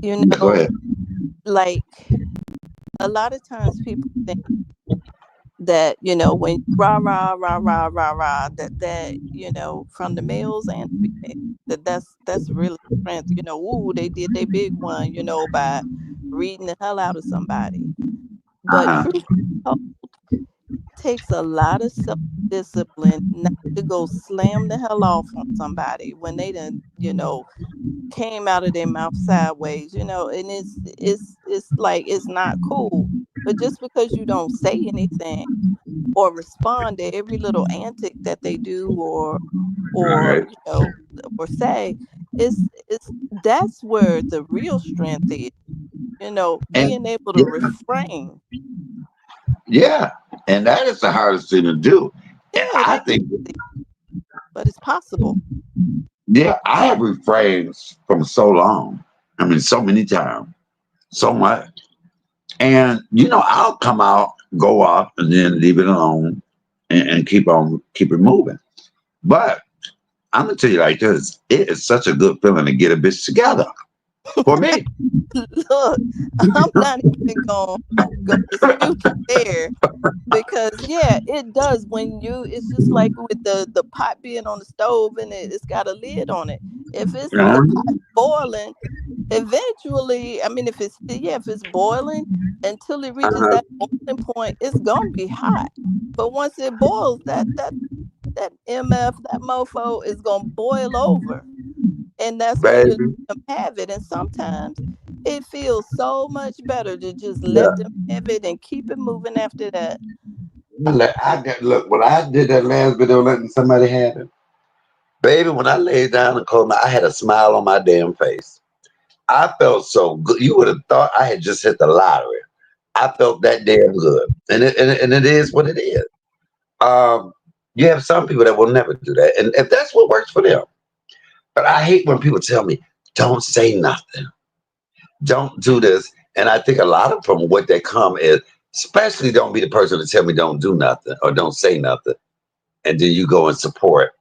You
Yeah, go
know,
ahead.
like a lot of times people think that, you know, when rah rah rah rah rah rah, that you know, from the males and females, that's really strength. You know, ooh, they did their big one, you know, by reading the hell out of somebody. But
Uh-huh.
truth be told, takes a lot of self discipline not to go slam the hell off on somebody when they done, you know, came out of their mouth sideways, you know, and it's like it's not cool. But just because you don't say anything or respond to every little antic that they do or
Right.
you know or say, it's that's where the real strength is, you know,
And
being able to
yeah,
refrain.
yeah. And that is the hardest thing to do. And
Yeah, it
I
ain't
think,
easy, but it's possible.
yeah, I have refrained from so long. I mean, so many times, so much. And I'll come out, go off, and then leave it alone and keep it moving. But I'm gonna tell you like this: it is such a good feeling to get a bitch together for me.
Look, I'm not even gonna dispute you there. Because yeah, it does when you it's just like with the pot being on the stove and it's got a lid on it. If it's the
Uh-huh.
pot boiling, eventually, I mean if it's boiling until it reaches
Uh-huh.
that boiling point, it's gonna be hot. But once it boils, that MF, that mofo is gonna boil over. And that's when you let
Baby.
them have it. And sometimes it feels so much better to just
Yeah.
let them have it and keep it moving after that.
Look, when I did that last video letting somebody have it, baby, when I laid down and closed I had a smile on my damn face. I felt so good. You would have thought I had just hit the lottery. I felt that damn good. And it is what it is. Um, you have some people that will never do that. And if that's what works for them. But I hate when people tell me, don't say nothing. Don't do this. And I think a lot of from what they come is, especially don't be the person to tell me don't do nothing or don't say nothing. And then you go and support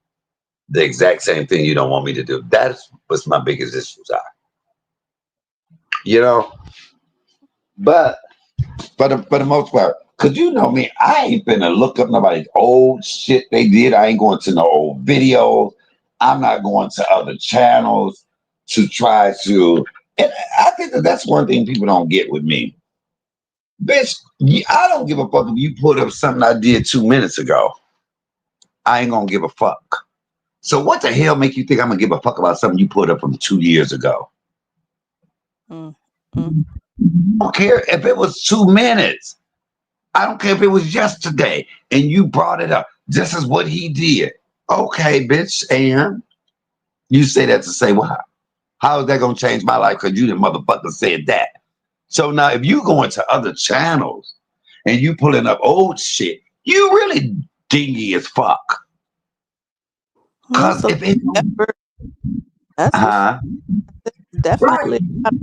the exact same thing you don't want me to do. That's what's my biggest issues are. You know? But for the most part, cause you know me, I ain't finna look up nobody's old shit they did. I ain't going to no old videos. I'm not going to other channels to try to. And I think that's one thing people don't get with me. Bitch, I don't give a fuck if you put up something I did 2 minutes ago. I ain't gonna give a fuck. So what the hell make you think I'm gonna give a fuck about something you put up from 2 years ago?
Mm, mm.
I don't care if it was 2 minutes. I don't care if it was yesterday and you brought it up. This is what he did. Okay, bitch. And you say that to say what? How is that gonna change my life? Because you the motherfucker said that. So now if you go into other channels and you pulling up old shit, you really dingy as fuck.
Yeah,
Cause
so
if it
effort, that's for sure.
uh
It's definitely
right.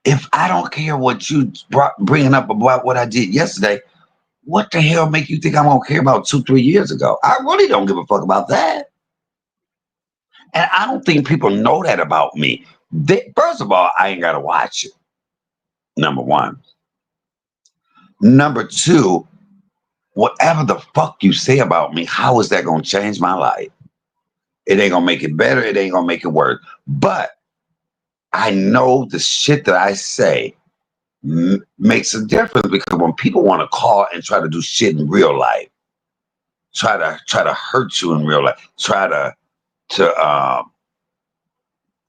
If I don't care what you bringing up about what I did yesterday, what the hell make you think I'm gonna care about 2, 3 years ago? I really don't give a fuck about that. And I don't think people know that about me. First of all, I ain't gotta watch it. Number one. Number two, whatever the fuck you say about me, how is that gonna change my life? It ain't gonna make it better. It ain't gonna make it worse. But I know the shit that I say makes a difference because when people want to call and try to do shit in real life, try to hurt you in real life, try to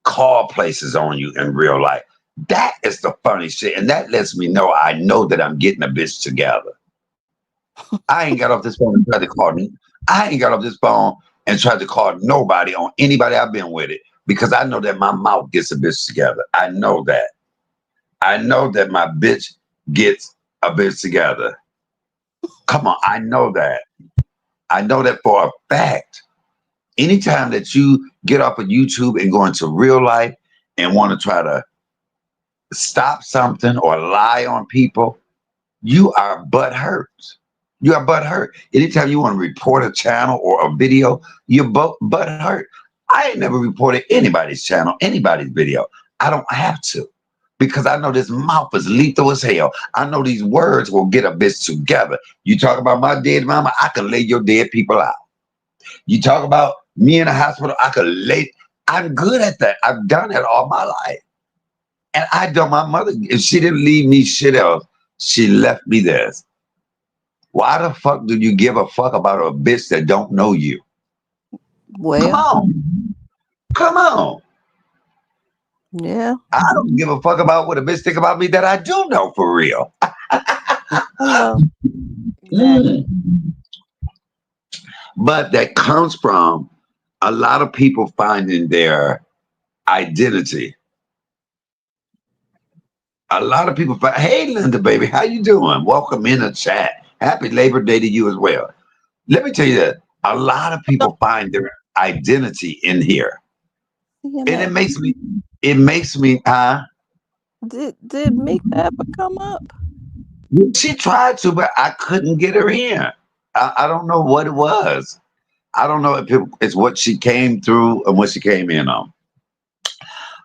call places on you in real life. That is the funny shit, and that lets me know I know that I'm getting a bitch together. I ain't got off this phone and tried to call me. I ain't got off this phone and tried to call nobody on anybody I've been with it because I know that my mouth gets a bitch together. I know that. I know that my bitch gets a bitch together. Come on, I know that. I know that for a fact. Anytime that you get off of YouTube and go into real life and want to try to stop something or lie on people, you are butt hurt. You are butt hurt. Anytime you want to report a channel or a video, you're butt hurt. I ain't never reported anybody's channel, anybody's video. I don't have to because I know this mouth is lethal as hell. I know these words will get a bitch together. You talk about my dead mama, I can lay your dead people out. You talk about me in the hospital, I could lay. I'm good at that. I've done it all my life. And I know my mother, if she didn't leave me shit else, she left me this. Why the fuck do you give a fuck about a bitch that don't know you? Come
Well,
on. Come on.
yeah.
I don't give a fuck about what a bitch think about me that I do know for real.
Hello.
Exactly.
But that comes from a lot of people finding their identity. A lot of people find, hey Linda, baby, how you doing? Welcome in the chat. Happy Labor Day to you as well. Let me tell you that a lot of people find their identity in here. And it makes me,
Did Mika ever come up?
she tried to, but I couldn't get her in. I don't know what it was. I don't know if it's what she came through and what she came in on.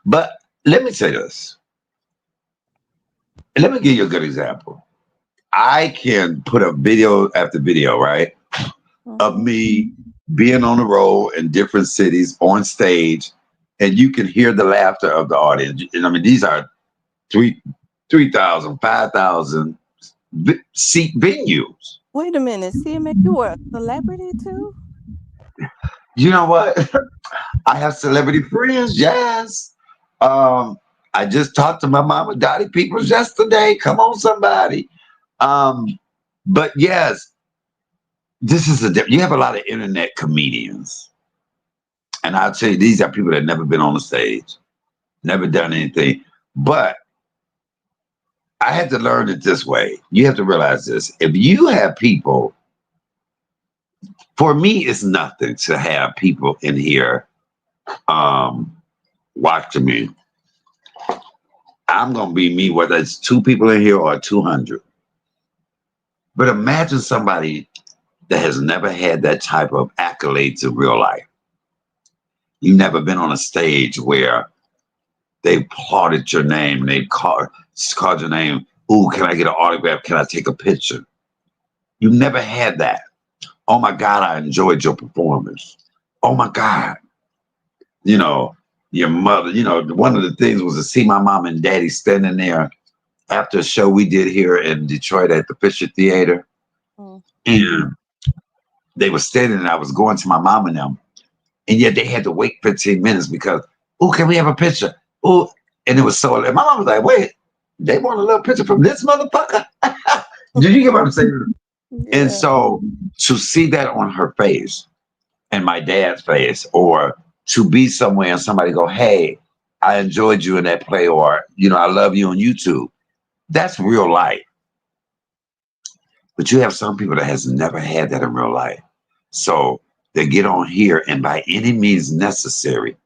But let me say this. Let me give you a good example. I can put up video after video, right, of me being on the road in different cities on stage, and you can hear the laughter of the audience. And I mean, these are 3,000, 5,000 seat venues.
Wait a minute, CMA, you were a celebrity too?
You know what? I have celebrity friends, yes. I just talked to my mama, Dottie Peoples, yesterday. Come on, somebody. But yes, this is you have a lot of internet comedians. And I'll tell you, these are people that never been on the stage, never done anything. But I had to learn it this way. You have to realize this. If you have people, for me, it's nothing to have people in here watching me. I'm going to be me, whether it's 2 people in here or 200. But imagine somebody that has never had that type of accolades in real life. You've never been on a stage where they applauded your name and they called your name. Ooh, can I get an autograph? Can I take a picture? You never had that. Oh my God, I enjoyed your performance. Oh my God. You know, your mother, you know, one of the things was to see my mom and daddy standing there after a show we did here in Detroit at the Fisher Theater. And they were standing and I was going to my mom and them. And yet they had to wait 15 minutes because, oh, can we have a picture? Oh, and it was so, and my mom was like, wait, they want a little picture from this motherfucker? Did you get what I'm saying? Yeah. And so to see that on her face and my dad's face, or to be somewhere and somebody go, hey, I enjoyed you in that play, or, you know, I love you on YouTube. That's real life. But you have some people that has never had that in real life. So they get on here and by any means necessary,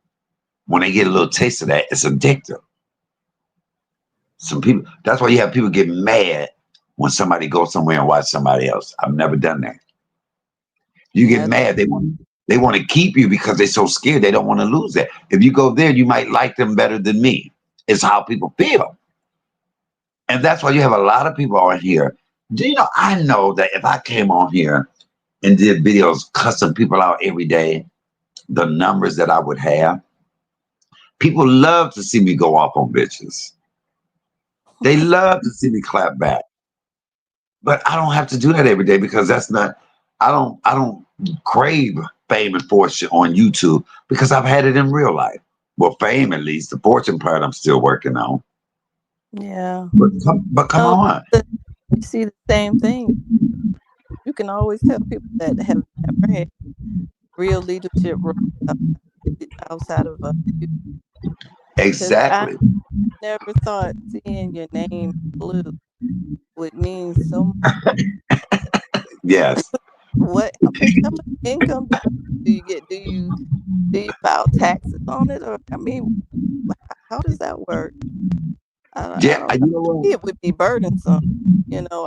when they get a little taste of that, it's addictive. Some people, that's why you have people get mad when somebody goes somewhere and watch somebody else. I've never done that. You get mad, they want to keep you because they're so scared they don't want to lose that. If you go there, you might like them better than me. It's how people feel. And that's why you have a lot of people on here. Do you know, I know that if I came on here and did videos cussing people out every day, the numbers that I would have, people love to see me go off on bitches. They love to see me clap back. But I don't have to do that every day because that's not, I don't crave fame and fortune on YouTube because I've had it in real life. Well, fame at least. The fortune part I'm still working on.
Yeah.
But come
So
on.
you see the same thing. You can always tell people that have never had real leadership roles outside of you. Because I
Exactly.
never thought seeing your name blue would mean so much.
Yes.
How much income do you get? Do you file taxes on it, or I mean, how does that work? I
Yeah.
don't know.
You know what?
It would be burdensome, you know.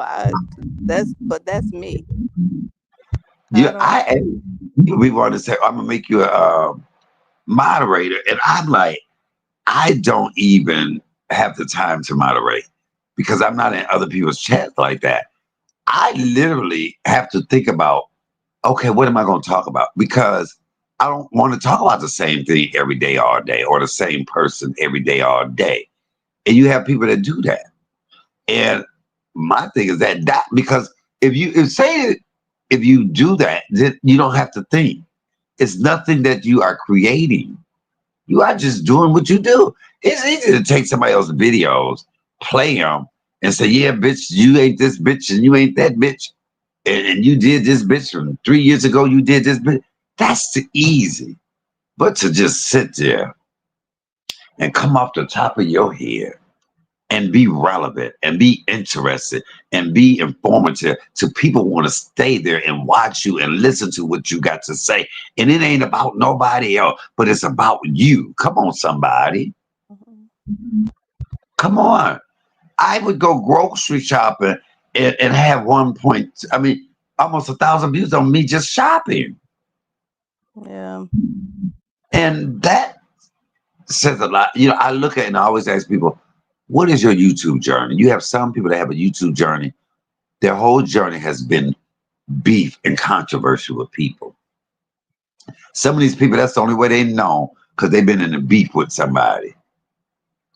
That's me. I
Yeah.
don't.
We want to say, I'm going to make you a moderator. And I'm like, I don't even have the time to moderate because I'm not in other people's chats like that. I literally have to think about, okay, what am I going to talk about? Because I don't want to talk about the same thing every day, all day, or the same person every day, all day. And you have people that do that. And my thing is that because if you do that, then you don't have to think. It's nothing that you are creating. You are just doing what you do. It's easy to take somebody else's videos, play them, and say, "Yeah, bitch, you ain't this bitch, and you ain't that bitch, and you did this bitch from 3 years ago. You did this bitch." That's too easy. But to just sit there and come off the top of your head and be relevant and be interested and be informative to people want to stay there and watch you and listen to what you got to say. And it ain't about nobody else, but it's about you. Come on, somebody.
Mhm.
Come on. I would go grocery shopping and have almost 1,000 views on me just shopping.
Yeah.
And that says a lot. I look at it and I always ask people, what is your YouTube journey? You have some people that have a YouTube journey. Their whole journey has been beef and controversy with people. Some of these people, that's the only way they know because they've been in a beef with somebody.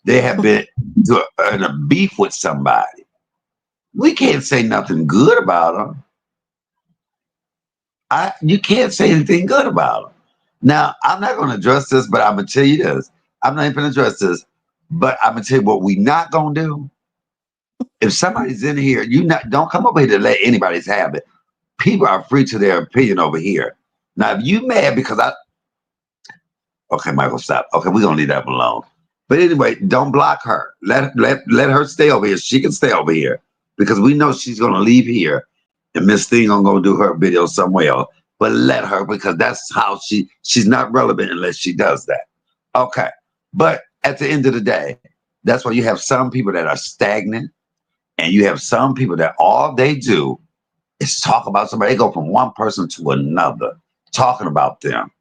They have been in a beef with somebody. We can't say nothing good about them. You can't say anything good about them. Now, I'm not going to address this, but I'm going to tell you this. I'm not even going to address this, but I'm going to tell you what we not going to do. If somebody's in here, don't come over here to let anybody's have it. People are free to their opinion over here. Now, if you mad because okay, Michael, stop. Okay, we're gonna leave that alone. But anyway, don't block her. Let her stay over here. She can stay over here because we know she's gonna leave here and Miss Thing gonna go do her video somewhere else. But let her because that's how she's not relevant unless she does that. Okay. But at the end of the day, that's why you have some people that are stagnant and you have some people that all they do is talk about somebody. They go from one person to another talking about them.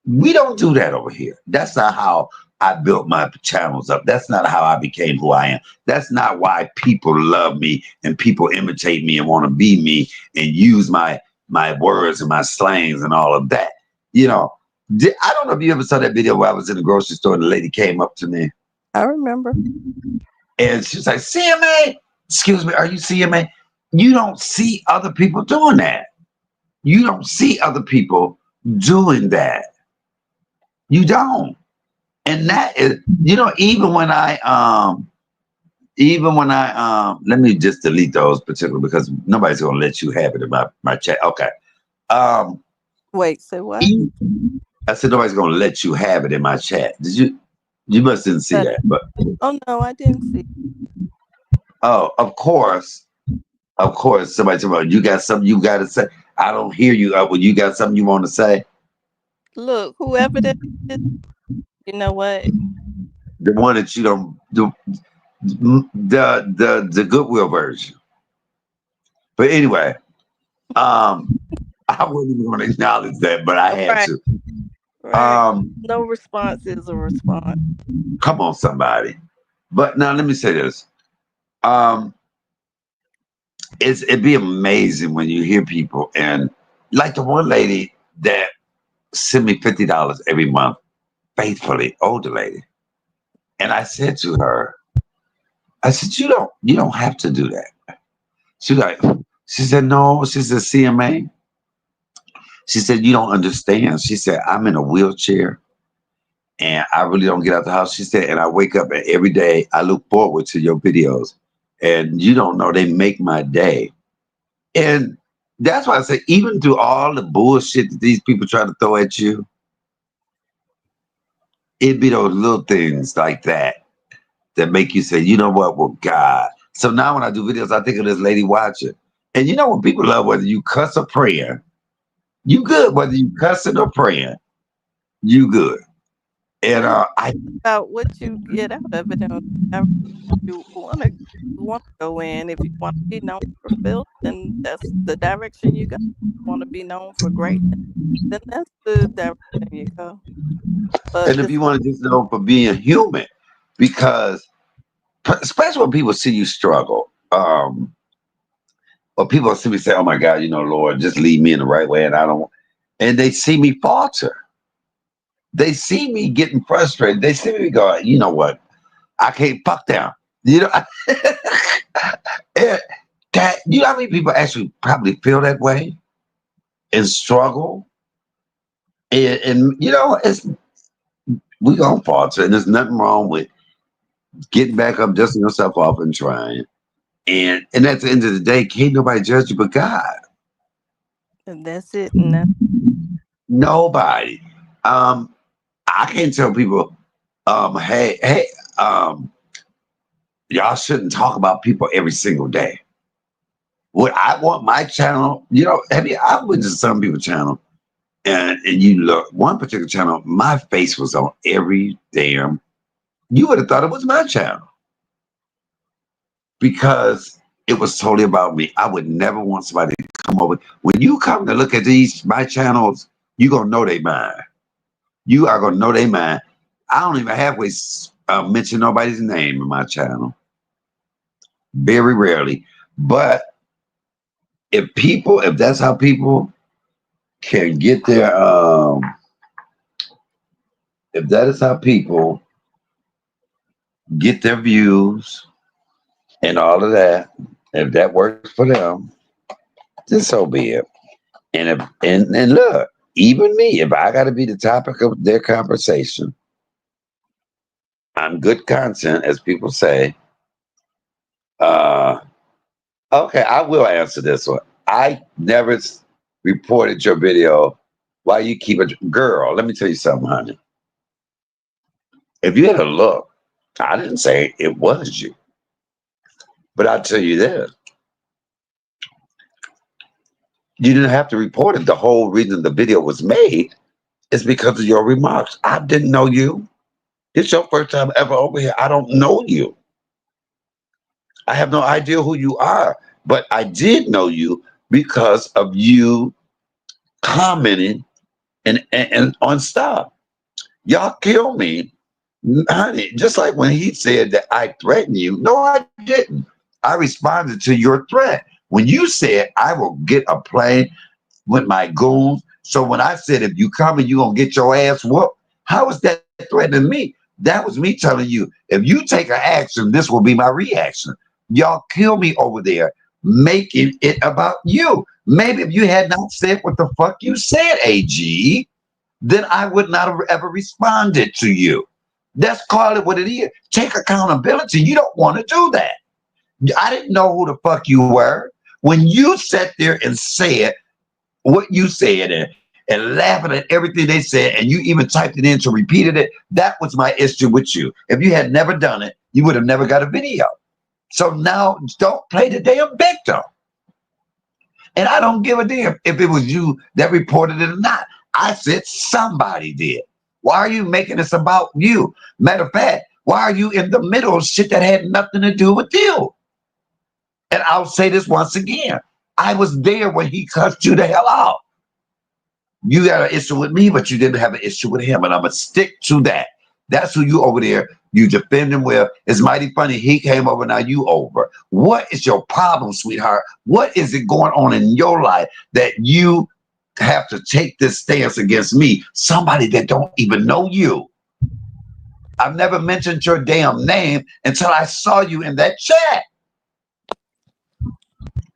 We don't do that over here. That's not how I built my channels up. That's not how I became who I am. That's not why people love me and people imitate me and want to be me and use my words and my slangs and all of that. I don't know if you ever saw that video where I was in the grocery store and the lady came up to me
I remember.
and she was like, "CMA, excuse me, are you CMA?" You don't see other people doing that. You don't see other people doing that. You don't. And that is, even when I let me just delete those particular because nobody's gonna let you have it in my chat. Okay. Um
Wait, say what?
I said nobody's gonna let you have it in my chat. You must didn't see that, but
Oh no, I didn't see.
oh, of course, somebody said, well, you got something you gotta say. I don't hear you when you got something you want to say.
Look, whoever that is, you know what?
The one that you don't do the Goodwill version. But anyway, I wasn't even going to acknowledge that, but I had
Right,
to.
right. No response is a response.
Come on, somebody. But now let me say this. Um, it'd be amazing when you hear people and like the one lady that sent me $50 every month, faithfully, older lady. And I said to her, I said, you don't have to do that. She said, no, she said CMA. She said, you don't understand. She said, I'm in a wheelchair and I really don't get out the house. She said, and I wake up and every day I look forward to your videos. And you don't know, they make my day. And that's why I say, even through all the bullshit that these people try to throw at you, it'd be those little things like that that make you say, you know what, well, God. So now when I do videos, I think of this lady watching. And you know what people love, whether you cuss or praying, you good. Whether you cussing or praying, you good. And
Right.
I
About what you get out of it and you want to go in. If you want to be known for filth, then that's the direction you go. Want to be known for greatness, then that's the direction you go. But
and if
this,
you want to just know for being human, because especially when people see you struggle, or people see me say, "Oh my God, you know, Lord, just lead me in the right way," and I don't, and they see me falter. They see me getting frustrated. They see me go, you know what? I can't fuck down. You know, and that you know how many people actually probably feel that way and struggle, and you know, it's we gonna falter, and there's nothing wrong with getting back up, dusting yourself off, and trying. And at the end of the day, can't nobody judge you but God.
and that's it. And that's
Nobody. Um, I can't tell people, hey, um, y'all shouldn't talk about people every single day. What I want my channel, you know, I went to some people's channel and you look one particular channel, my face was on every damn. You would have thought it was my channel because it was totally about me. I would never want somebody to come over. When you come to look at my channels, you're gonna know they mine. You are gonna know they mine. I don't even halfway mention nobody's name in my channel. Very rarely. But if that's how people can get their if that is how people get their views and all of that, if that works for them, then so be it. And look, even me, if I gotta be the topic of their conversation, I'm good content, as people say. Uh okay, I will answer this one. I never reported your video. Why you keep a girl? Let me tell you something, honey. If you had a look, I didn't say it was you, but I'll tell you this: you didn't have to report it. The whole reason the video was made is because of your remarks. I didn't know you. It's your first time ever over here. I don't know you. I have no idea who you are, but I did know you because of you commenting and on stuff. Y'all kill me, honey. Just like when he said that I threatened you. No, I didn't. I responded to your threat. When you said I will get a plane with my goons. So when I said if you come and you gonna get your ass whooped, how is that threatening me? That was me telling you, if you take an action, this will be my reaction. Y'all kill me over there, making it about you. Maybe if you had not said what the fuck you said, AG, then I would not have ever responded to you. Let's call it what it is. Take accountability. You don't want to do that. I didn't know who the fuck you were. When you sat there and said what you said and laughing at everything they said, and you even typed it in to repeated it, that was my issue with you. If you had never done it, you would have never got a video. So now don't play the damn victim. And I don't give a damn if it was you that reported it or not. I said somebody did. Why are you making this about you? Matter of fact, why are you in the middle of shit that had nothing to do with you? And I'll say this once again. I was there when he cussed you the hell out. You got an issue with me, but you didn't have an issue with him. And I'm going to stick to that. That's who you over there. You defend him with. It's mighty funny. He came over, now you over. What is your problem, sweetheart? What is it going on in your life that you have to take this stance against me? Somebody that don't even know you. I've never mentioned your damn name until I saw you in that chat.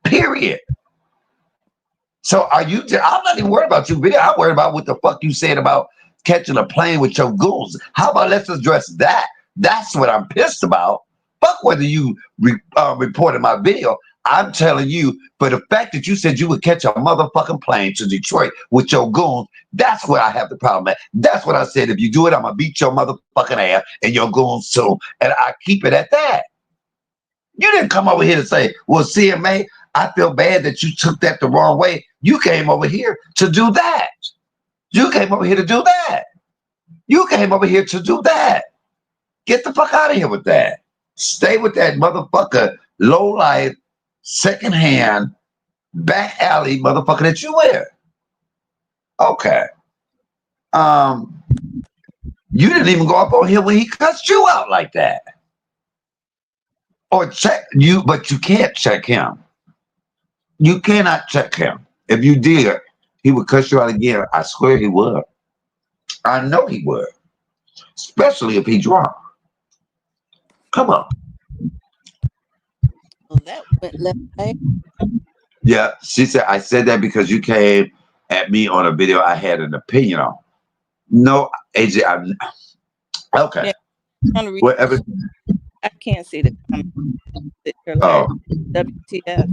Period. So are you? I'm not even worried about you, video. I'm worried about what the fuck you said about catching a plane with your goons. How about let's address that? That's what I'm pissed about. Fuck whether you reported my video. I'm telling you, for the fact that you said you would catch a motherfucking plane to Detroit with your goons, that's where I have the problem at. That's what I said. If you do it, I'm gonna beat your motherfucking ass and your goons too. And I keep it at that. You didn't come over here to say, well, CMA, I feel bad that you took that the wrong way. You came over here to do that. You came over here to do that. You came over here to do that. Get the fuck out of here with that. Stay with that motherfucker, low life, secondhand, back alley motherfucker that you wear. Okay. You didn't even go up on him when he cussed you out like that. Or check you, but you can't check him. You cannot check him. If you did, he would cuss you out again. I swear he would. I know he would. Especially if he drunk. Come on.
Well, that went left.
Yeah, she said, I said that because you came at me on a video I had an opinion on. No, AJ, I'm okay.
Yeah,
Whatever.
I can't see the comment. You're like,
Oh,
WTF.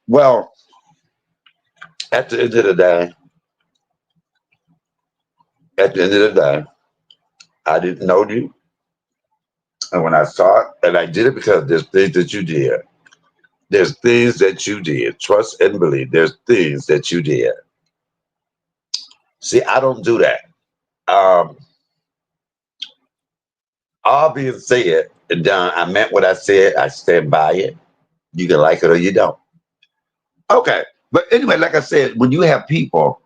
well, at the end of the day, I didn't know you. And when I saw it, and I did it because there's things that you did. There's things that you did. Trust and believe. There's things that you did. See, I don't do that. All being said and done, I meant what I said. I stand by it. You can like it or you don't. Okay. But anyway, like I said, when you have people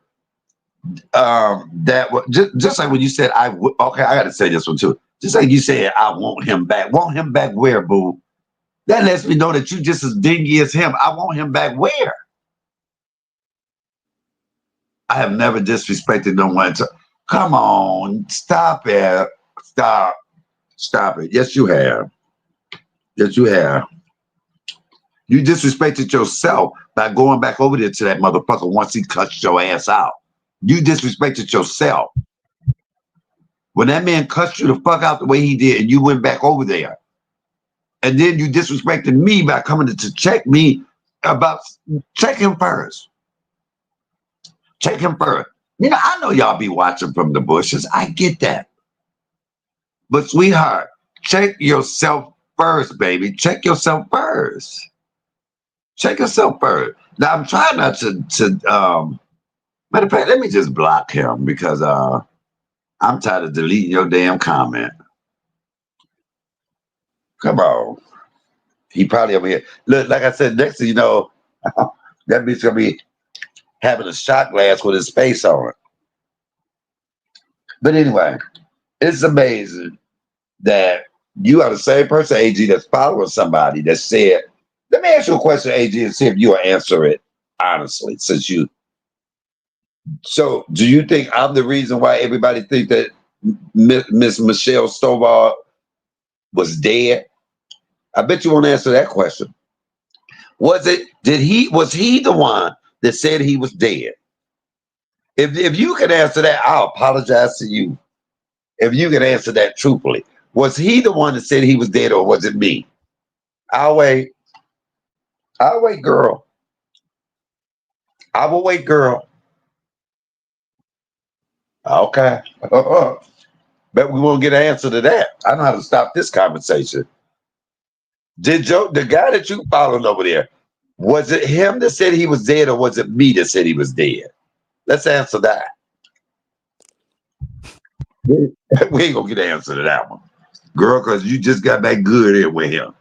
that just like when you said okay, I gotta say this one too. Just like you said, I want him back. Want him back where, boo? That lets me know that you just as dingy as him. I want him back where? I have never disrespected no one. Come on, stop it. Stop it. Yes, you have. Yes, you have. You disrespected yourself by going back over there to that motherfucker once he cussed your ass out. You disrespected yourself. When that man cussed you the fuck out the way he did and you went back over there. And then you disrespected me by coming to check me about, check him first. Check him first. You know, I know y'all be watching from the bushes. I get that. But sweetheart, check yourself first, baby. Check yourself first. Check yourself first. Now I'm trying not to matter of fact, let me just block him because I'm tired of deleting your damn comment. Come on. He probably over here. Look, like I said, next thing you know, that bitch gonna be having a shot glass with his face on it. But anyway, it's amazing that you are the same person, AG, that's following somebody that said, let me ask you a question, AG, and see if you'll answer it honestly, since you. So do you think I'm the reason why everybody think that Miss Michelle Stovall was dead? I bet you won't answer that question. Was he the one that said he was dead? If you can answer that, I'll apologize to you. If you can answer that truthfully. Was he the one that said he was dead or was it me? I'll wait. I'll wait, girl. I will wait, girl. Okay. Bet we won't get an answer to that. I know how to stop this conversation. Did the guy that you followed over there, was it him that said he was dead or was it me that said he was dead? Let's answer that. We ain't gonna get an answer to that one. Girl, because you just got back good in with him.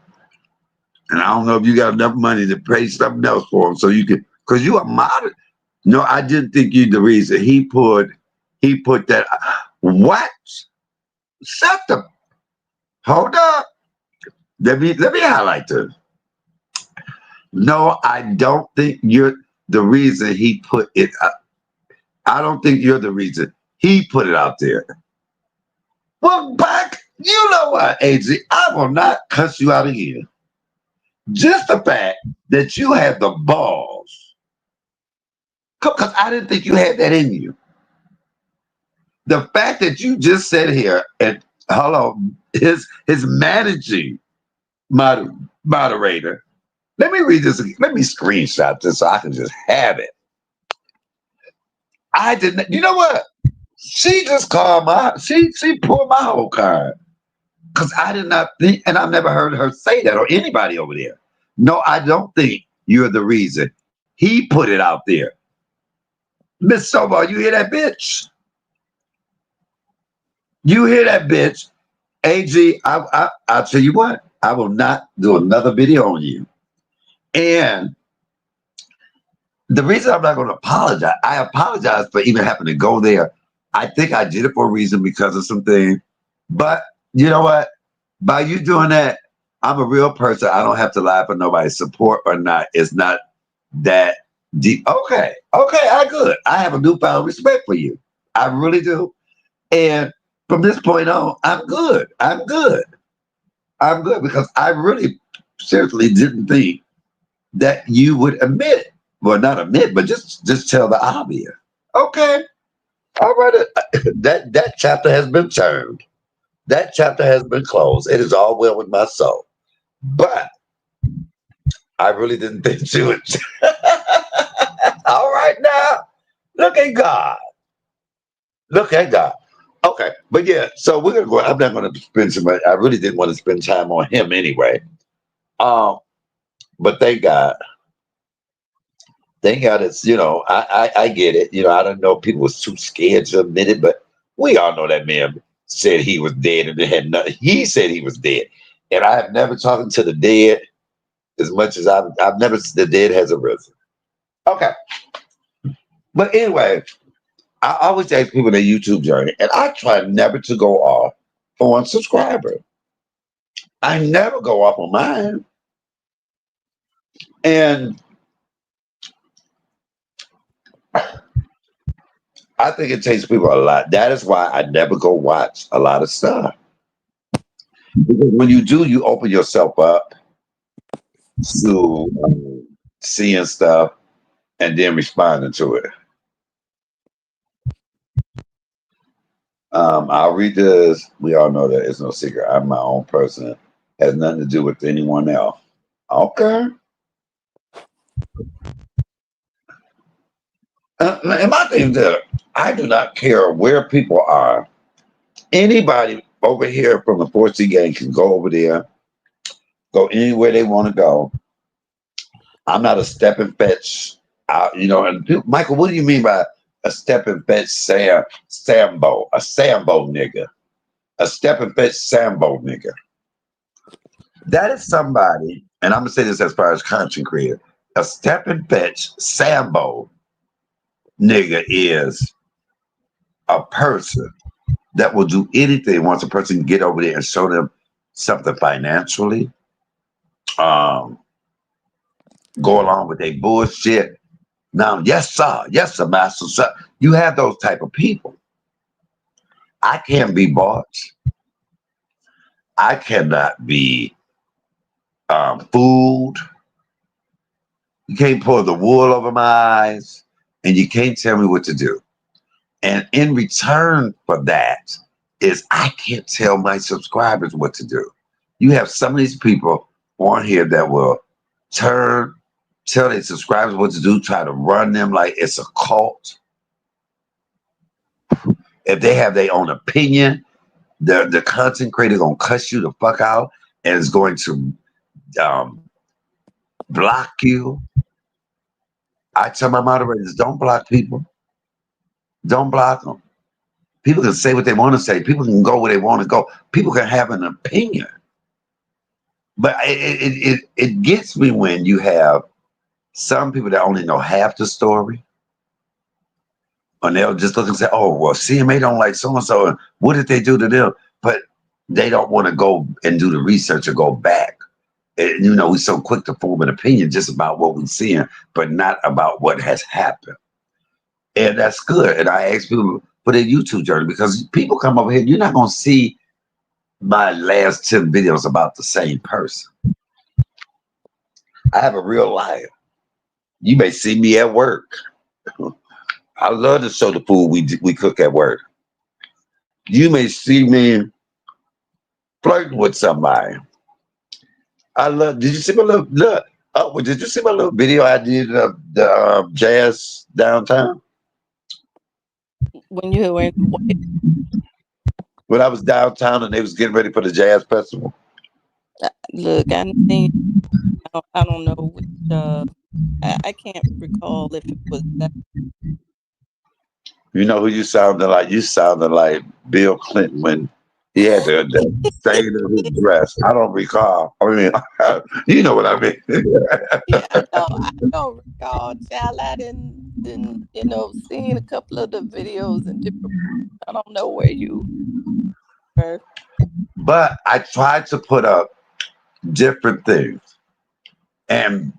And I don't know if you got enough money to pay something else for him so you can, because you are modern. No, I didn't think you the reason. He put that, what? Shut the, hold up. Let me highlight this. No, I don't think you're the reason he put it up. I don't think you're the reason he put it out there. Well, back, you know what, AG, I will not cuss you out of here. Just the fact that you had the balls Because I didn't think you had that in you. The fact that you just said here and hello, his managing moderator. Let me read this. Let me screenshot this so I can just have it. I didn't. You know what? She just called she pulled my whole card because I did not think, and I've never heard her say that or anybody over there. No, I don't think you're the reason. He put it out there. Miss Soba, you hear that bitch? You hear that bitch? AG, I'll tell you what, I will not do another video on you. And the reason I'm not going to apologize, I apologize for even having to go there. I think I did it for a reason because of something. But you know what? By you doing that, I'm a real person. I don't have to lie for nobody's support or not. It's not that deep. Okay, I good. I have a newfound respect for you. I really do. And from this point on, I'm good. I'm good because I really seriously didn't think that you would admit, well, not admit, but just tell the obvious. Okay, all right. That chapter has been turned. That chapter has been closed. It is all well with my soul. But I really didn't think you would. All right now, look at God. Look at God. Okay, but yeah, so we're gonna go. I'm not gonna spend too much. I really didn't want to spend time on him anyway. But thank God. Thank God it's, I get it. I don't know if people was too scared to admit it, but we all know that man said he was dead and it had nothing. He said he was dead. And I have never talked to the dead as much as I've never, the dead has arisen. Okay. But anyway, I always ask people their YouTube journey, and I try never to go off on subscriber. I never go off on mine. And I think it takes people a lot. That is why I never go watch a lot of stuff. Because when you do, you open yourself up to seeing stuff and then responding to it. I'll read this. We all know that it's no secret. I'm my own person. Has nothing to do with anyone else. Okay. And my thing is that I do not care where people are. Anybody over here from the 4C gang can go over there, go anywhere they want to go. I'm not a step and fetch. And people, Michael, what do you mean by a step and fetch Sambo? A Sambo nigga. A step and fetch Sambo nigga. That is somebody, and I'm going to say this as far as content creator, a step and fetch Sambo nigga is a person that will do anything once a person get over there and show them something financially, go along with their bullshit. Now, yes, sir, master, sir. You have those type of people. I can't be bought. I cannot be fooled. You can't pull the wool over my eyes, and you can't tell me what to do. And in return for that is I can't tell my subscribers what to do. You have some of these people on here that will tell their subscribers what to do, try to run them like it's a cult. If they have their own opinion, the content creator gonna cuss you the fuck out and is going to block you. I tell my moderators, don't block people. Don't block them. People can say what they want to say. People can go where they want to go. People can have an opinion. But it gets me when you have some people that only know half the story. And they'll just look and say, oh, well, CMA don't like so-and-so. And what did they do to them? But they don't want to go and do the research or go back. And, we're so quick to form an opinion just about what we're seeing, but not about what has happened. And that's good. And I ask people for their YouTube journey because people come over here, you're not going to see my last 10 videos about the same person. I have a real life. You may see me at work.
I love to show the food we cook at work. You may see me flirting with somebody. I love. Did you see my little look? Oh, well, did you see my little video I did of the jazz downtown
When you were
when I was downtown and they was getting ready for the jazz festival?
look, I think I don't know which. I can't recall if it was that.
You know who you sounded like? You sounded like Bill Clinton when he had the stain of his dress. I don't recall. I mean, you know what I mean.
Yeah, I don't recall, child. I didn't seen a couple of the videos and different. I don't know where you were.
But I tried to put up different things. And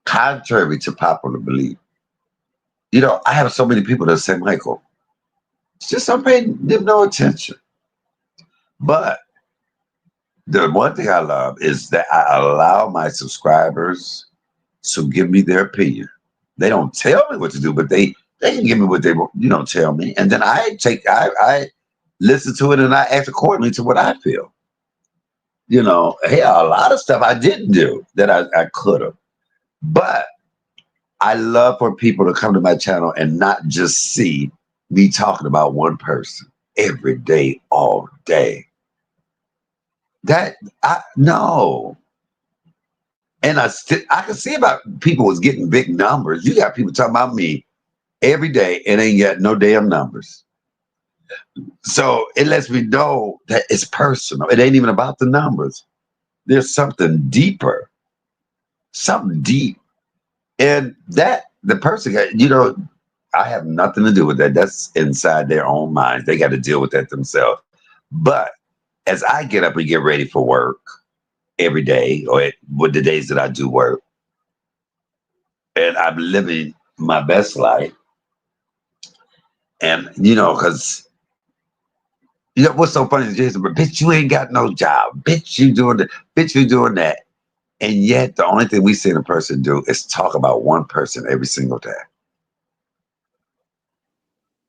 contrary to popular belief, I have so many people that say, Michael, it's just I'm paying them no attention. But the one thing I love is that I allow my subscribers to give me their opinion. They don't tell me what to do, but they can give me what they tell me, and then I listen to it and I act accordingly to what I feel. Hey, a lot of stuff I didn't do that I could have, but I love for people to come to my channel and not just see me talking about one person every day, all day. That I no. And I can see about people was getting big numbers. You got people talking about me every day and ain't got no damn numbers. So it lets me know that it's personal. It ain't even about the numbers. There's something deeper, something deep. And that the person got, I have nothing to do with that. That's inside their own minds. They got to deal with that themselves. But as I get up and get ready for work every day, or with the days that I do work, and I'm living my best life. And because what's so funny is Jason, but bitch, you ain't got no job. Bitch, you doing bitch, you doing that. And yet the only thing we see a person do is talk about one person every single day.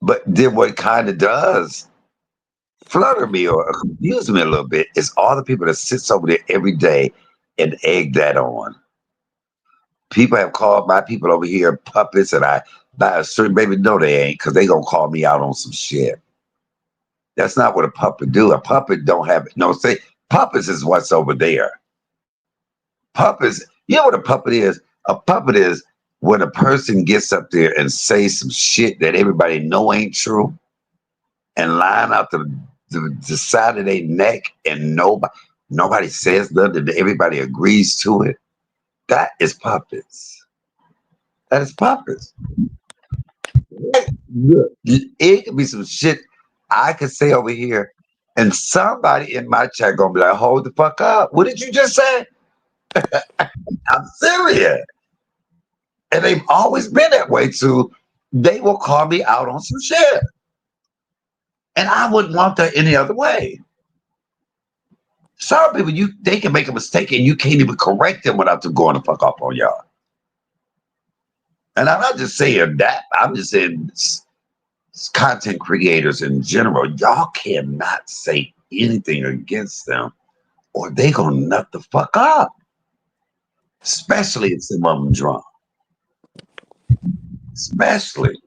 But then what kind of does flutter me or confuse me a little bit is all the people that sits over there every day and egg that on. People have called my people over here puppets, and I buy a certain baby. No, they ain't, because they gonna call me out on some shit. That's not what a puppet do. A puppet don't have no say. Puppets is what's over there. Puppets, you know what a puppet is? A puppet is when a person gets up there and say some shit that everybody know ain't true, and line out the side of their neck, and nobody says nothing. Everybody agrees to it. That is puppets. That is puppets. Look, it could be some shit I could say over here, and somebody in my chat gonna be like, "Hold the fuck up! What did you just say?" I'm serious, and they've always been that way too. They will call me out on some shit, and I wouldn't want that any other way. Some people, they can make a mistake and you can't even correct them without them going the fuck off on y'all. And I'm not just saying that. I'm just saying content creators in general. Y'all cannot say anything against them, or they gonna nut the fuck up. Especially if some of them drunk. Especially.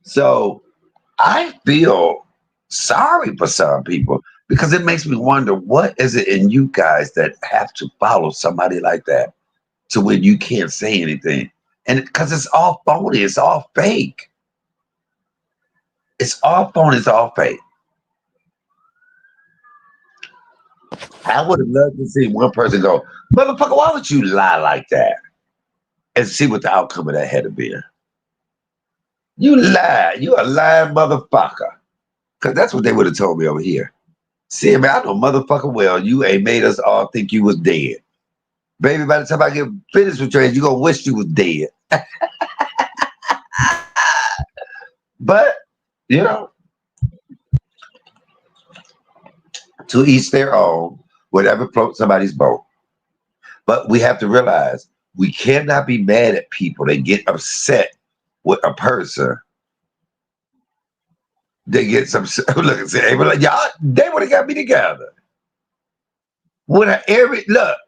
So I feel sorry for some people, because it makes me wonder, what is it in you guys that have to follow somebody like that to where you can't say anything? And because it's all phony, it's all fake. It's all phony, it's all fake. I would have loved to see one person go, "Motherfucker, why would you lie like that?" And see what the outcome of that had to be. You lie. You a lying motherfucker. Because that's what they would have told me over here. See, man, I know motherfucker well, you ain't made us all think you was dead. Baby, by the time I get finished with you, you're going to wish you was dead. But, to each their own, whatever floats somebody's boat. But we have to realize we cannot be mad at people. They get upset
with a person, they get some look and say, hey, well, y'all, they would have got me together. Would have look,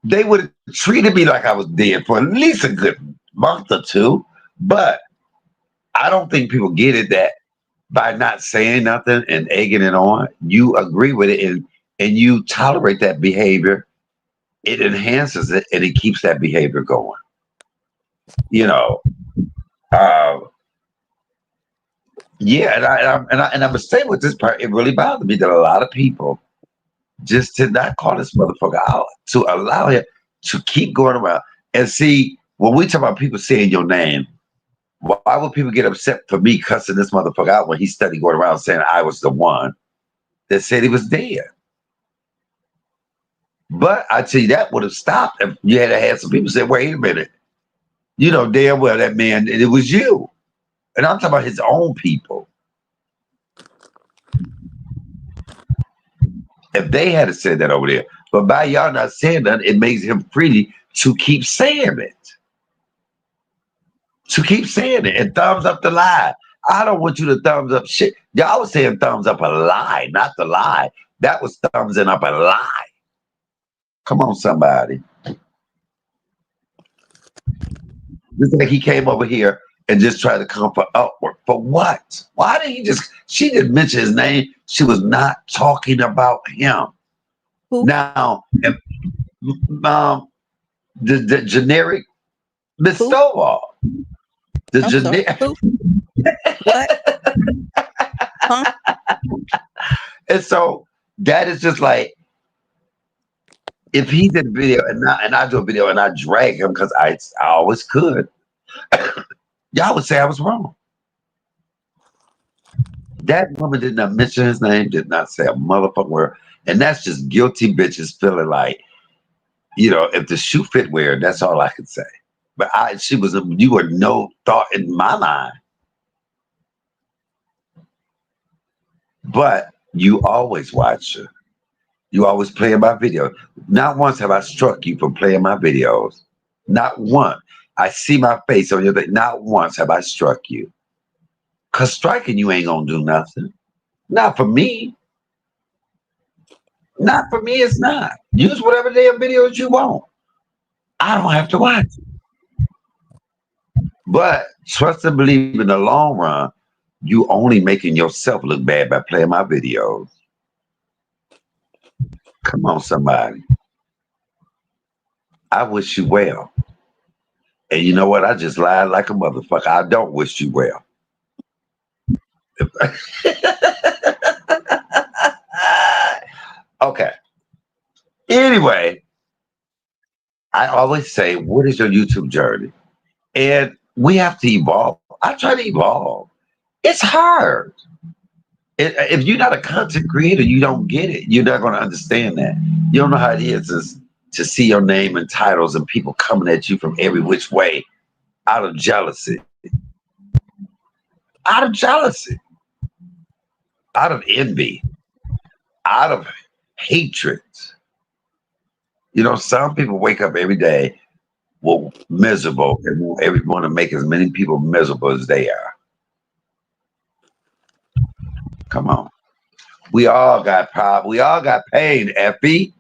they would have treated me like I was dead for at least a good month or two. But I don't think people get it that by not saying nothing and egging it on, you agree with it and you tolerate that behavior. It enhances it and it keeps that behavior going. You know, uh, yeah, and I'm gonna say with this part, it really bothered me that a lot of people just did not call this motherfucker out to allow him to keep going around. And see, when we talk about people saying your name, why would people get upset for me cussing this motherfucker out when he studied going around saying I was the one that said he was dead? But I tell you, that would have stopped if you had some people say, wait a minute, you know damn well that man, it was you. And I'm talking about his own people. If they had said that over there, but by y'all not saying that, it makes him free to keep saying it. To keep saying it and thumbs up the lie. I don't want you to thumbs up shit. Y'all was saying thumbs up a lie, not the lie. That was thumbsing up a lie. Come on, somebody. Just like he came over here and just tried to come for upward. For what? Why did he just, she didn't mention his name. She was not talking about him.
Who?
Now, if, the generic Miss
Who?
Stovall. The
I'm sorry.
generic.
Who? What? Huh?
And so that is just like, if he did a video and I do a video and I drag him because I always could, y'all would say I was wrong. That woman did not mention his name, did not say a motherfucking word. And that's just guilty bitches feeling like, you know, if the shoe fit wear, that's all I could say. But you were no thought in my mind. But you always watch her. You always play my video. Not once have I struck you for playing my videos. Not once. I see my face on your thing. Not once have I struck you. Because striking you ain't going to do nothing. Not for me. Not for me, it's not. Use whatever damn videos you want. I don't have to watch it. But trust and believe in the long run, you only making yourself look bad by playing my videos. Come on, somebody. I wish you well. And you know what? I just lied like a motherfucker. I don't wish you well. Okay. Anyway, I always say, what is your YouTube journey? And we have to evolve. I try to evolve. It's hard. If you're not a content creator, you don't get it. You're not going to understand that. You don't know how it is to see your name and titles and people coming at you from every which way out of jealousy. Out of jealousy. Out of envy. Out of hatred. You know, some people wake up every day miserable and want to make as many people miserable as they are. Come on. We all got problems. We all got pain, Effie.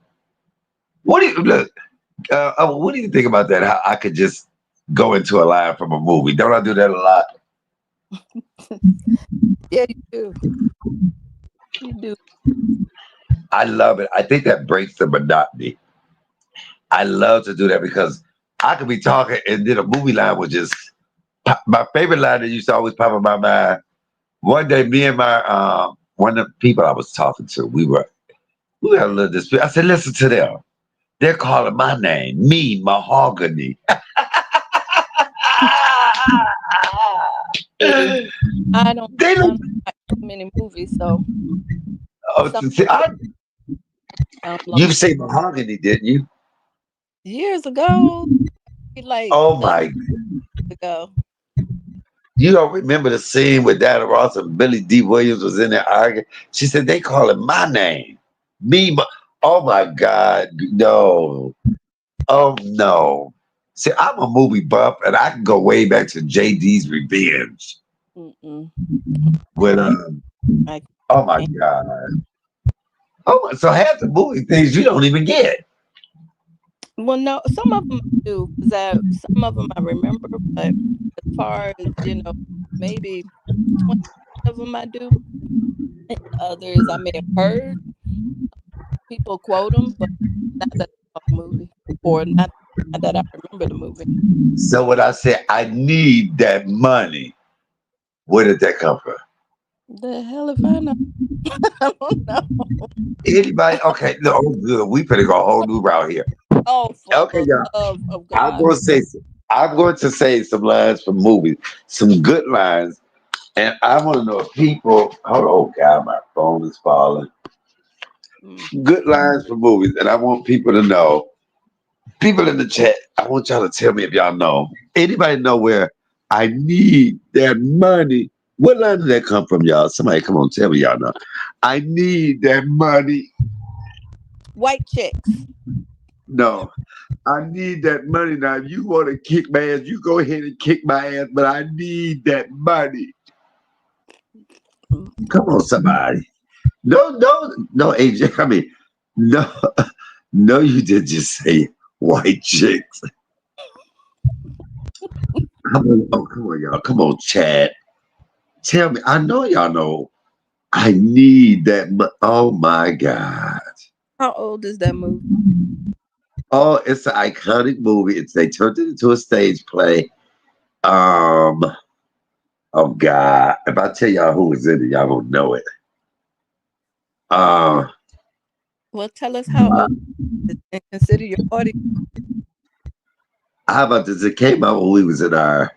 What do you think about that? How I could just go into a line from a movie. Don't I do that a lot?
Yeah, you do. You do.
I love it. I think that breaks the monotony. I love to do that because I could be talking and then a movie line would just my favorite line that used to always pop in my mind. One day, me and my one of the people I was talking to, we had a little dispute. I said, listen to them. They're calling my name, me, Mahogany.
I don't watch too many movies, so
You say Mahogany, didn't you?
years ago, like
oh my
ago.
You don't remember the scene with Diana Ross and Billy D. Williams was in there arguing? She said, they calling my name. Me, oh my God, no. Oh no. See, I'm a movie buff, and I can go way back to JD's Revenge
Mm-mm.
with
I, I
oh my
can't.
god. Oh, so half the movie things you don't even get.
Well, no, some of them I do, because some of them I remember, but as far as maybe 20 of them I do, and others I may have heard people quote them, but not that I saw the movie, or not that I remember the movie.
So when I say I need that money, where did that come from?
The hell if I know? I don't know.
Anybody? Okay, no, oh, good. We better go a whole new route here.
Oh, for
Okay,
the
y'all.
love of
I'm
God!
going to say I'm going to say some lines from movies, some good lines, and I want to know if people. Hold on, oh God, my phone is falling.
Mm.
Good lines from movies, and I want people to know. People in the chat, I want y'all to tell me if y'all know. Anybody know where I need that money? What line did that come from, y'all? Somebody come on, tell me y'all know. I need that money.
White chicks.
No, I need that money now. If you want to kick my ass, you go ahead and kick my ass, but I need that money.
Mm.
Come on, somebody. No, AJ. I mean, no, no, you did just say white chicks. Come on, y'all. Come on, Chad. Tell me. I know y'all know. I need that. Oh my God.
How old is that movie?
Oh, it's an iconic movie. They turned it into a stage play. Um. Oh God. If I tell y'all who was in it, y'all gonna know it. Uh.
Well, tell us how old it is and consider your audience.
How about this? It came out when we was in our.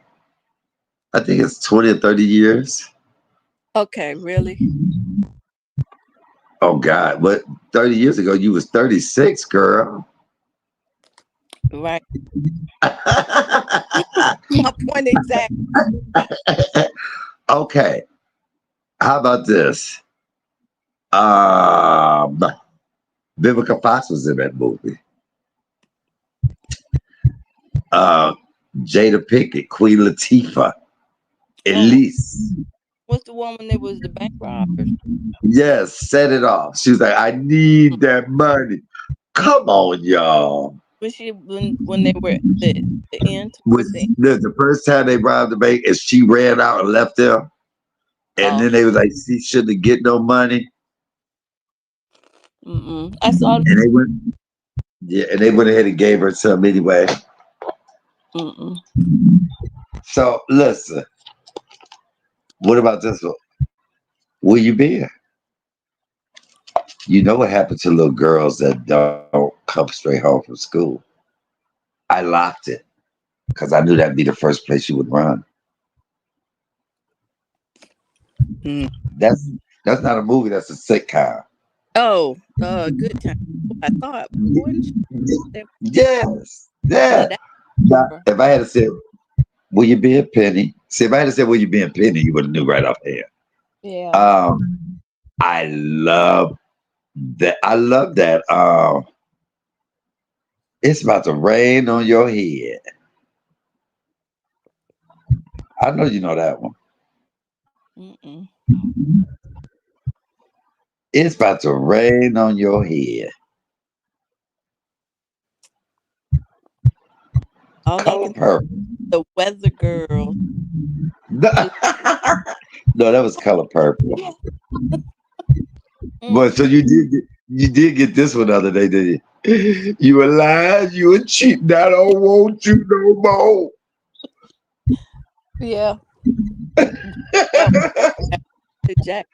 I think it's 20 or 30 years.
Okay, really?
Oh God. What? 30 years ago, you was 36, girl.
Right. My point exact.
Okay. How about this? Um. Vivica Fox was in that movie. Uh, Jada Pinkett, Queen Latifah,
Oh,
Elise.
what's the one when there was the bank robbers?
Yes, set it off. She was like, I need that money. Come on, y'all.
When they were at the end towards the
Was
end?
the first time they robbed the bank and she ran out and left them? And
Oh,
then they was like, she shouldn't get no money.
I saw.
And they went, yeah, and they went ahead and gave her some anyway.
Mm-mm.
So listen, what about this one? Where you been? You know what happened to little girls that don't come straight home from school? I locked it because I knew that'd be the first place you would run.
Mm.
That's that's not a movie. That's a sitcom.
Oh, good time. I thought, wouldn't you?
Yes,
Now
yeah.
that.
Now, if I had to say, "Will you be a penny?" See, if I had to say, "Will you be a penny?" you would have knew right off there.
Yeah.
I love that. I love that. It's about to rain on your head. I know you know that one.
Mm-mm.
It's about to rain on your head.
All I
Color
can
purple.
the weather girl.
No,
Is-
no, that was color purple.
Yeah.
But so
Mm-mm.
you did get this one the other day, did you? You a liar, you a cheat. I don't want you no more.
Yeah. Oh, the Jack.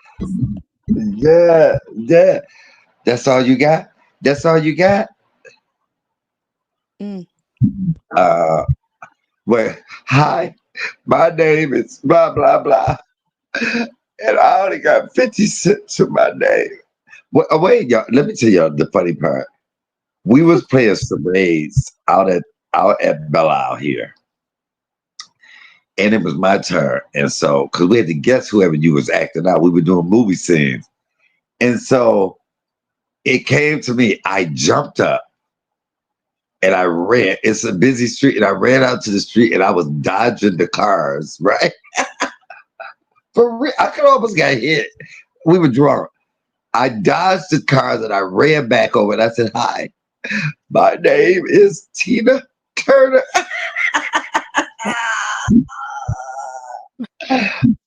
Yeah, yeah. That's all you got? That's all you got?
Mm.
Uh well, hi, my name is blah blah blah. And I only got 50 cents to my name. Well, wait, y'all. Let me tell y'all the funny part. We was playing charades out at Belle Isle here. And it was my turn. And so, because we had to guess whoever you was acting out, we were doing movie scenes. And so it came to me. I jumped up and I ran. It's a busy street, and I ran out to the street, and I was dodging the cars. Right, for real, I could almost got hit. We were drunk. I dodged the cars, and I ran back over, and I said, "Hi, my name is Tina Turner."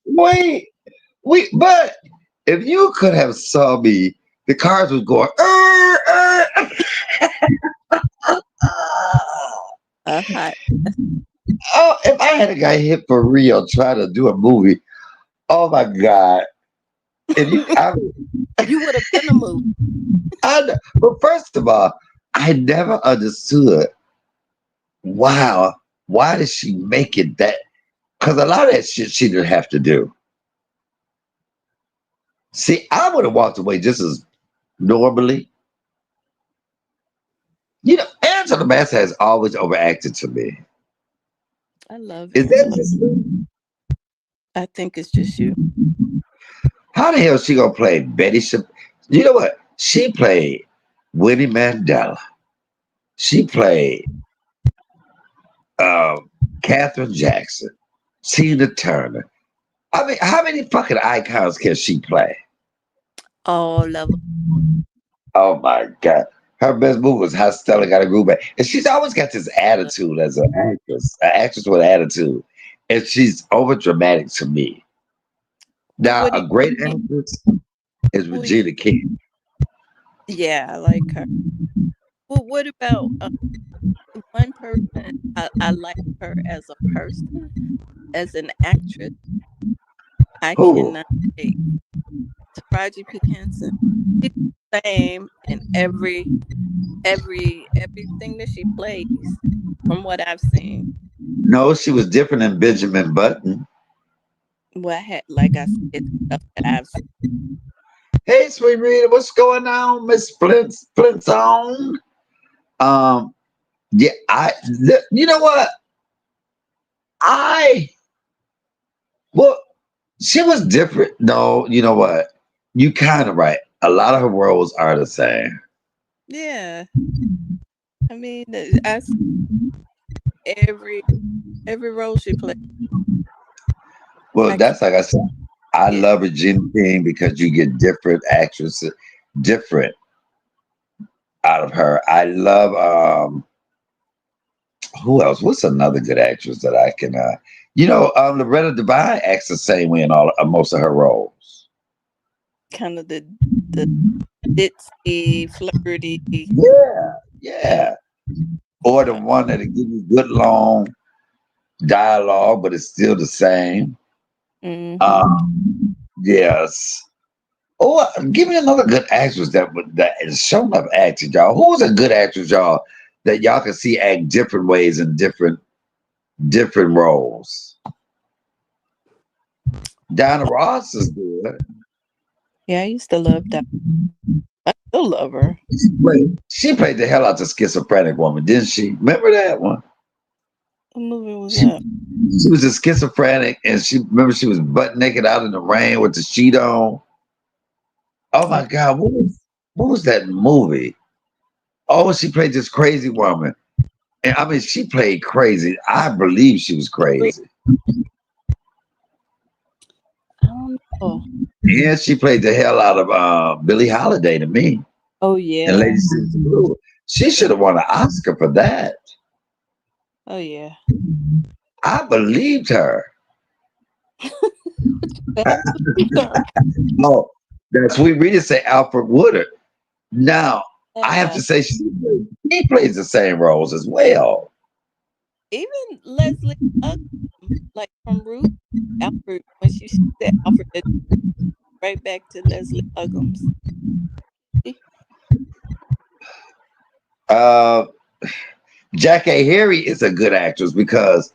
Wait, but if you could have saw me, the cars was going.
Uh-huh.
Oh, if I had a guy hit for real trying to do a movie, oh my God! If you,
You would have been a movie.
but first of all, I never understood. Wow, why did she make it that? Because a lot of that shit she didn't have to do. See, I would have walked away just as normally. You know, Angela Bassett has always overacted to me.
I love
Is that
Angela.
just me?
I think it's just you.
How the hell is she gonna play Betty? You know what? She played Winnie Mandela. She played Katherine Jackson, Tina Turner. I mean, how many fucking icons can she play?
All of them.
Oh my God. Her best movie was How Stella Got a Groove Back. And she's always got this attitude as an actress with attitude. And she's over dramatic to me. Now,
What do
a great
you
actress is
who you-
Regina King.
Yeah, I like her. Well, what about one person? I like her as a person, as an actress. I
Who?
cannot take Taraji P. Henson. She's the same in everything that she plays, from what I've seen.
No, she was different than Benjamin Button.
Well, like I said, it's stuff that I've seen.
Hey, sweet Rita, what's going on, Miss Flintstone? Yeah, you know what? I well, she was different. No, you know what? You kind of right. A lot of her roles are the same.
Yeah, I mean, I see every role she plays.
Well,
I can't.
that's like I said. I
Yeah.
love Regina King because you get different actresses, different out of her. I love who else? What's another good actress that I can Loretta Devine acts the same way in all most of her roles.
Kind of the ditzy, flirty.
Yeah,
Yeah.
yeah. Or the one that give you good long dialogue, but it's still the same.
Mm-hmm.
Yes. Oh, give me another good actress that is showing up acting, y'all. Who's a good actress, y'all, that y'all can see act different ways in different roles? Diana Ross is good.
Yeah, I used to love that. I still love her.
She played the hell out the schizophrenic woman, didn't she? Remember that one?
What movie was
She,
that?
she was a schizophrenic, and she was butt naked out in the rain with the sheet on. Oh my God, what was that movie? Oh, she played this crazy woman. And I mean, she played crazy. I believe she was crazy.
I don't know.
Yeah, she played the hell out of Billie Holiday to me.
Oh
And
yeah.
Lady Sister Blue. She should have won an Oscar for that.
Oh yeah.
I believed her. Oh, that Sweet Rita say Alfred Woodard. Now, I have to say she plays the same roles as well.
Even Leslie Uggam, like from Ruth, Alfred, when she said Alfred, it right back to Leslie Uggams.
Jackie Harry is a good actress because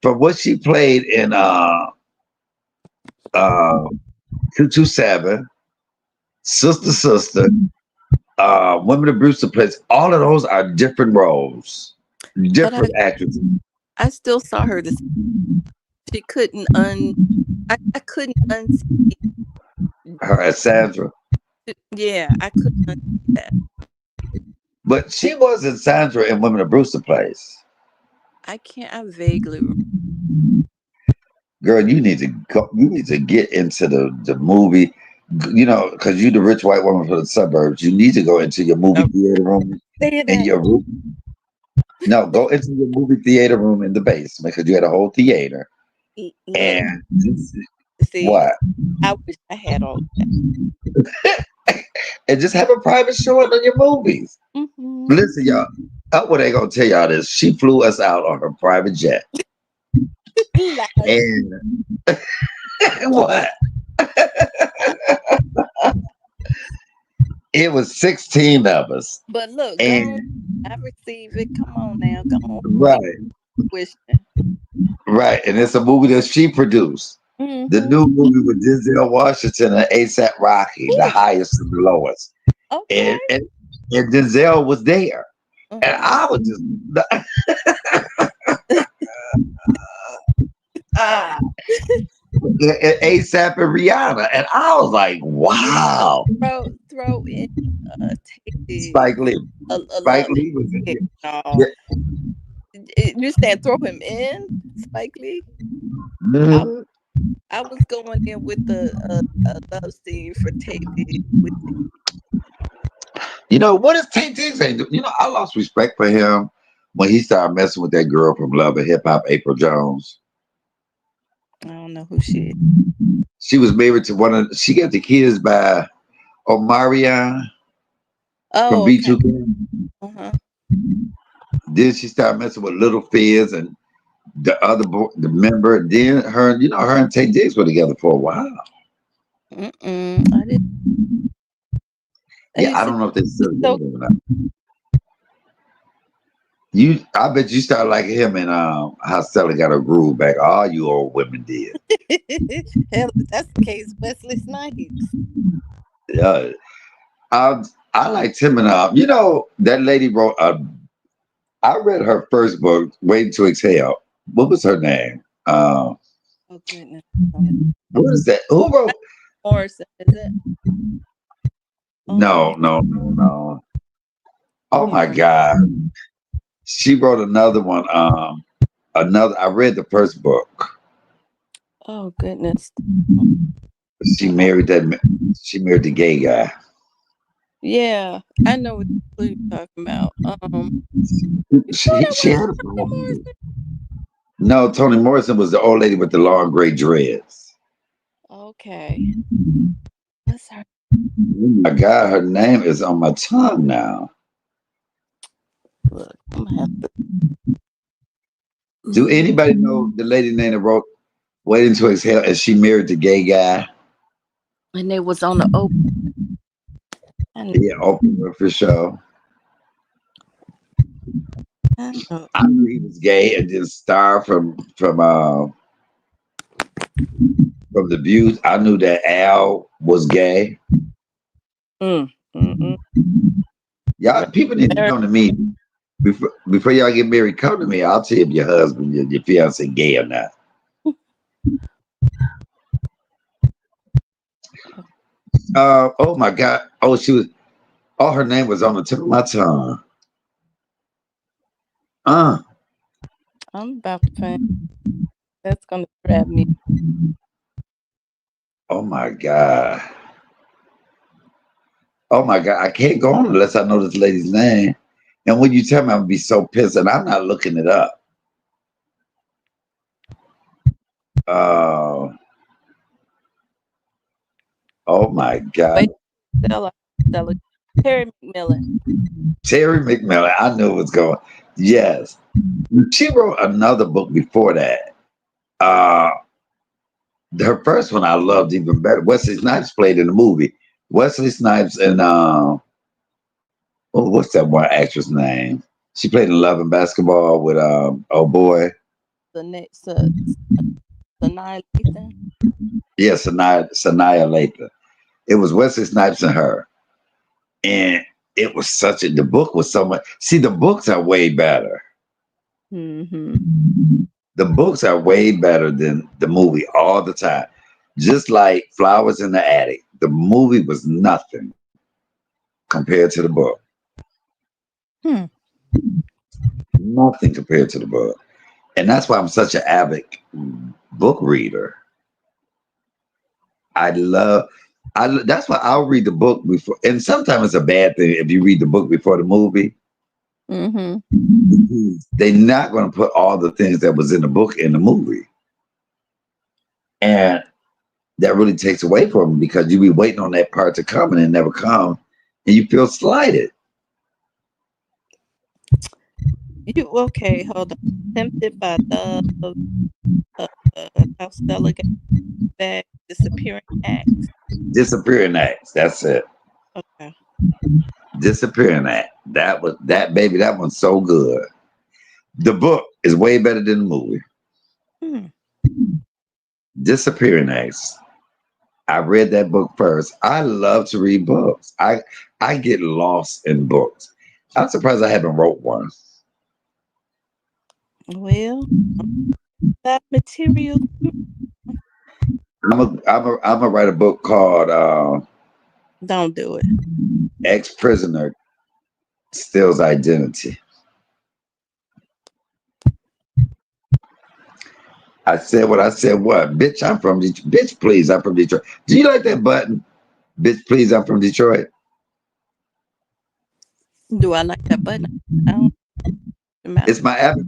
for what she played in 227, Sister, Women of Brewster Place, all of those are different roles, different actresses.
I still saw her this. She couldn't I couldn't unsee
her as Sandra.
Yeah, I couldn't unsee that.
But she wasn't Sandra in Women of Brewster Place.
I can't. I vaguely.
Girl, you need to go. You need to get into the movie. You know, because you the rich white woman from the suburbs. You need to go into your movie
Oh,
theater room
say
in
that.
your room. No, go into your movie theater room in the basement because you had a whole theater.
Look,
And
see,
what?
I wish I had all that.
And just have a private showing on your movies.
Mm-hmm.
Listen, y'all. What they gonna tell y'all this? She flew us out on her private jet,
Lies.
and what? It was 16 of us,
But look, go on.
and
I receive it. Come on now, go on. Make
right,
wishing.
right, and it's a movie that she produced. The
Mm-hmm.
new movie with Denzel Washington and ASAP Rocky, the
Ooh,
highest and the lowest,
okay.
and Denzel was there, and
Mm-hmm.
I was just ah, ASAP and Rihanna, and I was like,
You know,
wow.
throw in Tay
Spike Lee,
a
Spike
love
Lee was in
it.
it.
No,
Yeah.
you said throw him in, Spike Lee. I
Mhm.
I was going in with the a love scene for Tay with.
You know what is Tay Diggs ain't do? You know, I lost respect for him when he started messing with that girl from Love and Hip Hop, April Jones.
I don't know who she is.
She was married to one of. She got the kids by Omarion from
Oh, okay.
B2K.
Uh-huh.
Then she started messing with Little Fizz and the other boy, the member. Then her, you know, her and Tay Diggs were together for a while.
Mm-mm. I didn't.
Yeah,
You
I
see,
don't know if they still
so
together or not. I bet you started liking him and how Stella got her groove back. All you old women did.
hell, if that's the case, Wesley Snipes.
Yeah, I liked him and you know that lady wrote a. I read her first book, Waiting to Exhale. What was her name?
Oh goodness.
What is that? Who wrote?
Morrison, is it?
No, no, no, no.
I
Oh
can't
my
remember.
God. She wrote another one. Another. I read the first book.
Oh goodness.
She married that. She married the gay guy.
Yeah, I know what you're talking about. You sure that
She
wasn't
had a
Toni
phone.
Morrison?
No, Toni Morrison was the old lady with the long gray dreads.
Okay, that's her.
Oh my God, her name is on my tongue now.
Look, I'm gonna have to.
Do
Mm.
anybody know the lady name that wrote Waiting to Exhale and she married the gay guy?
And they was on the open.
Yeah, Oprah Winfrey show.
I know.
I knew he was gay and then Star from the Views. I knew that Al was gay.
Mm, mm-mm.
Y'all people need to
Very-
come to me before y'all get married. Come to me. I'll tell you if your husband, your fiance gay or not. Oh my God. Oh, she was. Oh, her name was on the tip of my tongue. Uh,
I'm about to find. That's gonna grab me.
oh my God. Oh my God. I can't go on unless I know this lady's name. And when you tell me, I'm gonna be so pissed, and I'm not looking it up. Uh, oh my God.
Wait, Stella, Stella, Terry McMillan.
Terry McMillan. I knew it was going. Yes. She wrote another book before that. Uh, her first one I loved even better. Wesley Snipes played in the movie. Wesley Snipes and what's that one actress name? She played in Love and Basketball with oh boy.
The next, Sanaa Lathan.
Yeah, Sanaya Lathan. It was Wesley Snipes and her. And it was such a the book was so much. See, the books are way better.
Mm-hmm.
The books are way better than the movie all the time. Just like Flowers in the Attic, the movie was nothing compared to the book.
Hmm.
Nothing compared to the book. And that's why I'm such an avid book reader. I love. That's why I'll read the book before. And sometimes it's a bad thing if you read the book before the movie.
Mm-hmm.
They're not going to put all the things that was in the book in the movie, and that really takes away from them because you be waiting on that part to come and it never come, and you feel slighted.
You okay? Hold on. Tempted by love. Uh, how Stella got back. Disappearing acts.
Disappearing acts. That's it.
Okay.
Disappearing act. That was that baby. That one's so good. The book is way better than the movie.
Hmm.
Disappearing acts. I read that book first. I love to read books. I get lost in books. I'm surprised I haven't wrote one.
Well, that material.
I'm a write a book called
Don't do it.
Ex Prisoner Steals Identity. I said what I said. What, bitch? I'm from Detroit. Bitch, please, I'm from Detroit. Do you like that button? Bitch, please, I'm from Detroit.
Do I like that button? I don't matter.
It's my avatar.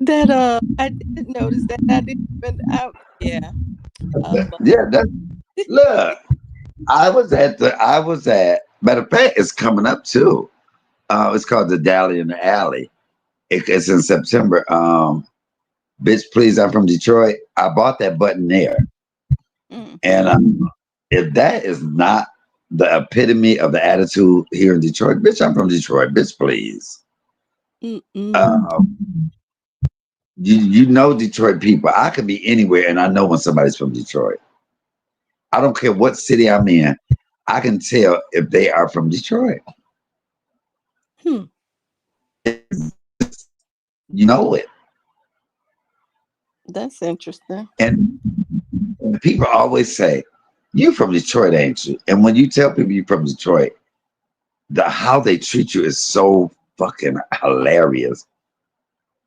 That I did notice that. I didn't even out. Yeah. But
Yeah, that look. I was at matter of fact, it's coming up too. It's called the Dally in the Alley. It's in September. Bitch, please, I'm from Detroit. I bought that button there. And
mm-hmm.
if that is not the epitome of the attitude here in Detroit, bitch, I'm from Detroit. Bitch, please.
Mm-mm.
Um, you know Detroit people. I could be anywhere and I know when somebody's from Detroit. I don't care what city I'm in. I can tell if they are from Detroit.
Hmm.
You know it.
That's interesting.
And people always say, you from Detroit, ain't you? And when you tell people you from Detroit, how they treat you is so fucking hilarious.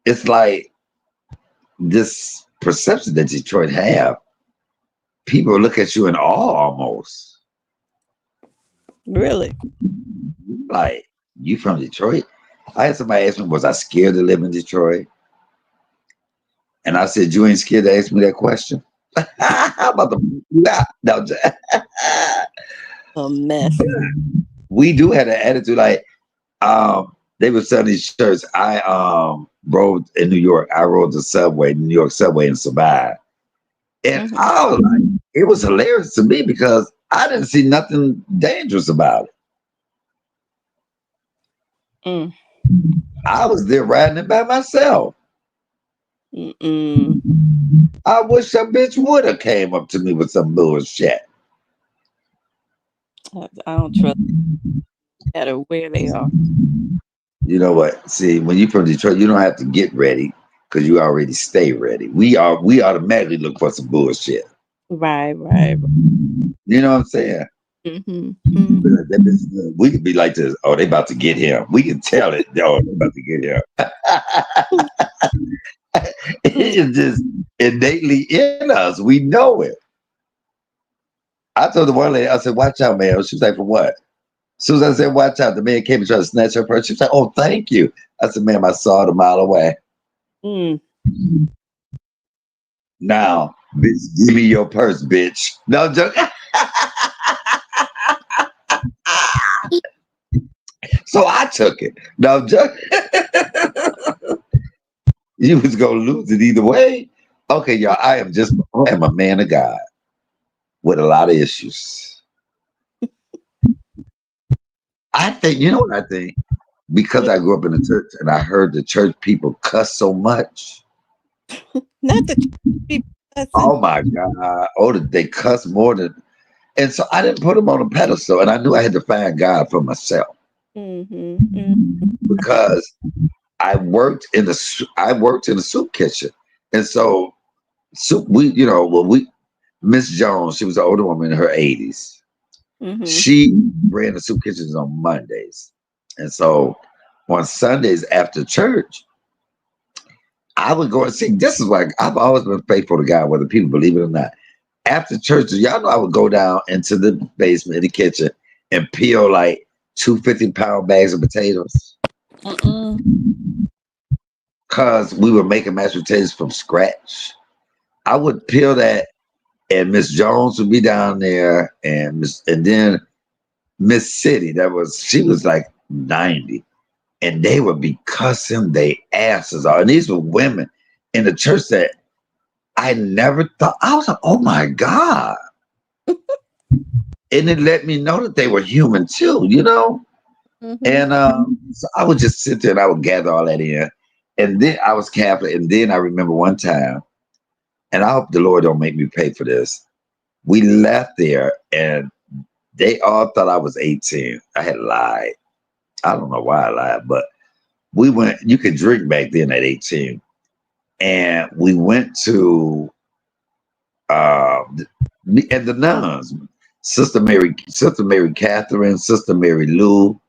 It's like this perception that Detroit have. People look at you in awe almost.
Really?
Like, you from Detroit? I had somebody ask me, was I scared to live in Detroit? And I said, you ain't scared to ask me that question? How about the no,
A mess.
we do have an attitude like they were selling these shirts. I rode in New York. I rode the subway, New York subway, and survived. And
Mm-hmm.
I was like, it was hilarious to me because I didn't see nothing dangerous about it.
Mm.
I was there riding it by myself.
Mm-mm.
I wish a bitch would have came up to me with some bullshit.
I don't trust no matter where they are.
You know what? See, when you're from Detroit, you don't have to get ready because you already stay ready. We automatically look for some bullshit.
Right, right.
You know what I'm saying?
Mm-hmm. Mm-hmm.
We could be like this. Oh, they about to get him. We can tell it. Oh, they about to get him. It's just innately in us. We know it. I told the one lady, I said, watch out, man. She was like, for what? As soon as I said, watch out, the man came and tried to snatch her purse. She was like, oh, thank you. I said, ma'am, I saw it a mile away.
Mm.
Now, bitch, give me your purse, bitch. No I'm joking. So I took it. No I'm joking. You was gonna lose it either way. Okay, y'all. I am a man of God with a lot of issues. I think you know what I think? Because I grew up in the church and I heard the church people cuss so much.
Not the people cussing.
Oh my God. Oh, they cuss more than and so I didn't put them on a pedestal and I knew I had to find God for myself.
Mm-hmm. Mm-hmm.
Because I worked in the soup kitchen. And so soup we Miss Jones, she was an older woman in her 80s.
Mm-hmm.
She ran the soup kitchens on Mondays. And so on Sundays after church, I would go and see. This is why I've always been faithful to God, whether people believe it or not. After church, y'all know I would go down into the basement in the kitchen and peel like 250-pound bags of potatoes. Because we were making mashed potatoes from scratch. I would peel that, and Miss Jones would be down there, and then Miss City, she was like 90, and they would be cussing their asses off. And these were women in the church that I never thought. I was like, oh my God. And it let me know that they were human too, you know?
Mm-hmm.
And so I would just sit there and I would gather all that in. And then I was Catholic. And then I remember one time, and I hope the Lord don't make me pay for this. We left there and they all thought I was 18. I had lied. I don't know why I lied, but we went, you could drink back then at 18. And we went to and the nuns, Sister Mary Catherine, Sister Mary Lou,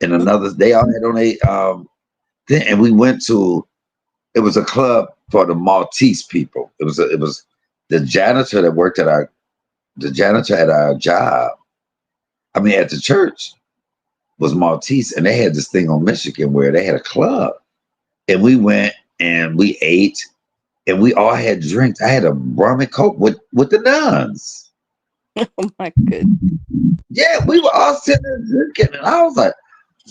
and another. They all had on a thing, and we went to. It was a club for the Maltese people. It was the janitor that worked at the janitor at our job. I mean, at the church was Maltese, and they had this thing on Michigan where they had a club, and we went and we ate. And we all had drinks. I had a rum and coke with the nuns.
Oh my goodness.
Yeah, we were all sitting there drinking. And I was like,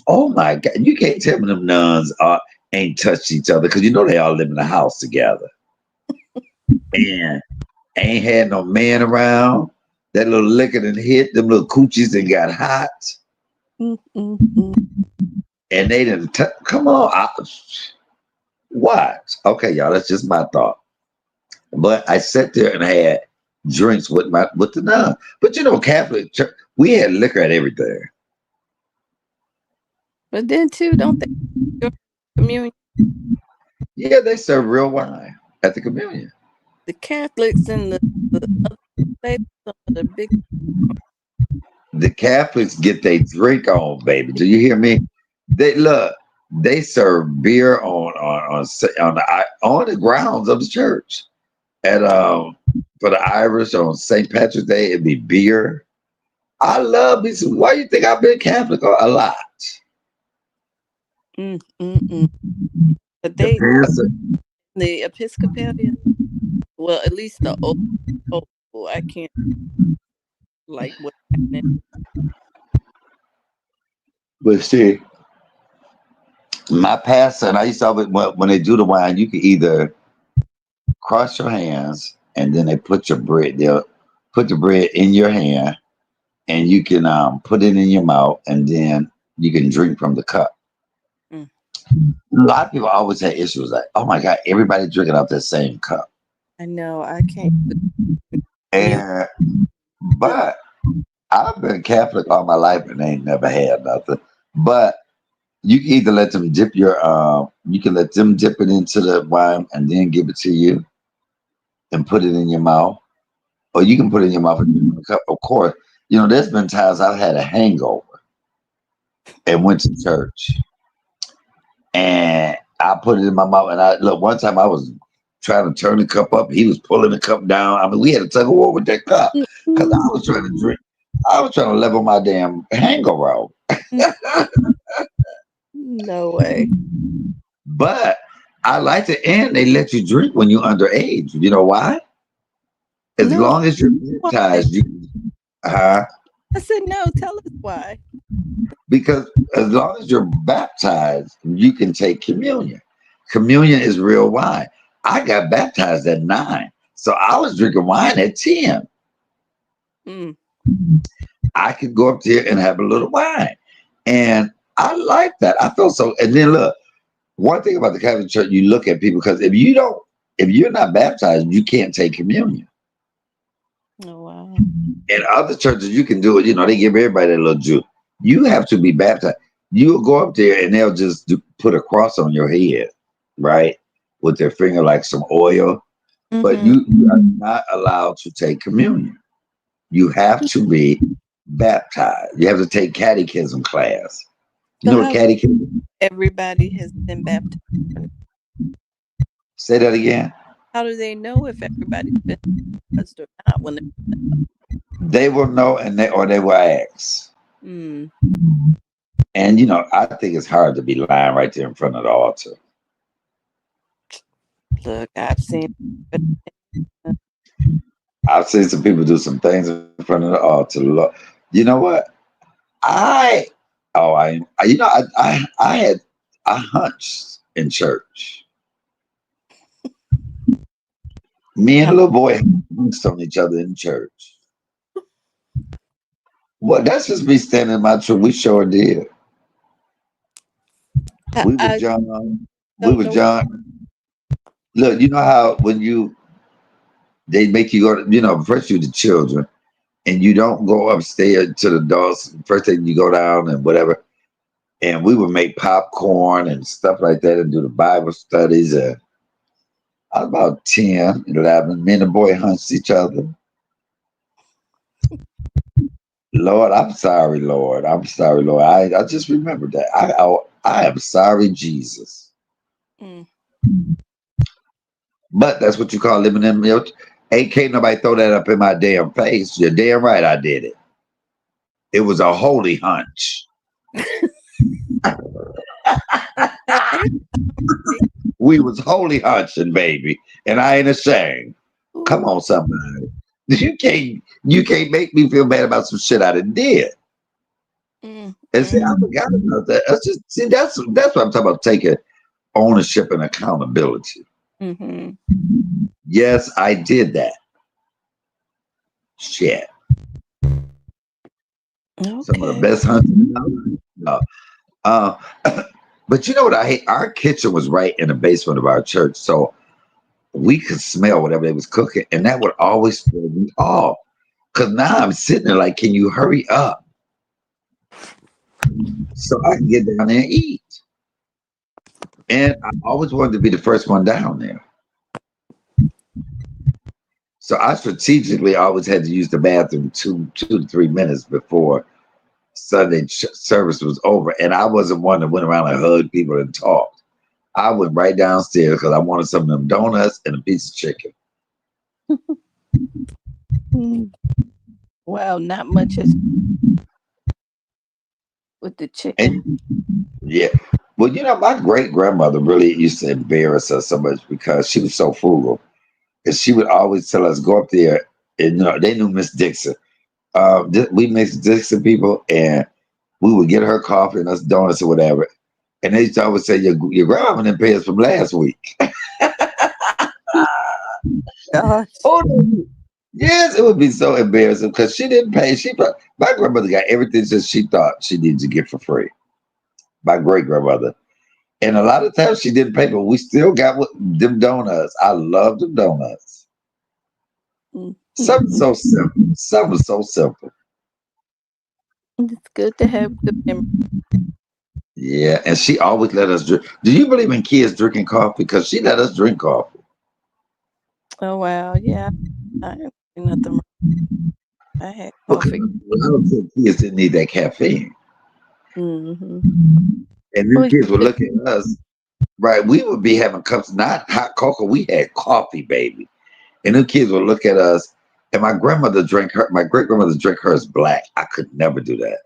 oh my God, you can't tell me them nuns ain't touched each other because you know they all live in the house together. And ain't had no man around. That little liquor done hit, them little coochies that got hot.
Mm-hmm.
And they didn't come on. What? Okay, y'all, that's just my thought. But I sat there and had drinks with the nun. But you know, Catholic church, we had liquor at everything.
But then too, don't they communion?
Yeah, they serve real wine at the communion.
The Catholics and the other states, some of the big.
The Catholics get their drink on, baby. Do you hear me? They serve beer on the grounds of the church. And for the Irish on St. Patrick's Day, it'd be beer. I love me some. Why you think I've been Catholic a lot?
But the Episcopalian, well, at least the old, I can't like what's happening.
But see, my pastor, and I used to always, when they do the wine, you can either cross your hands and then they put your bread, they'll put the bread in your hand and you can put it in your mouth and then you can drink from the cup. A lot of people always had issues like, oh my God, everybody drinking out that same cup.
I know, I can't.
But I've been Catholic all my life and ain't never had nothing. But you can either let them dip you can let them dip it into the wine and then give it to you and put it in your mouth. Or you can put it in your mouth and drink the cup. Of course, you know, there's been times I've had a hangover and went to church. And I put it in my mouth. And one time I was trying to turn the cup up. He was pulling the cup down. I mean, we had to tug of war with that cup because I was trying to drink. I was trying to level my damn hangover out.
No way.
But I like the end. They let you drink when you're underage. You know why? As long as you're baptized,
I said no. Tell us why.
Because as long as you're baptized, you can take communion. Communion is real wine. I got baptized at 9, so I was drinking wine at 10. I could go up there and have a little wine, and I like that. I feel so. And then look, one thing about the Catholic Church, you look at people because if you're not baptized, you can't take communion.
Oh wow.
In other churches, you can do it. You know, they give everybody a little juice. You have to be baptized. You'll go up there and they'll just put a cross on your head, right? With their finger, like some oil. but
Mm-hmm.
you are not allowed to take communion. You have to be baptized. You have to take catechism class. You
So
know what
how
catechism?
everybody has been baptized?
Say that again.
How do they know if everybody's been baptized or not when
They will know, and they will ask.
mm,
And I think it's hard to be lying right there in front of the altar.
look, I've seen but
I've seen some people do some things in front of the altar. Look, you know what? I oh I I had a hunch in church. Me and a
how,
little boy hunched on each other in church. Well, that's just me standing in my truth. We sure did. We were
I
John. We
don't
were
know.
John. Look, you know how when they make you go to, first you the children, and you don't go upstairs to the adults. First thing you go down and whatever. And we would make popcorn and stuff like that and do the Bible studies. And I was about 10, 11. Me and the boy hunched each other. Lord, I'm sorry, Lord. I'm sorry, Lord. I just remembered that. I am sorry, Jesus.
Mm,
But that's what you call living in milk. Ain't can't nobody throw that up in my damn face. You're damn right I did it. It was a holy hunch.
now I
We was holy hunching, baby. And I ain't ashamed. Come
ooh,
on, somebody. You can't make me feel bad about some shit I done did.
mm,
And see, I
mm,
forgot about that. That's just see, that's what I'm talking about, taking ownership and accountability.
mm-hmm.
Yes, I did that. Shit. Some of the
Okay.
best hunting in my life. No. But you know what I hate? Our kitchen was right in the basement of our church, so we could smell whatever they was cooking, and that would always throw me off. Cause now I'm sitting there like, can you hurry up so I can get down there and eat? And I always wanted to be the first one down there. So I strategically always had to use the bathroom 2 to 3 minutes before Sunday service was over. And I wasn't one that went around and hugged people and talked. I went right downstairs because I wanted some of them donuts and a piece of chicken.
Mm. Wow, not much has with the chicken.
And yeah, well, my great grandmother really used to embarrass us so much because she was so frugal. And she would always tell us, go up there. And, they knew Miss Dixon. We Miss Dixon people, and we would get her coffee and us donuts or whatever. And they used to always say, your grandma didn't pay us from last week.
Gosh.
Oh, no. Yes, it would be so embarrassing because she didn't pay. My grandmother got everything that she thought she needed to get for free. My great grandmother. And a lot of times she didn't pay, but we still got them donuts. I love them donuts.
Mm,
Something
mm.
so simple. Something so simple.
It's good to have good memories.
Yeah, and she always let us drink. Do you believe in kids drinking coffee? Because she let us drink coffee.
Oh wow, yeah. I didn't see nothing wrong. I had
Because
coffee.
I don't think kids didn't need that caffeine.
Mm-hmm.
And
Well,
then kids would look at us, right? We would be having cups, not hot cocoa. We had coffee, baby. And then kids would look at us. And my great grandmother drank hers black. I could never do that.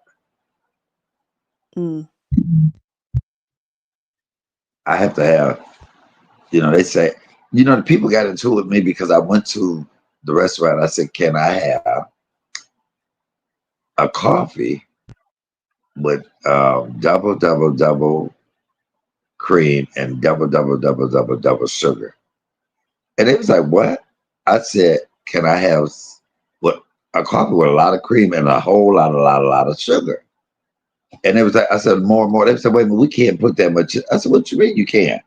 mm,
I have to have, they say, the people got into it with me because I went to the restaurant. I said, can I have a coffee with double cream and double sugar? And they was like, what? I said, can I have what a coffee with a lot of cream and a whole lot of sugar? And it was like, I said, more and more. They said, wait a minute, we can't put that much. I said, what you mean you can't?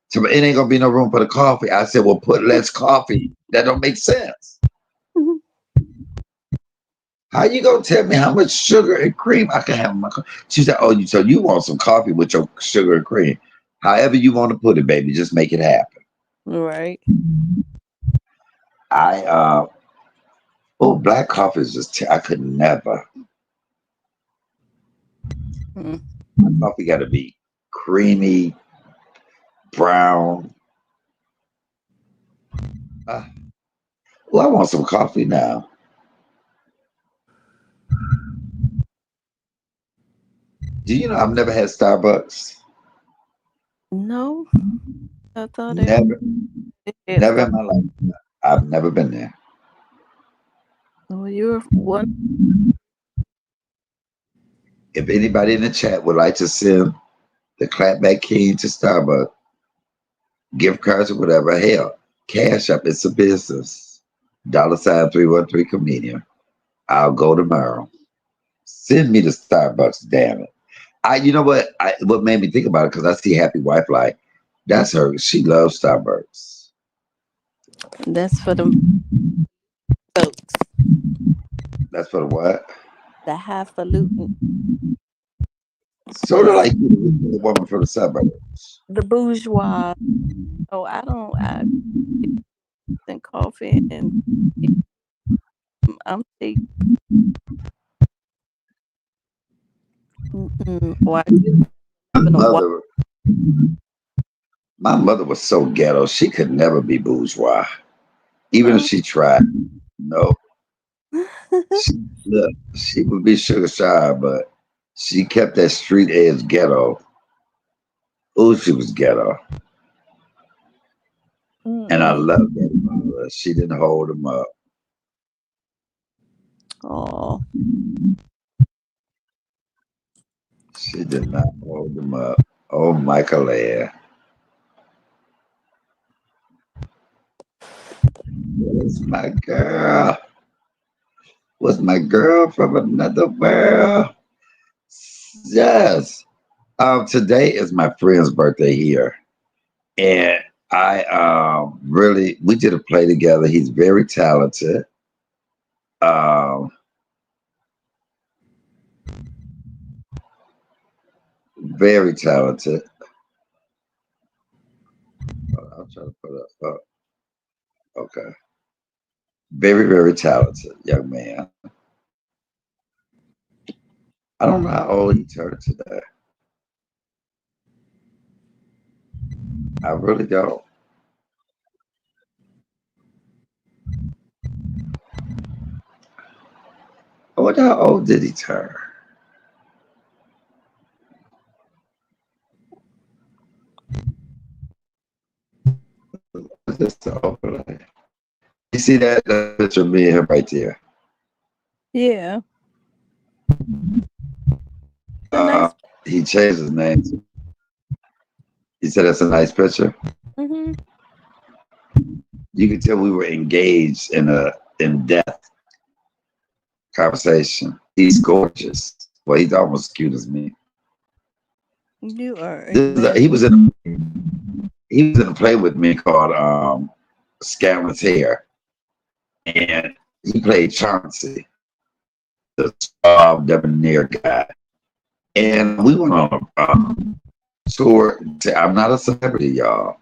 So it ain't gonna be no room for the coffee. I said, well, put less coffee. That don't make sense.
mhm.
How you gonna tell me how much sugar and cream I can have in my coffee? She said, oh, so you want some coffee with your sugar and cream. However you want to put it, baby, just make it happen.
Right.
I black coffee is just I could never.
Mm.
My coffee got to be creamy, brown. Uh, well, I want some coffee now. Do you know I've never had Starbucks?
No, I thought
Never,
it had
never
stuff.
in my life. I've never been there.
Well, you're one.
If anybody in the chat would like to send the Clapback King to Starbucks, gift cards or whatever, hell, Cash App, it's a business. $ 313 comedian. I'll go tomorrow. Send me to Starbucks, damn it. You know what? What made me think about it because I see Happy Wife like that's her. She loves Starbucks.
That's for the folks.
That's for the what?
The highfalutin.
Sort of like you, the woman from the suburbs.
The bourgeois. Oh, I drink coffee and I'm cheap. Why
My
having a white?
mother, my mother was so ghetto. She could never be bourgeois, even if
No.
she tried. No, look, she would be sugar shy, but she kept that street edge ghetto. Oh, she was ghetto, and I
Mm-mm.
loved that about her. She didn't hold him up.
Oh,
She did not hold him up. Oh, Michael Air. Where's my girl? Was my girl from another world? Yes. Today is my friend's birthday here. And I really we did a play together. He's very talented. Um very talented. I'll try to put it up. Okay. Very, very talented young man. I don't know how old he turned today. I really don't. I wonder how old did he turn? Just to overlay. You see that picture of me and him right there?
yeah. A
Uh,
nice.
he changed his name. He said that's a nice picture.
Mm-hmm.
You could tell we were engaged in a in-depth conversation. He's gorgeous. Well, he's almost as cute as me.
You are a man.
He was in a play with me called Scammers Hair, and he played Chauncey, the debonair guy. And we went on a tour. I'm not a celebrity, y'all.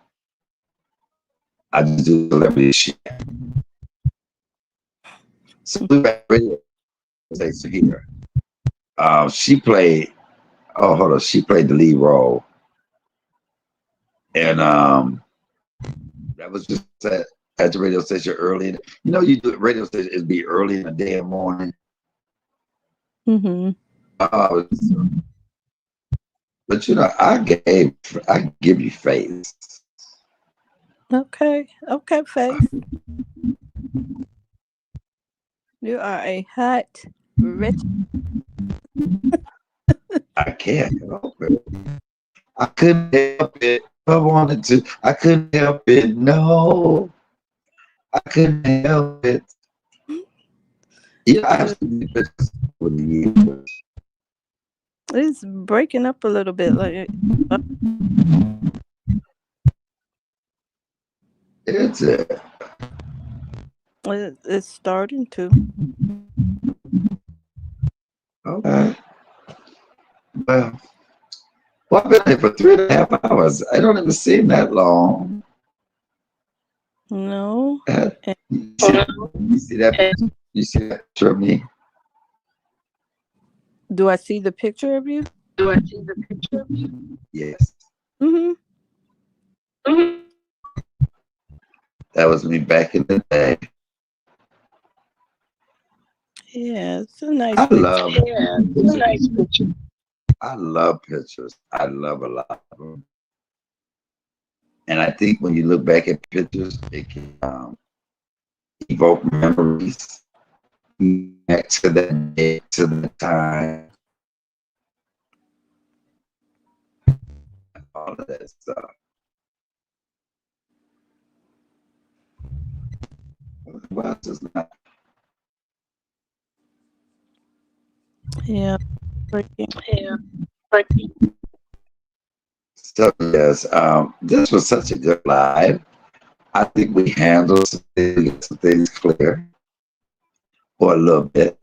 I just do celebrity shit. So we got radio station here. She played. Oh, hold on. She played the lead role, and that was just at the radio station early. You know, you do it radio station. It'd be early in the damn morning.
Mm-hmm.
But you know, I give you faith.
Okay. Okay, Face. You are a hot, rich.
I can't help it. I couldn't help it. If I wanted to, I couldn't help it. No, I couldn't help it. Yeah, I have to be with you.
It's breaking up a little bit. Like
It's it.
it's starting to.
Okay. Well, I've been here for 3.5 hours. I don't even seem that long.
No. Eh,
You see that? You see that picture of me?
Do I see the picture of you?
Yes.
Mm-hmm.
That was me back in the day.
Yeah, it's a nice
I
picture.
love I love pictures. I love a lot of them. And I think when you look back at pictures, it can evoke memories back to that day, to the time, all of that stuff. What else is not?
Yeah. Pretty.
So yes, this was such a good live. I think we handled some things clear for a little bit,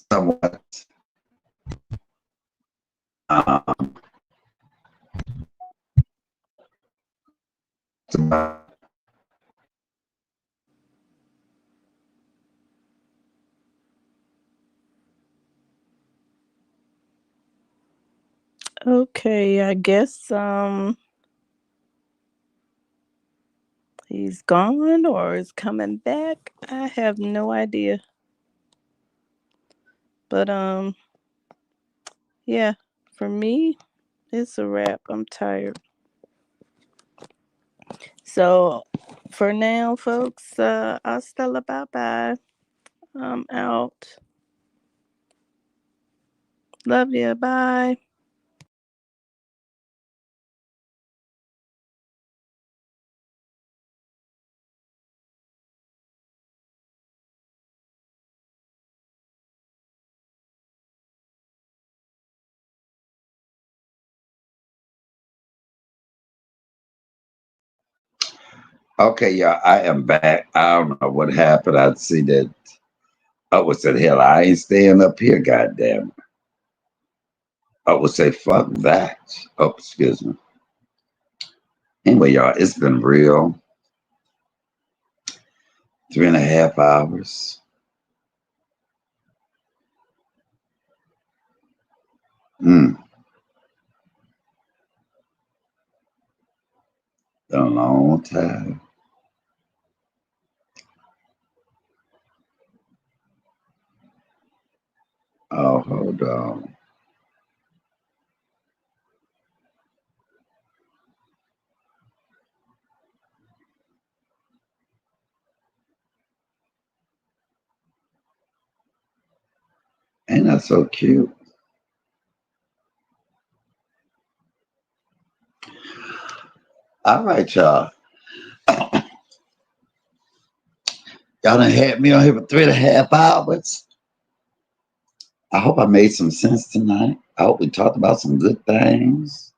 somewhat. Um,
Okay, I guess he's gone or is coming back. I have no idea. But yeah, for me, it's a wrap. I'm tired. So for now, folks, hasta la bye bye. I'm out. Love you. Bye.
okay, yeah, I am back. I don't know what happened. I see that. I would say, hell, I ain't staying up here, goddamn. I would say, fuck that. Oh, excuse me. Anyway, y'all, it's been real. 3.5 hours. Mm, been a long time. Oh, hold on. Ain't that so cute? All right, y'all. Y'all done had me on here for 3.5 hours. I hope I made some sense tonight. I hope we talked about some good things.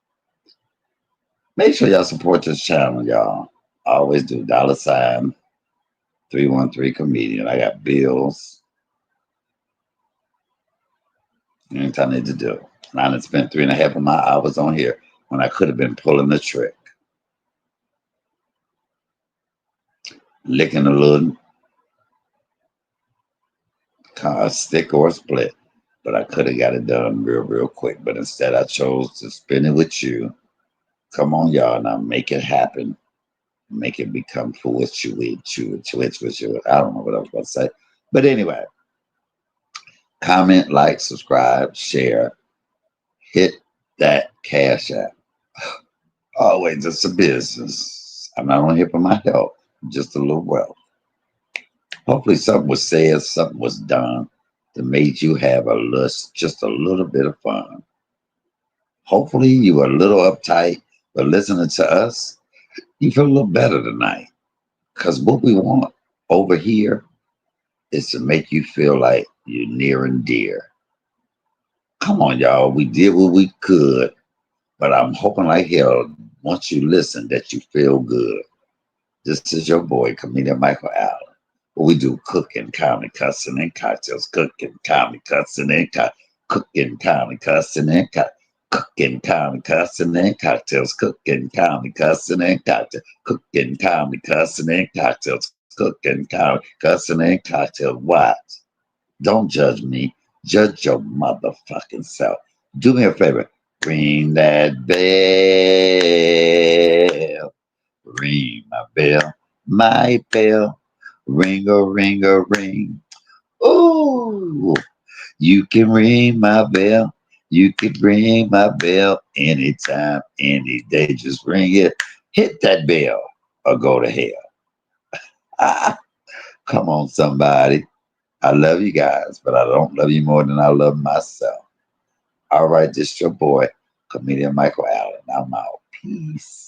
Make sure y'all support this channel, y'all. I always do. $ 313 comedian. I got bills. Anytime I need to do. And I done spent 3.5 of my hours on here when I could have been pulling the trick. Licking a little car stick or a split. But I could have got it done real quick. But instead I chose to spend it with you. Come on, y'all. Now make it happen. Make it become for what you eat, chew, I don't know what I was about to say. But anyway, comment, like, subscribe, share, hit that cash app. Always just a business. I'm not on here for my health, just a little wealth. Hopefully something was said, something was done that made you have just a little bit of fun. Hopefully you were a little uptight, but listening to us, you feel a little better tonight. Because what we want over here is to make you feel like you're near and dear. Come on, y'all. We did what we could, but I'm hoping like hell, once you listen, that you feel good. This is your boy, Comedian Michael Allen. We do cooking, comedy, cussing, and cocktails. Cooking, comedy, cussing, and cooking, comedy, cussing, and Cooking, comedy, cussing, and cocktails. Cooking, comedy, cussing, and cocktails. Cooking, comedy, cussing, and cocktails. Cooking, comedy, cussing, and cocktails. What? Don't judge me. Judge your motherfucking self. Do me a favor. Ring that bell. Ring my bell. My bell. Ring a ring a ring. Ooh. You can ring my bell. You can ring my bell anytime, any day. Just ring it. Hit that bell or go to hell. Ah, come on, somebody. I love you guys, but I don't love you more than I love myself. All right, this your boy, comedian Michael Allen. I'm out. Peace.